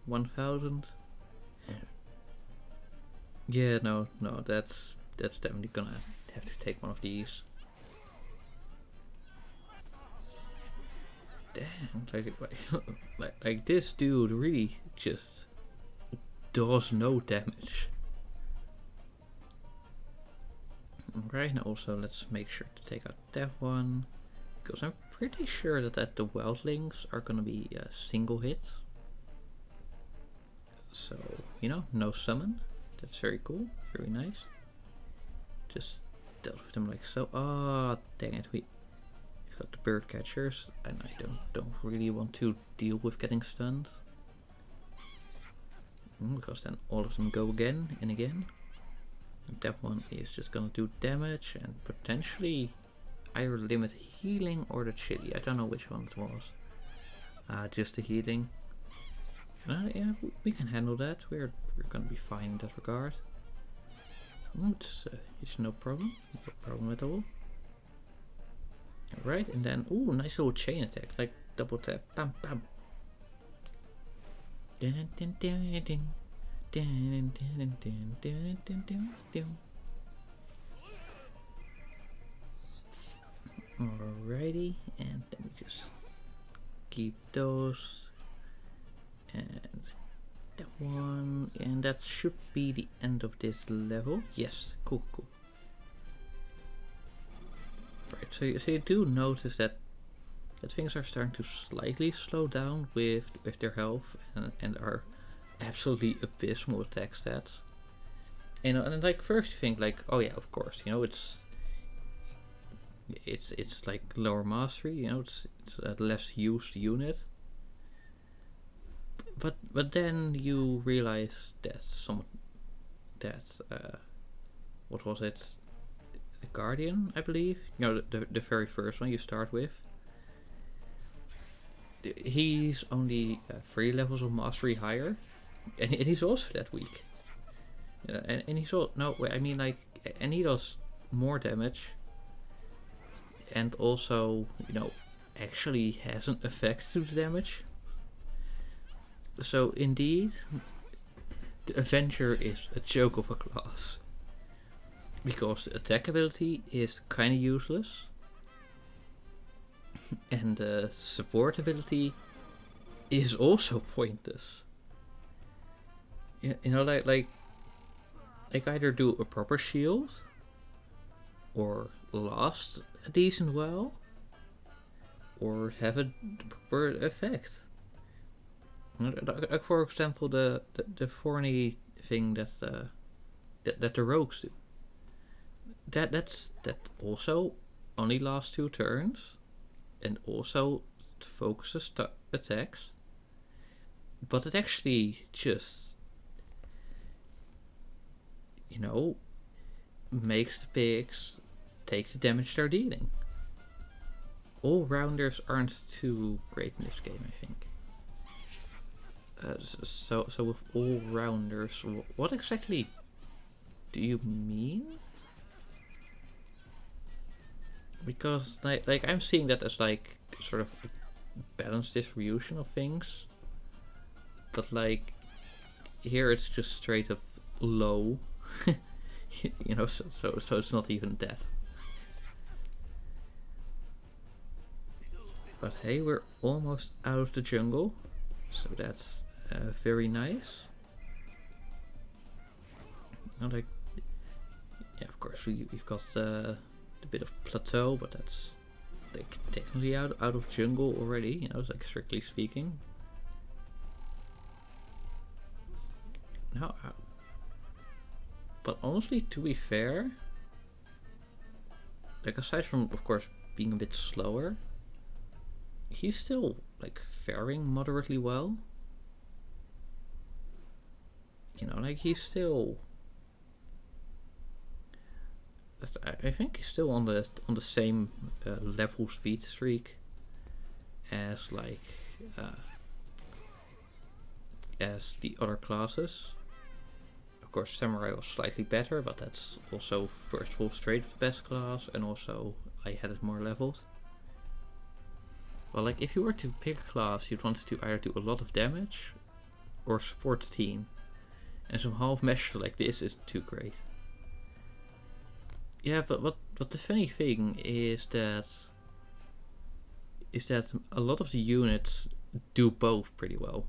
1000? Yeah, no, that's definitely gonna have to take one of these. Damn, like this dude really just does no damage. Right, and also let's make sure to take out that one, because I'm pretty sure that the wildlings are gonna be single hits. So, you know, no summon. That's very cool, very nice. Just dealt with them like so. Ah, oh, dang it, we've got the bird catchers, and I don't really want to deal with getting stunned, because then all of them go again and again. That one is just gonna do damage and potentially either limit healing or the chili. I don't know which one it was. Just the healing. Yeah, we can handle that. We're gonna be fine in that regard. It's no problem. No problem at all. Alright, and then nice little chain attack, like double tap, bam bam. Alrighty, and then we just keep those, and that one, and that should be the end of this level. Yes, cool. Right, so you do notice that things are starting to slightly slow down with their health and are absolutely abysmal attack stats. And like first you think like, oh yeah, of course, you know, it's like lower mastery, you know, it's a less used unit. But then you realize that what was it? The Guardian, I believe. You know, the very first one you start with. He's only 3 levels of mastery higher, and he's also that weak. And he's all I mean like, and he does more damage, and also, you know, actually has an effect to the damage. So indeed, the Avenger is a joke of a class, because the attack ability is kinda useless, and the support ability is also pointless. Yeah, you know, like either do a proper shield or last a decent while, or have a proper effect. Like for example, the thorny thing that the rogues do. That also only lasts 2 turns, and also focuses attacks, but it actually just, you know, makes the pigs take the damage they're dealing. All rounders aren't too great in this game, I think. So with all rounders, what exactly do you mean? Because like I'm seeing that as like sort of a balanced distribution of things, but like here it's just straight up low. You know, so it's not even that. But hey, we're almost out of the jungle, so that's very nice. And like, yeah, of course we've got a bit of plateau, but that's like technically out of jungle already. You know, like strictly speaking. Now, but honestly, to be fair, like aside from of course being a bit slower, he's still like faring moderately well. You know, like he's still. I think he's still on the same level speed streak as like as the other classes. Of course, Samurai was slightly better, but that's also first wolf straight with the best class, and also I had it more leveled. Well, like if you were to pick a class, you'd want to either do a lot of damage or support the team, and some half measure like this isn't too great. Yeah, but what the funny thing is that a lot of the units do both pretty well.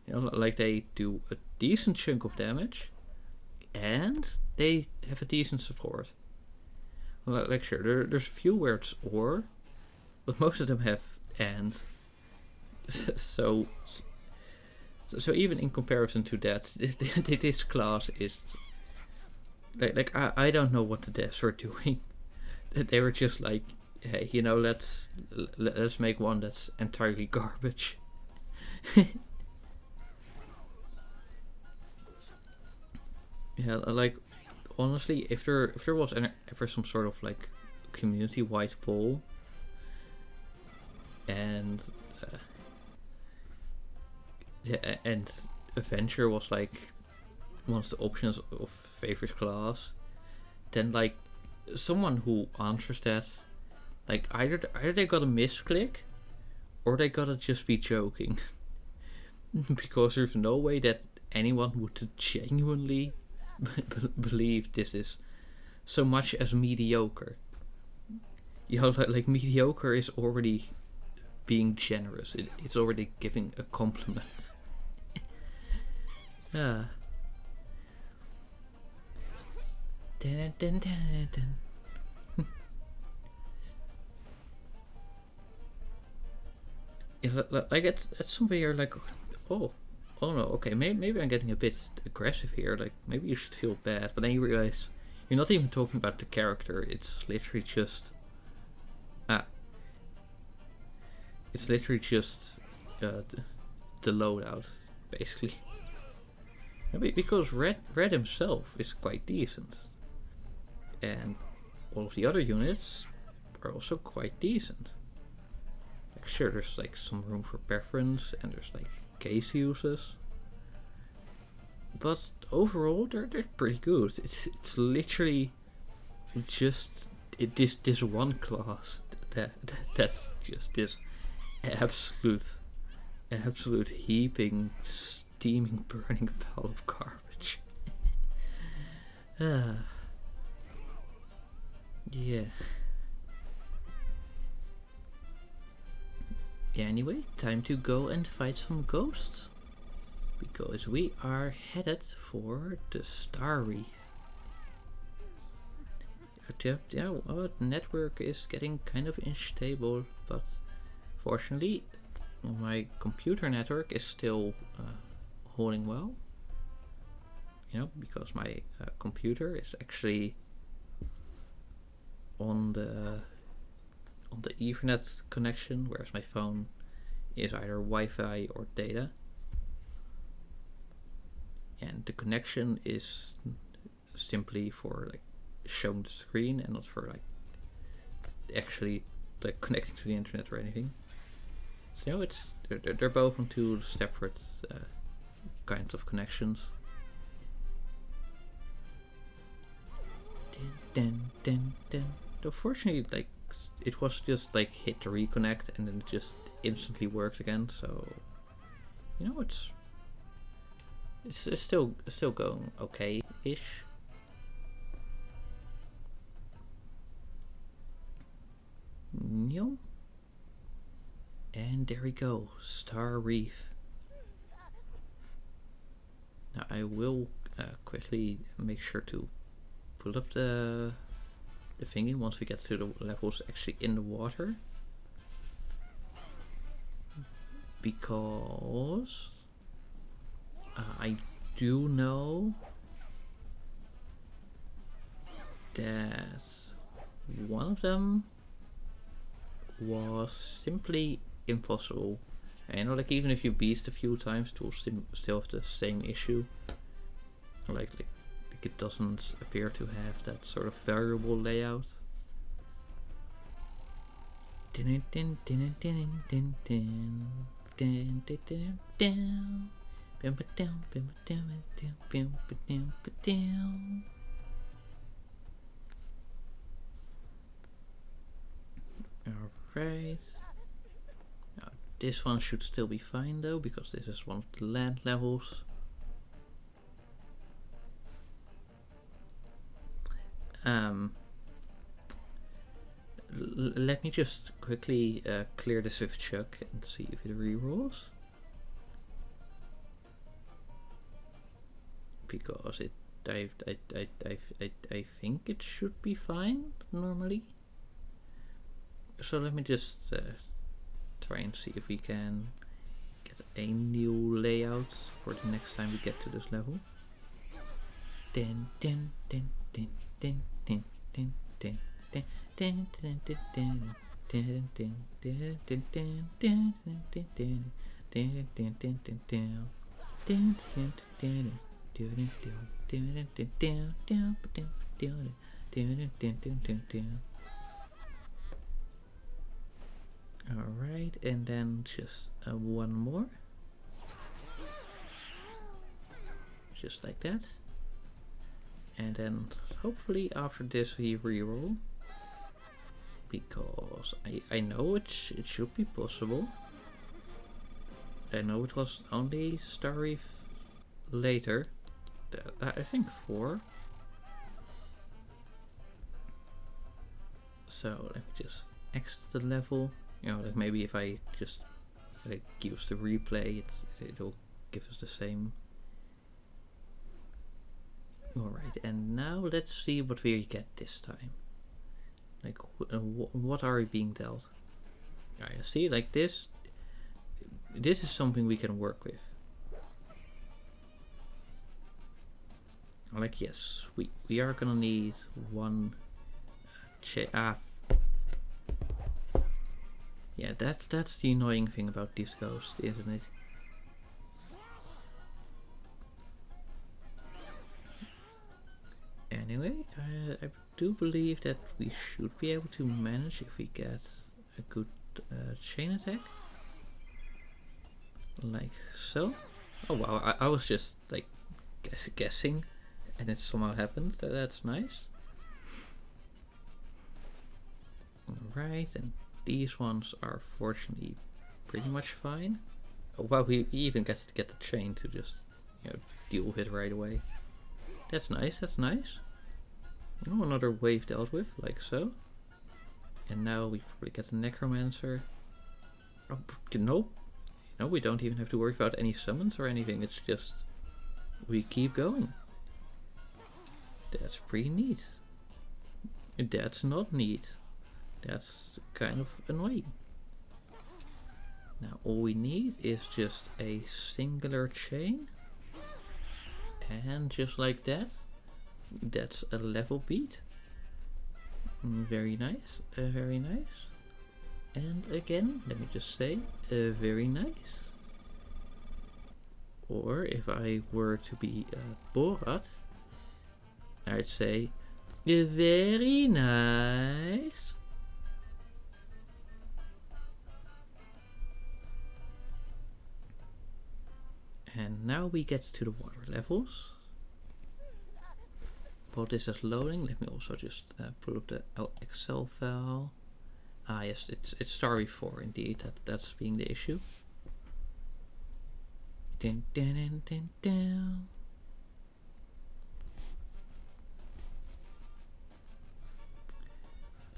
You know, like they do a decent chunk of damage, and they have a decent support. Like sure, there's a few where it's or, but most of them have and. So even in comparison to that, this class is like I don't know what the devs were doing. They were just like, hey, you know, let's make one that's entirely garbage. Yeah, like honestly, if there was ever some sort of like community-wide poll, and and Avenger was like one of the options of favorite class, then like someone who answers that, like either they gotta misclick, or they gotta just be joking. Because there's no way that anyone would genuinely believe this is so much as mediocre. You know, like mediocre is already being generous. It's already giving a compliment. Yeah. Dun, dun, dun, dun. Yeah, like it's something you're like, oh no, okay, maybe I'm getting a bit aggressive here. Like maybe you should feel bad, but then you realize you're not even talking about the character. It's literally just it's literally just the loadout, basically. Because Red himself is quite decent, and all of the other units are also quite decent. Like sure, there's like some room for preference, and there's like case uses, but overall they're pretty good. It's literally just this one class that's just this absolute heaping, steaming, burning pile of garbage. Yeah. Anyway, time to go and fight some ghosts, because we are headed for the Star Reef. Yeah, our network is getting kind of unstable, but fortunately my computer network is still holding well. You know, because my computer is actually on the on the Ethernet connection, whereas my phone is either Wi-Fi or data. And the connection is simply for like showing the screen and not for like actually like connecting to the internet or anything. So it's they're both on two separate kinds of connections. Unfortunately, like it was just like hit to reconnect and then it just instantly worked again. So you know it's still going okay-ish. No. And there we go, Star Reef. Now I will quickly make sure to put up the thingy once we get to the levels actually in the water, because I do know that one of them was simply impossible. And you know, like even if you beat it a few times, it will still have the same issue. Like it doesn't appear to have that sort of variable layout. Alright. Now this one should still be fine though, because this is one of the land levels. Let me just quickly clear this with Chuck and see if it rerolls. Because I think it should be fine normally. So let me just try and see if we can get a new layout for the next time we get to this level. Alright, and then just one more. Just like that. And then hopefully after this we reroll. Because I know it should be possible. I know it was only Star Reef later. I think 4. So let me just exit the level. You know, like maybe if I just like use the replay, it'll give us the same. Alright, and now let's see what we get this time. Like, what are we being dealt? Alright, see, like this is something we can work with. Like, yes, we are gonna need one yeah, that's the annoying thing about these ghosts, isn't it? Anyway, I do believe that we should be able to manage if we get a good chain attack. Like so. Oh wow, I was just like guessing and it somehow happened. That's nice. Alright, and these ones are fortunately pretty much fine. Oh wow, we even get to get the chain to just, you know, deal with it right away. That's nice, that's nice. Oh, another wave dealt with, like so. And now we probably get the Necromancer. Oh, nope. No, we don't even have to worry about any summons or anything. It's just we keep going. That's pretty neat. That's not neat. That's kind of annoying. Now all we need is just a singular chain. And just like that, that's a level beat. Very nice, very nice. And again, let me just say, very nice. Or if I were to be Borat, I'd say, very nice. And now we get to the water levels. While this is loading, let me also just pull up the Excel file. Ah yes, it's Starry 4 indeed, that's being the issue. Dun, dun, dun, dun, dun.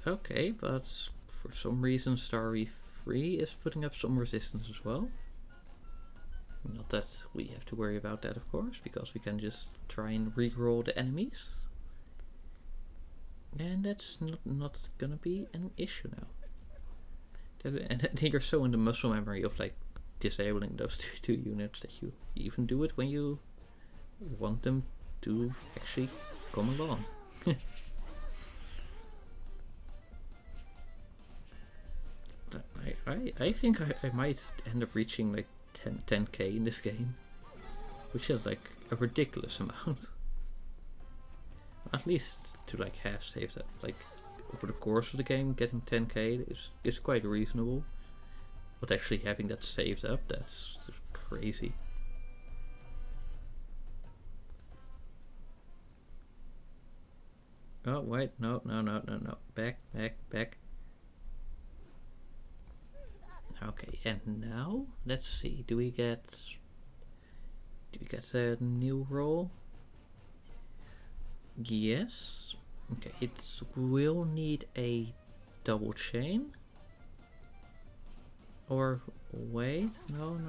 Okay, but for some reason Starry 3 is putting up some resistance as well. Not that we have to worry about that, of course, because we can just try and reroll the enemies. And that's not gonna be an issue now. And you're so in the muscle memory of like disabling those two units that you even do it when you want them to actually come along. I think I might end up reaching like 10k in this game, which is like a ridiculous amount. At least to like have saved that, like over the course of the game, getting 10k is quite reasonable. But actually having that saved up, that's crazy. Oh wait, no, back. Okay, and now let's see. Do we get a new roll? Yes. Okay, it will need a double chain. Or wait, no.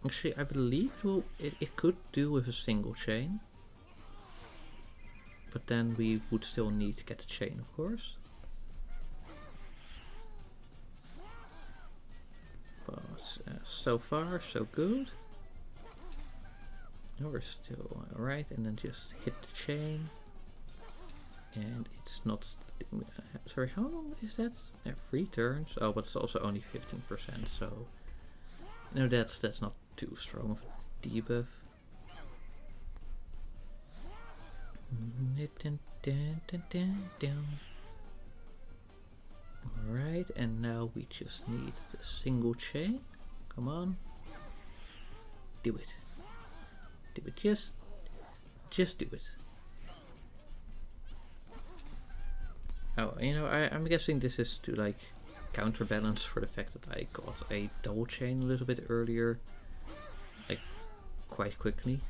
Actually, I believe it could do with a single chain. But then we would still need to get a chain, of course. But so far, so good. No, we're still alright, and then just hit the chain. And it's not... sorry, how long is that? 3 turns? Oh, but it's also only 15%, so... No, that's not too strong of a debuff. Alright, and now we just need the single chain. Come on. Do it. Do it. Just do it. Oh, you know, I'm guessing this is to like counterbalance for the fact that I got a double chain a little bit earlier. Like, quite quickly.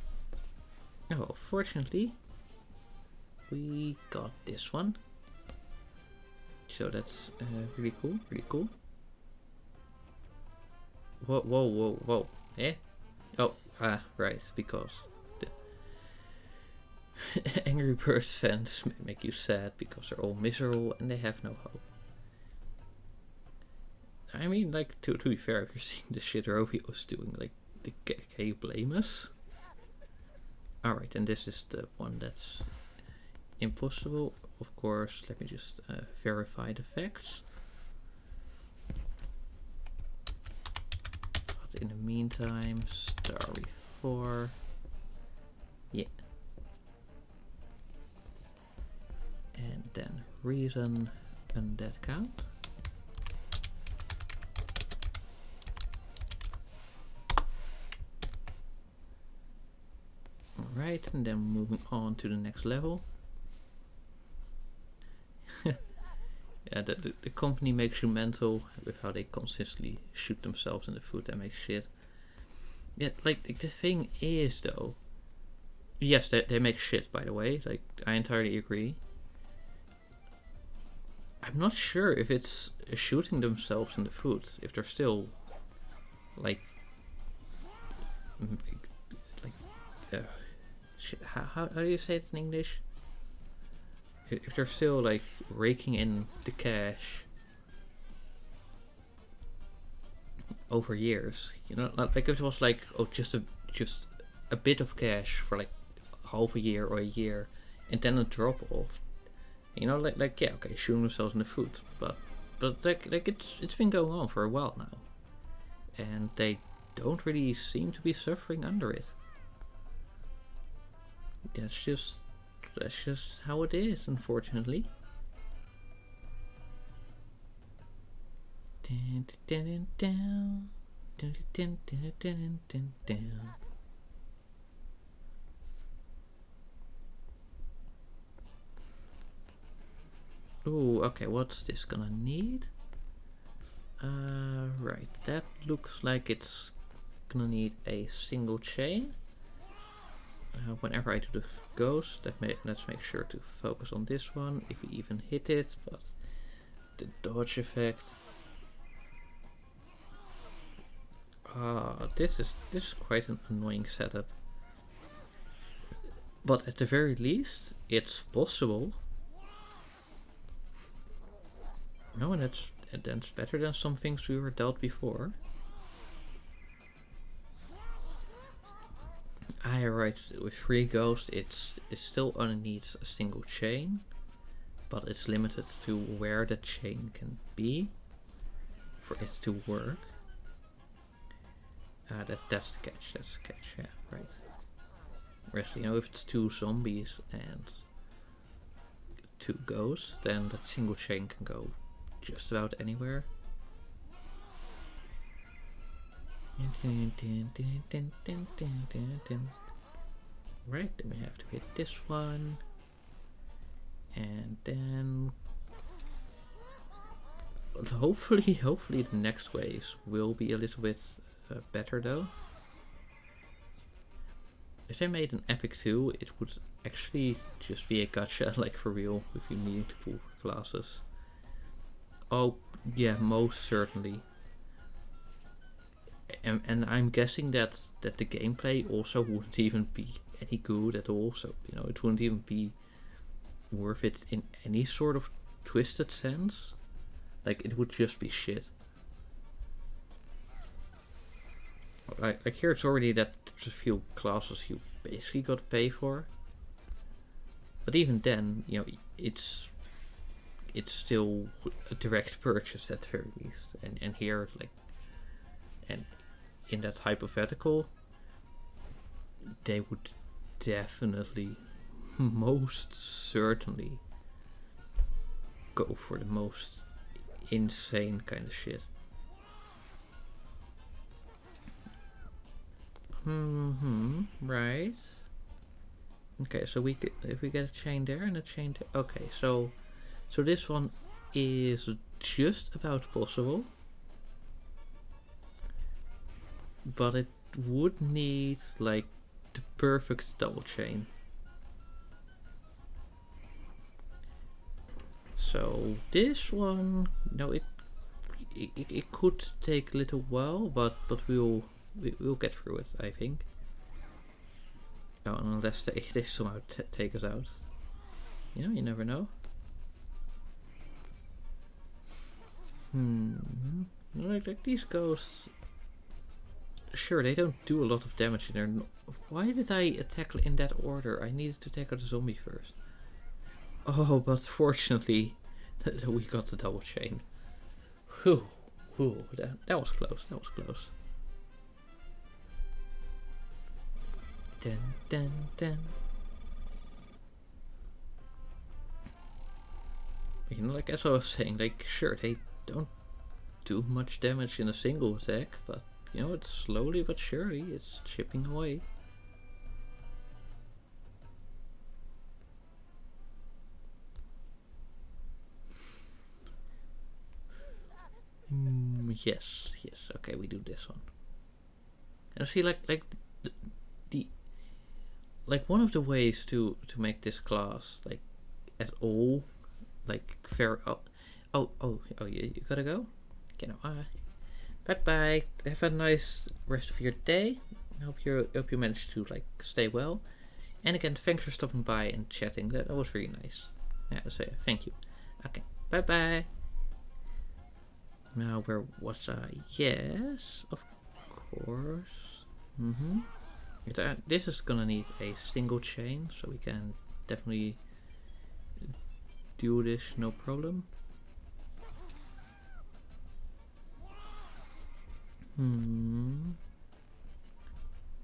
Oh, fortunately, we got this one. So that's really cool. Whoa. Eh? Oh, right, because the Angry Birds fans make you sad because they're all miserable and they have no hope. I mean, like, to be fair, if you're seeing the shit Rovio's doing, like, can you blame us? Alright, and this is the one that's impossible. Of course, let me just verify the facts. But in the meantime, Starry 4. Yeah. And then reason undead count. Alright, and then moving on to the next level. Yeah, the company makes you mental with how they consistently shoot themselves in the foot and make shit. Yeah, like the thing is though, yes, they make shit, by the way, like I entirely agree. I'm not sure if it's shooting themselves in the foot, if they're still like shit, how do you say it in English? If they're still like raking in the cash over years, you know, like if it was like, oh, just a bit of cash for like half a year or a year, and then a drop off, you know, like yeah, okay, shooting themselves in the foot, but but like it's been going on for a while now, and they don't really seem to be suffering under it. That's just how it is, unfortunately. Ooh, okay, what's this gonna need? Right, that looks like it's gonna need a single chain. Whenever I do the ghost, let's make sure to focus on this one, if we even hit it, but the dodge effect. This is quite an annoying setup. But at the very least, it's possible. No, and that's better than some things we were dealt before. Right, with free ghost, it still only needs a single chain, but it's limited to where the chain can be for it to work. That's the catch. Yeah, right. Whereas, if it's 2 zombies and 2 ghosts, then that single chain can go just about anywhere. Right, then we have to hit this one. And then hopefully the next waves will be a little bit better though. If they made an epic 2, it would actually just be a gacha, like for real, if you need to pull classes. Oh yeah, most certainly. And I'm guessing that the gameplay also wouldn't even be any good at all, so it wouldn't even be worth it in any sort of twisted sense. Like, it would just be shit. Like here it's already that there's a few classes you basically got to pay for, but even then, it's still a direct purchase at the very least. And here, like, and in that hypothetical, they would definitely, most certainly, go for the most insane kind of shit. Right. Okay, so if we get a chain there and a chain there. Okay, so this one is just about possible, but it would need like the perfect double chain. So this one, it could take a little while, but we'll get through it, I think. Oh, unless they somehow take us out. You never know. Like these ghosts. Sure, they don't do a lot of damage in there. Why did I tackle in that order? I needed to tackle the zombie first. Oh, but fortunately, we got the double chain. Whew, that was close. That was close. Dun. Like as I was saying, like sure they don't do much damage in a single attack, but it's slowly but surely it's chipping away. Yes. Okay, we do this one. And see, like the one of the ways to make this class like at all like fair. Oh, you gotta go. Bye bye. Have a nice rest of your day. I hope you managed to like stay well. And again, thanks for stopping by and chatting. That was really nice. Yeah, so thank you. Okay, bye bye. Now where was I? Yes, of course. This is gonna need a single chain, so we can definitely do this no problem.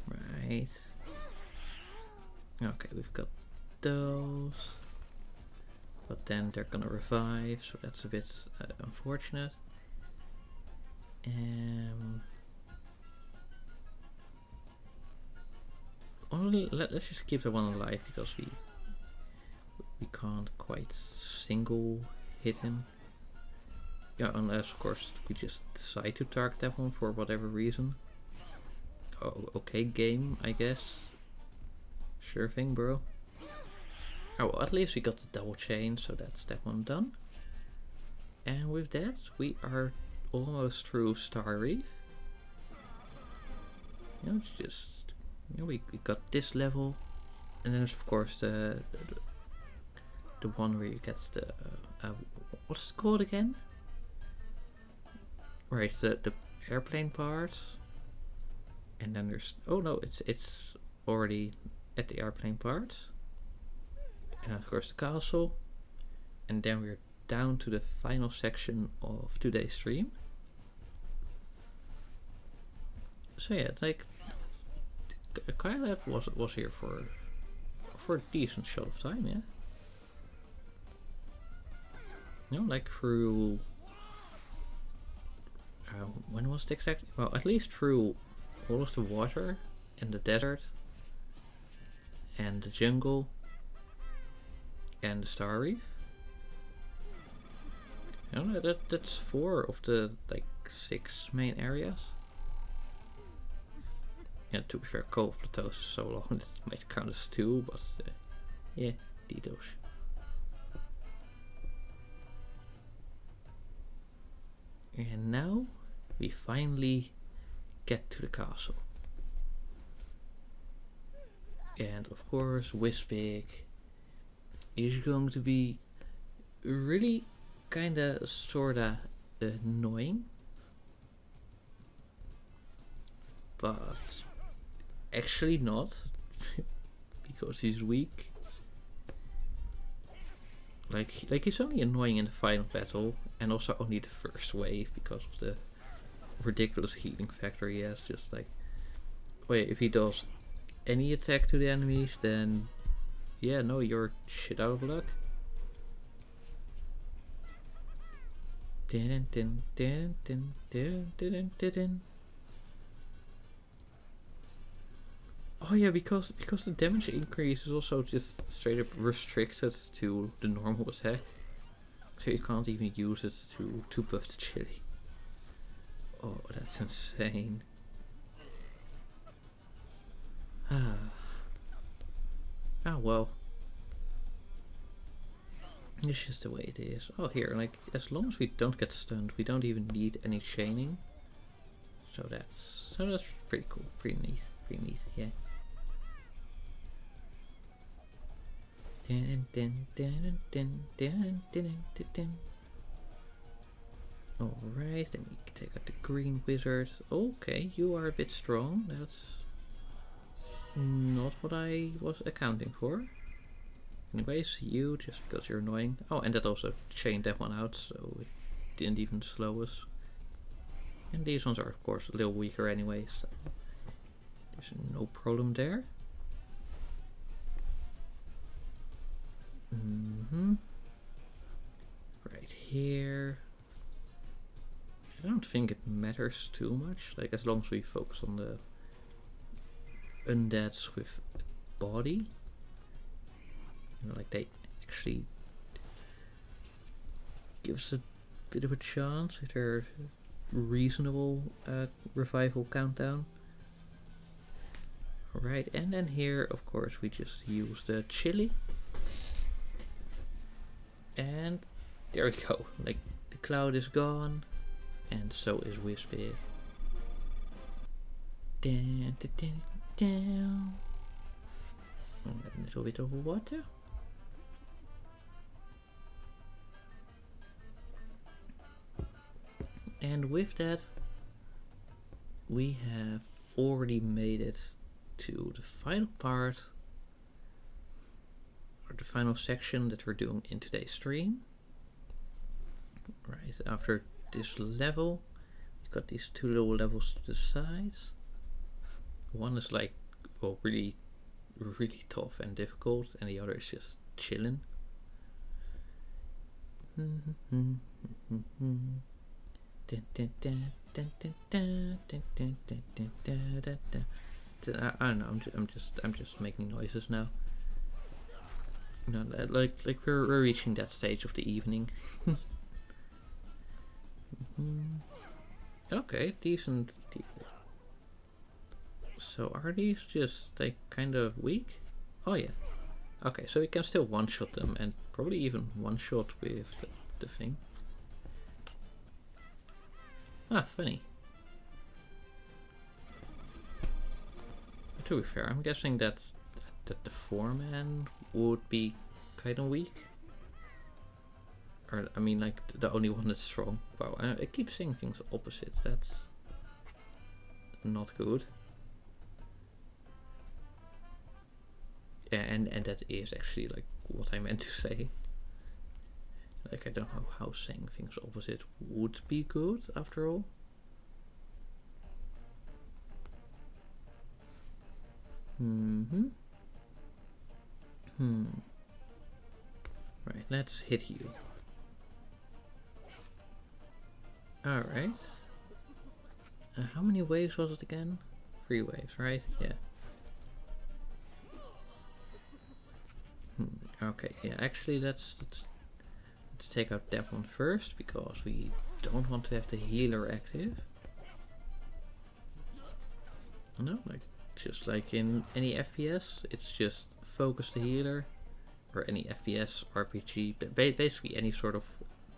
Right. Okay, we've got those. But then they're gonna revive, so that's a bit unfortunate. Let's just keep the one alive because we can't quite single hit him. Yeah, unless of course we just decide to target that one for whatever reason. Oh, okay, game, I guess. Sure thing, bro. Oh, well, at least we got the double chain, so that's that one done. And with that, we are almost through Star Reef. You know, it's just, you know, we got this level, and then there's of course the one where you get the what's it called again? Right, the airplane part. And then there's, oh no, it's already at the airplane part. And of course the castle. And then we're down to the final section of today's stream. So yeah, like Kylab was here for a decent shot of time, yeah. You know, like through when was it exactly? Well, at least through all of the water and the desert and the jungle and the Star Reef. You know, that's 4 of the like 6 main areas. Yeah, to be fair, Cove Plateaus is so long it might count as 2, but yeah, details. And now we finally get to the castle. And of course, Wispig is going to be really kinda sorta annoying. But actually not, because he's weak. Like he's only annoying in the final battle, and also only the first wave because of the ridiculous healing factor he has. Just like, wait, if he does any attack to the enemies, then yeah, no, you're shit out of luck. Oh yeah, because the damage increase is also just straight up restricted to the normal attack, so you can't even use it to buff the chili. Oh, that's insane. Ah well. It's just the way it is. Oh, here, like, as long as we don't get stunned, we don't even need any chaining. So that's pretty cool, pretty neat, yeah. Alright, then we can take out the green wizard. Okay, you are a bit strong. That's not what I was accounting for. Anyways, you, just because you're annoying. Oh, and that also chained that one out, so it didn't even slow us. And these ones are of course a little weaker anyways, so there's no problem there. Right here. I don't think it matters too much, like as long as we focus on the undeads with body. You know, like they actually gives a bit of a chance if they're reasonable revival countdown. Right, and then here of course we just use the chili. And there we go, like the cloud is gone, and so is Wispig. Down, down, down. A little bit of water. And with that, we have already made it to the final part, or the final section that we're doing in today's stream. Right, after this level, we got these two little levels to the sides. One is like, well, really, really tough and difficult, and the other is just chilling. I don't know. I'm just making noises now. No, like we're reaching that stage of the evening. Okay, decent. So are these just like kind of weak? Oh yeah. Okay, so we can still one-shot them and probably even one-shot with the thing. Ah, funny. To be fair, I'm guessing that the foreman would be kind of weak. Or, I mean, like, the only one that's strong. Wow, I keep saying things opposite. That's not good. Yeah, and that is actually, like, what I meant to say. Like, I don't know how saying things opposite would be good, after all. Right, let's hit you. Alright. How many waves was it again? 3 waves, right? Yeah. Okay, yeah, actually let's take out that one first, because we don't want to have the healer active. No, like, just like in any FPS, it's just focus the healer, or any FPS, RPG, basically any sort of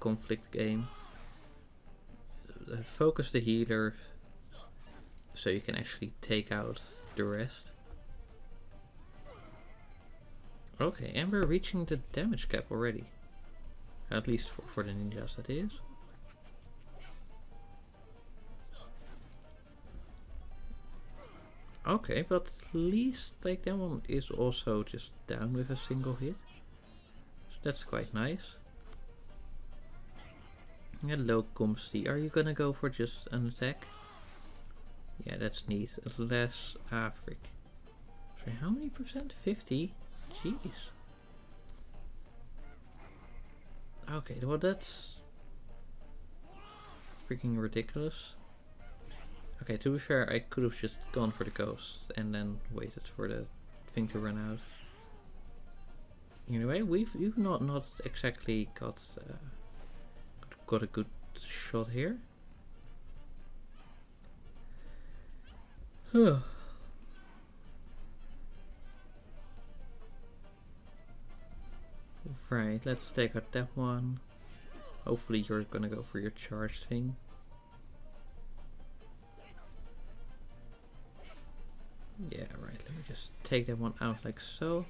conflict game. Focus the healer so you can actually take out the rest. Okay, and we're reaching the damage cap already. At least for the ninjas, that is. Okay, but at least like that one is also just down with a single hit. So that's quite nice. Hello, Comsty. Are you gonna go for just an attack? Yeah, that's neat. Less Afric. So how many percent? 50? Jeez. Okay, well that's freaking ridiculous. Okay, to be fair, I could have just gone for the ghost and then waited for the thing to run out. Anyway, we've not exactly got a good shot here. Right, let's take out that one. Hopefully you're gonna go for your charged thing. Yeah, right, let me just take that one out like so.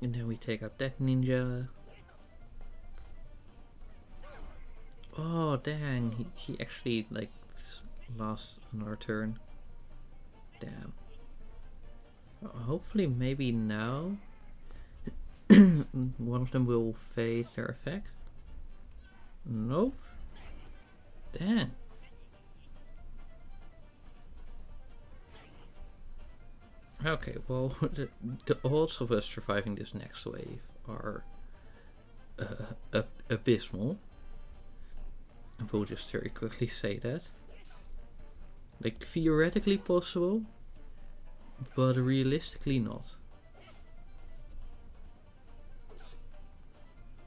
And then we take out that ninja. Oh dang, he actually like lost another turn. Damn. Hopefully maybe now one of them will fade their effect. Nope. Dang. Okay, well, the odds of us surviving this next wave are abysmal. We'll just very quickly say that. Like, theoretically possible, but realistically not.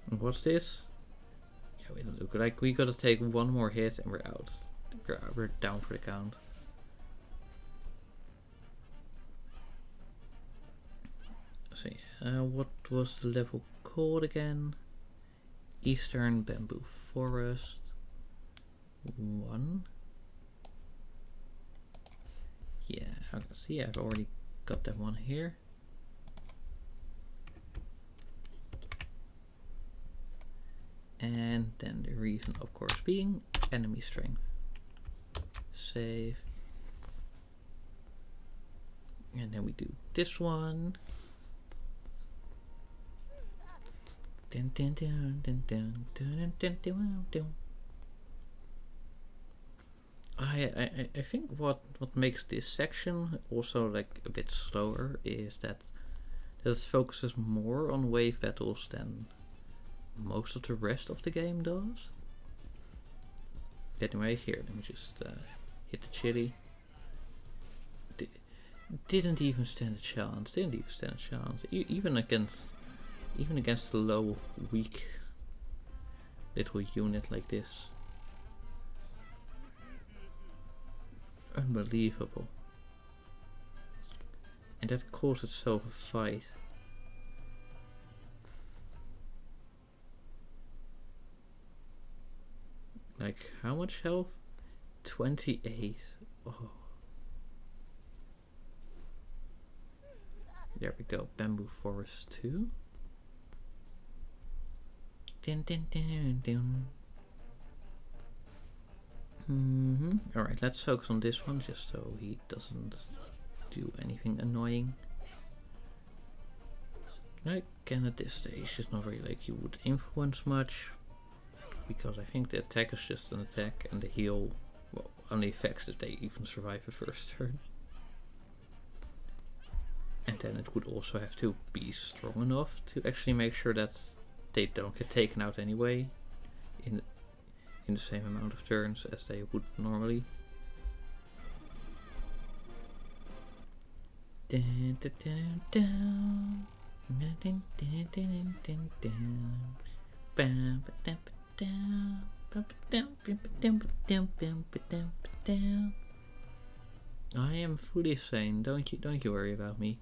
And what's this? Yeah, wait, look, like, we gotta take one more hit and we're out. We're down for the count. So yeah, what was the level called again? Eastern Bamboo Forest 1. Yeah, I can see I've already got that one here. And then the reason, of course, being enemy strength. Save. And then we do this one. I think what makes this section also like a bit slower is that it focuses more on wave battles than most of the rest of the game does. Anyway, here, let me just hit the chili. Didn't even stand a chance. Even against a low, weak little unit like this. Unbelievable. And that calls itself a fight. Like, how much health? 28. Oh. There we go. Bamboo Forest 2. Alright, let's focus on this one just so he doesn't do anything annoying. Again, at this stage, it's not really like he would influence much, because I think the attack is just an attack and the heal, well, only affects if they even survive the first turn. And then it would also have to be strong enough to actually make sure that they don't get taken out anyway in the same amount of turns as they would normally. I am fully sane. Don't you worry about me.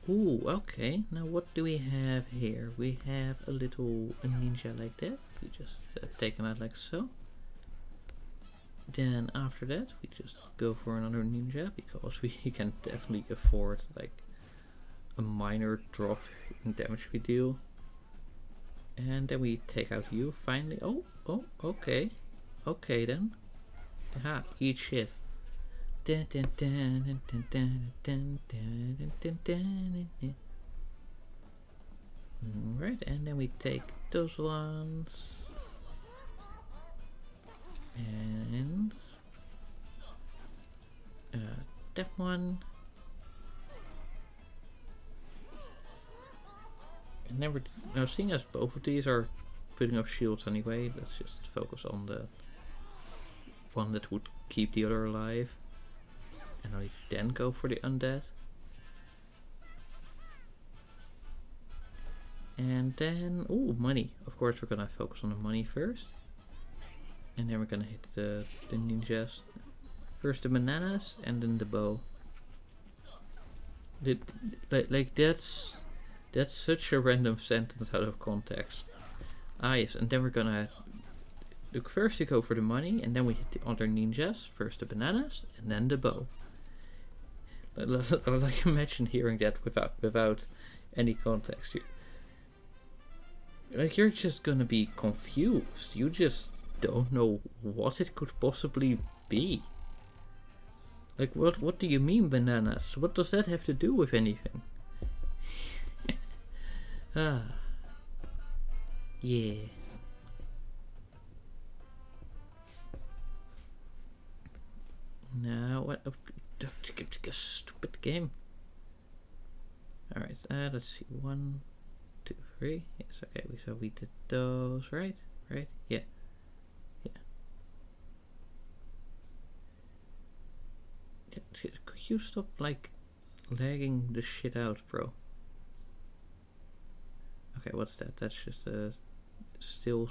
Ooh, okay. Now what do we have here? We have a little ninja like that. We just take him out like so. Then after that, we just go for another ninja because we can definitely afford like a minor drop in damage we deal. And then we take out you finally. Oh, okay. Okay then. Aha, eat shit. Right, and then we take those ones. And that one. And never. Now, seeing as both of these are putting up shields anyway, let's just focus on the one that would keep the other alive. And I then go for the undead. And then, ooh, money. Of course, we're gonna focus on the money first. And then we're gonna hit the ninjas. First the bananas and then the bow. Like that's such a random sentence out of context. Ah yes, and then we're gonna look first to go for the money, and then we hit the other ninjas. First the bananas and then the bow. Like imagine hearing that without any context. Like you're just gonna be confused. You just don't know what it could possibly be. Like what do you mean bananas? What does that have to do with anything? Ah. Yeah. Now what a stupid game. Alright, let's see. 1, 2, 3. Yes, okay, so we did those, right? Right? Yeah. Could you stop like lagging the shit out, bro? Okay, what's that? That's just a still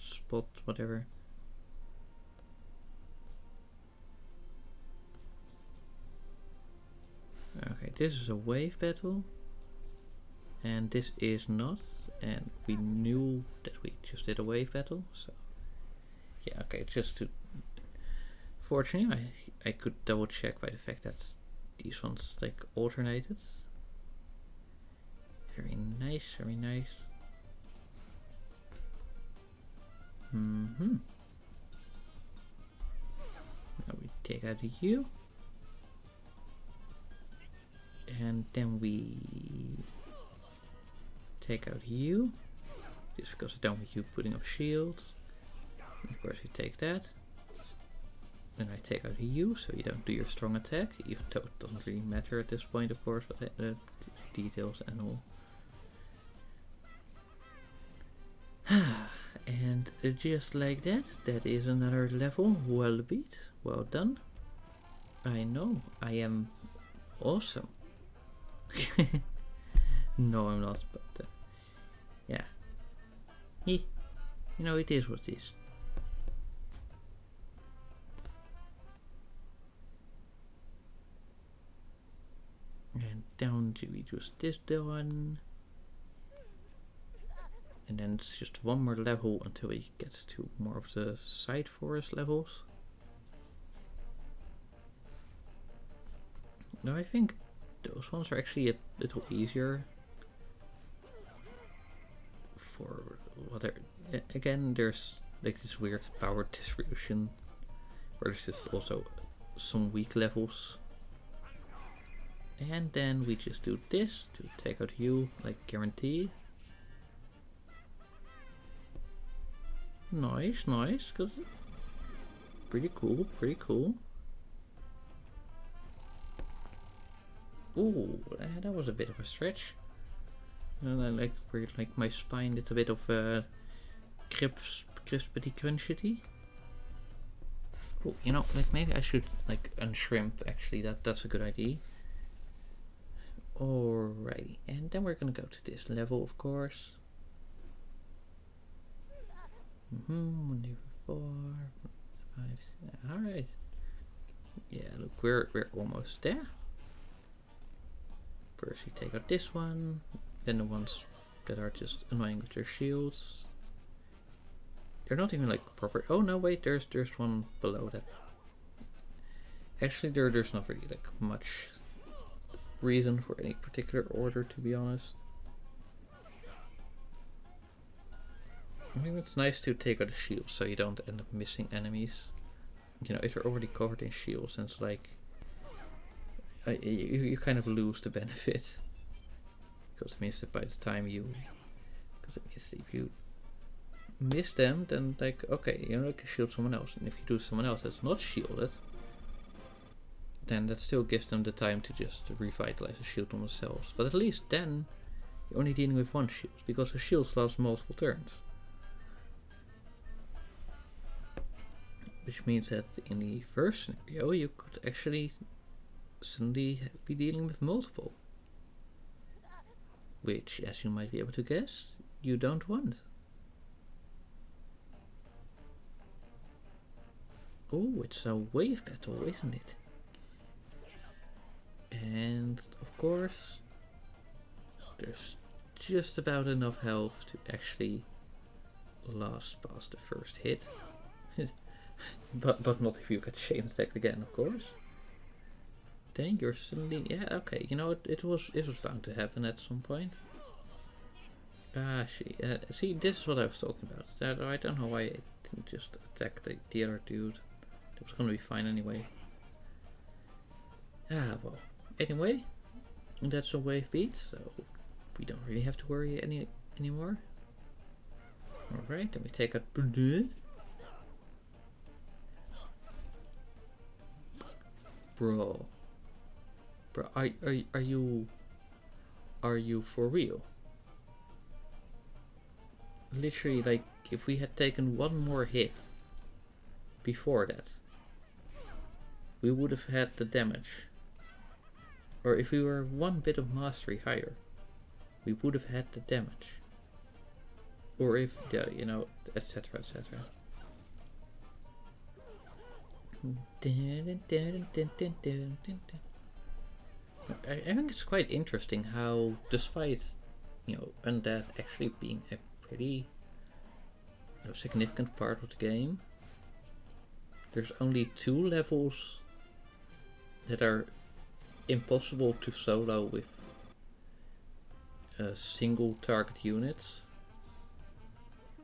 spot, whatever. Okay, this is a wave battle, and this is not, and we knew that we just did a wave battle, so yeah, okay, just to fortunately I could double check by the fact that these ones like alternated. Very nice, very nice. Now we take out you. And then we take out you. Just because I don't want you putting up shields. And of course you take that. And I take out you, so you don't do your strong attack. Even though it doesn't really matter at this point, of course, but the details and all. And just like that, that is another level. Well beat, well done. I know, I am awesome. No, I'm not, but yeah. You know, it is what it is. And down to we just this one. And then it's just one more level until he gets to more of the side forest levels. Now I think those ones are actually a little easier. For what again, there's like this weird power distribution where there's just also some weak levels. And then we just do this to take out you, like guaranteed. Nice, nice, cause pretty cool, pretty cool. Ooh, that was a bit of a stretch. And I like where like my spine did a bit of crispity crunchity. Cool, you know, like maybe I should like unshrimp actually, that's a good idea. Alrighty, and then we're gonna go to this level, of course. 1, 4, 5. Alright. Yeah, look, we're almost there. First we take out this one, then the ones that are just annoying with their shields. They're not even like proper. Oh no, wait, there's one below that. Actually, there's not really like much reason for any particular order, to be honest. I think it's nice to take out the shields so you don't end up missing enemies. You know, if you're already covered in shields, and it's like you kind of lose the benefit, because it means that by the time you, if you miss them, then like okay, you know, you can shield someone else, and if you do someone else that's not shielded, then that still gives them the time to just revitalize the shield on themselves. But at least then you're only dealing with one shield, because the shields last multiple turns. Which means that in the first scenario you could actually suddenly be dealing with multiple. Which, as you might be able to guess, you don't want. Oh, it's a wave battle, isn't it? And of course, there's just about enough health to actually last past the first hit. but not if you get chain attacked again, of course. Then you're suddenly, yeah, okay, you know, it was bound to happen at some point. See, this is what I was talking about. I don't know why I didn't just attack the other dude. It was gonna be fine anyway. Well, anyway, that's a wave beat, so we don't really have to worry anymore. Alright, then we take out Bro, are you for real? Literally, like, if we had taken one more hit before that, we would have had the damage. Or if we were one bit of mastery higher, we would have had the damage. Or if, you know, etc, etc. I think it's quite interesting how, despite, you know, undead actually being a pretty, you know, significant part of the game, there's only 2 levels that are impossible to solo with single target units.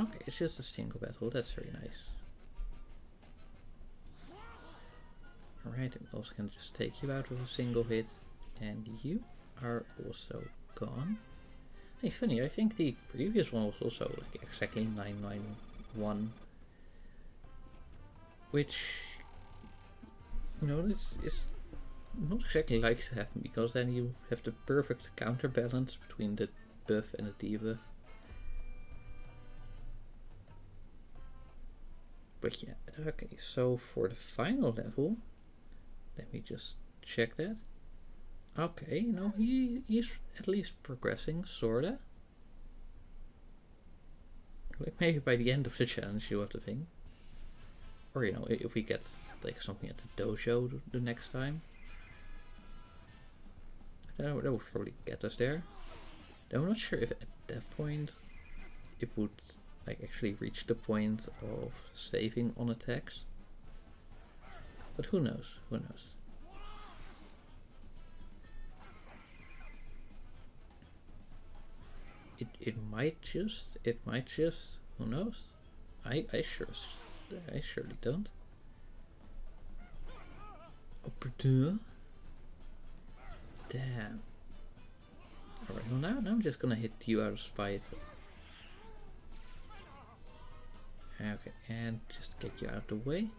Okay, it's just a single battle. That's very nice. Alright, I'm also gonna just take you out with a single hit. And you are also gone. Hey, funny, I think the previous one was also like exactly 991. Which, you know, it's not exactly like to happen, because then you have the perfect counterbalance between the buff and the debuff. But yeah, okay, so for the final level, let me just check that. Okay, no, he's at least progressing, sorta. Like maybe by the end of the challenge you have to think. Or, you know, if we get like something at the dojo the next time. That will probably get us there. Though I'm not sure if at that point it would like actually reach the point of saving on attacks. But who knows? Who knows? It might just. Who knows? I surely don't. Oh, damn. Alright, well now I'm just gonna hit you out of spite. Okay, and just get you out of the way.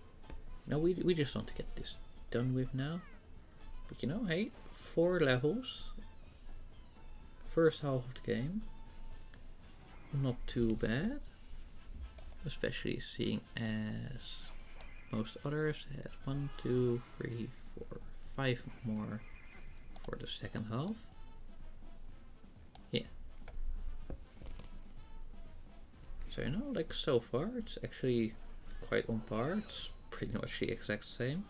No, we just want to get this done with now. But you know, hey, 4 levels. First half of the game. Not too bad. Especially seeing as most others had 1, 2, 3, 4, 5 more for the second half. Yeah. So you know, like so far it's actually quite on par. It's pretty much the exact same.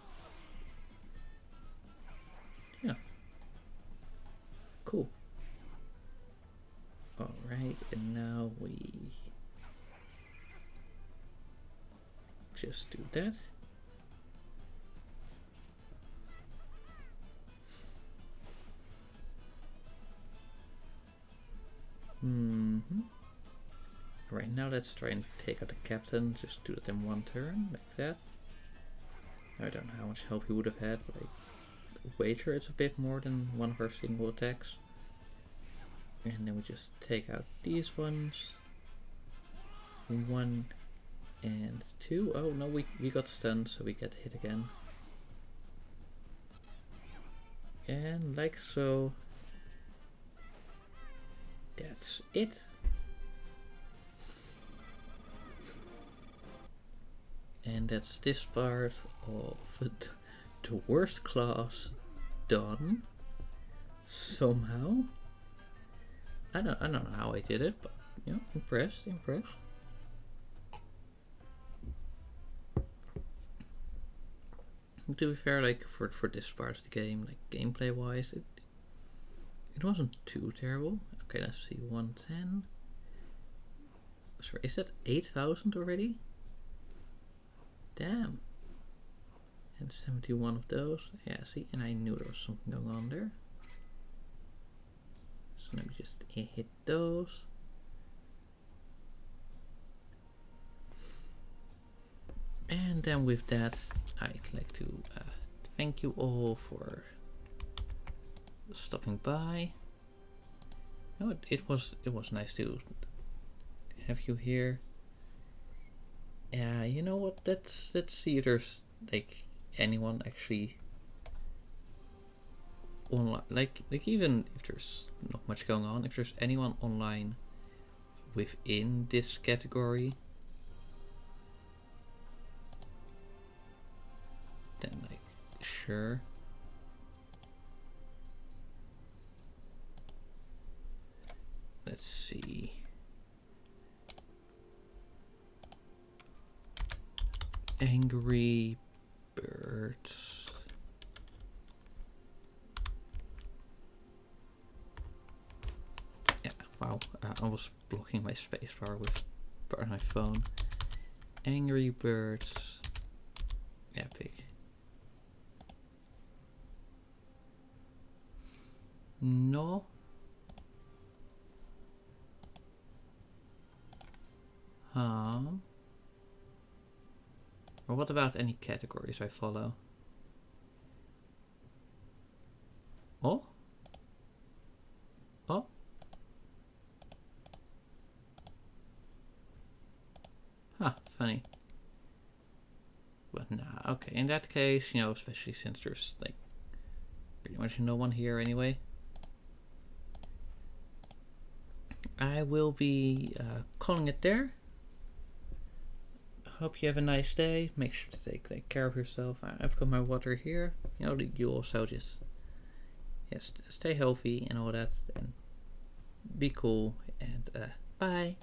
Yeah. Cool. Alright, and now we just do that. Right, now let's try and take out the captain. Just do it in one turn, like that. I don't know how much help he would have had, but I wager it's a bit more than one of our single attacks. And then we just take out these ones. 1 and 2. Oh no, we got stunned, so we get hit again. And like so. That's it. And that's this part of the worst class done. Somehow. I don't know how I did it, but you know, impressed. To be fair, like for this part of the game, like gameplay wise, it wasn't too terrible. Okay, let's see, 110. Sorry, is that 8,000 already? Damn. And 71 of those. Yeah, see, and I knew there was something going on there. So let me just hit those. And then with that, I'd like to thank you all for stopping by. You know, it was nice to have you here. Yeah, you know what? Let's see if there's like anyone actually online. Like even if there's not much going on, if there's anyone online within this category, then like sure. Let's see. Angry Birds. Yeah, wow. I was blocking my spacebar with my phone. Angry Birds. Epic. No. Or what about any categories I follow? Oh? Oh? Huh, funny. But nah, okay, in that case, you know, especially since there's like pretty much no one here anyway, I will be calling it there. Hope you have a nice day. Make sure to take care of yourself. I've got my water here. You know, you also just stay healthy and all that, and be cool. And bye.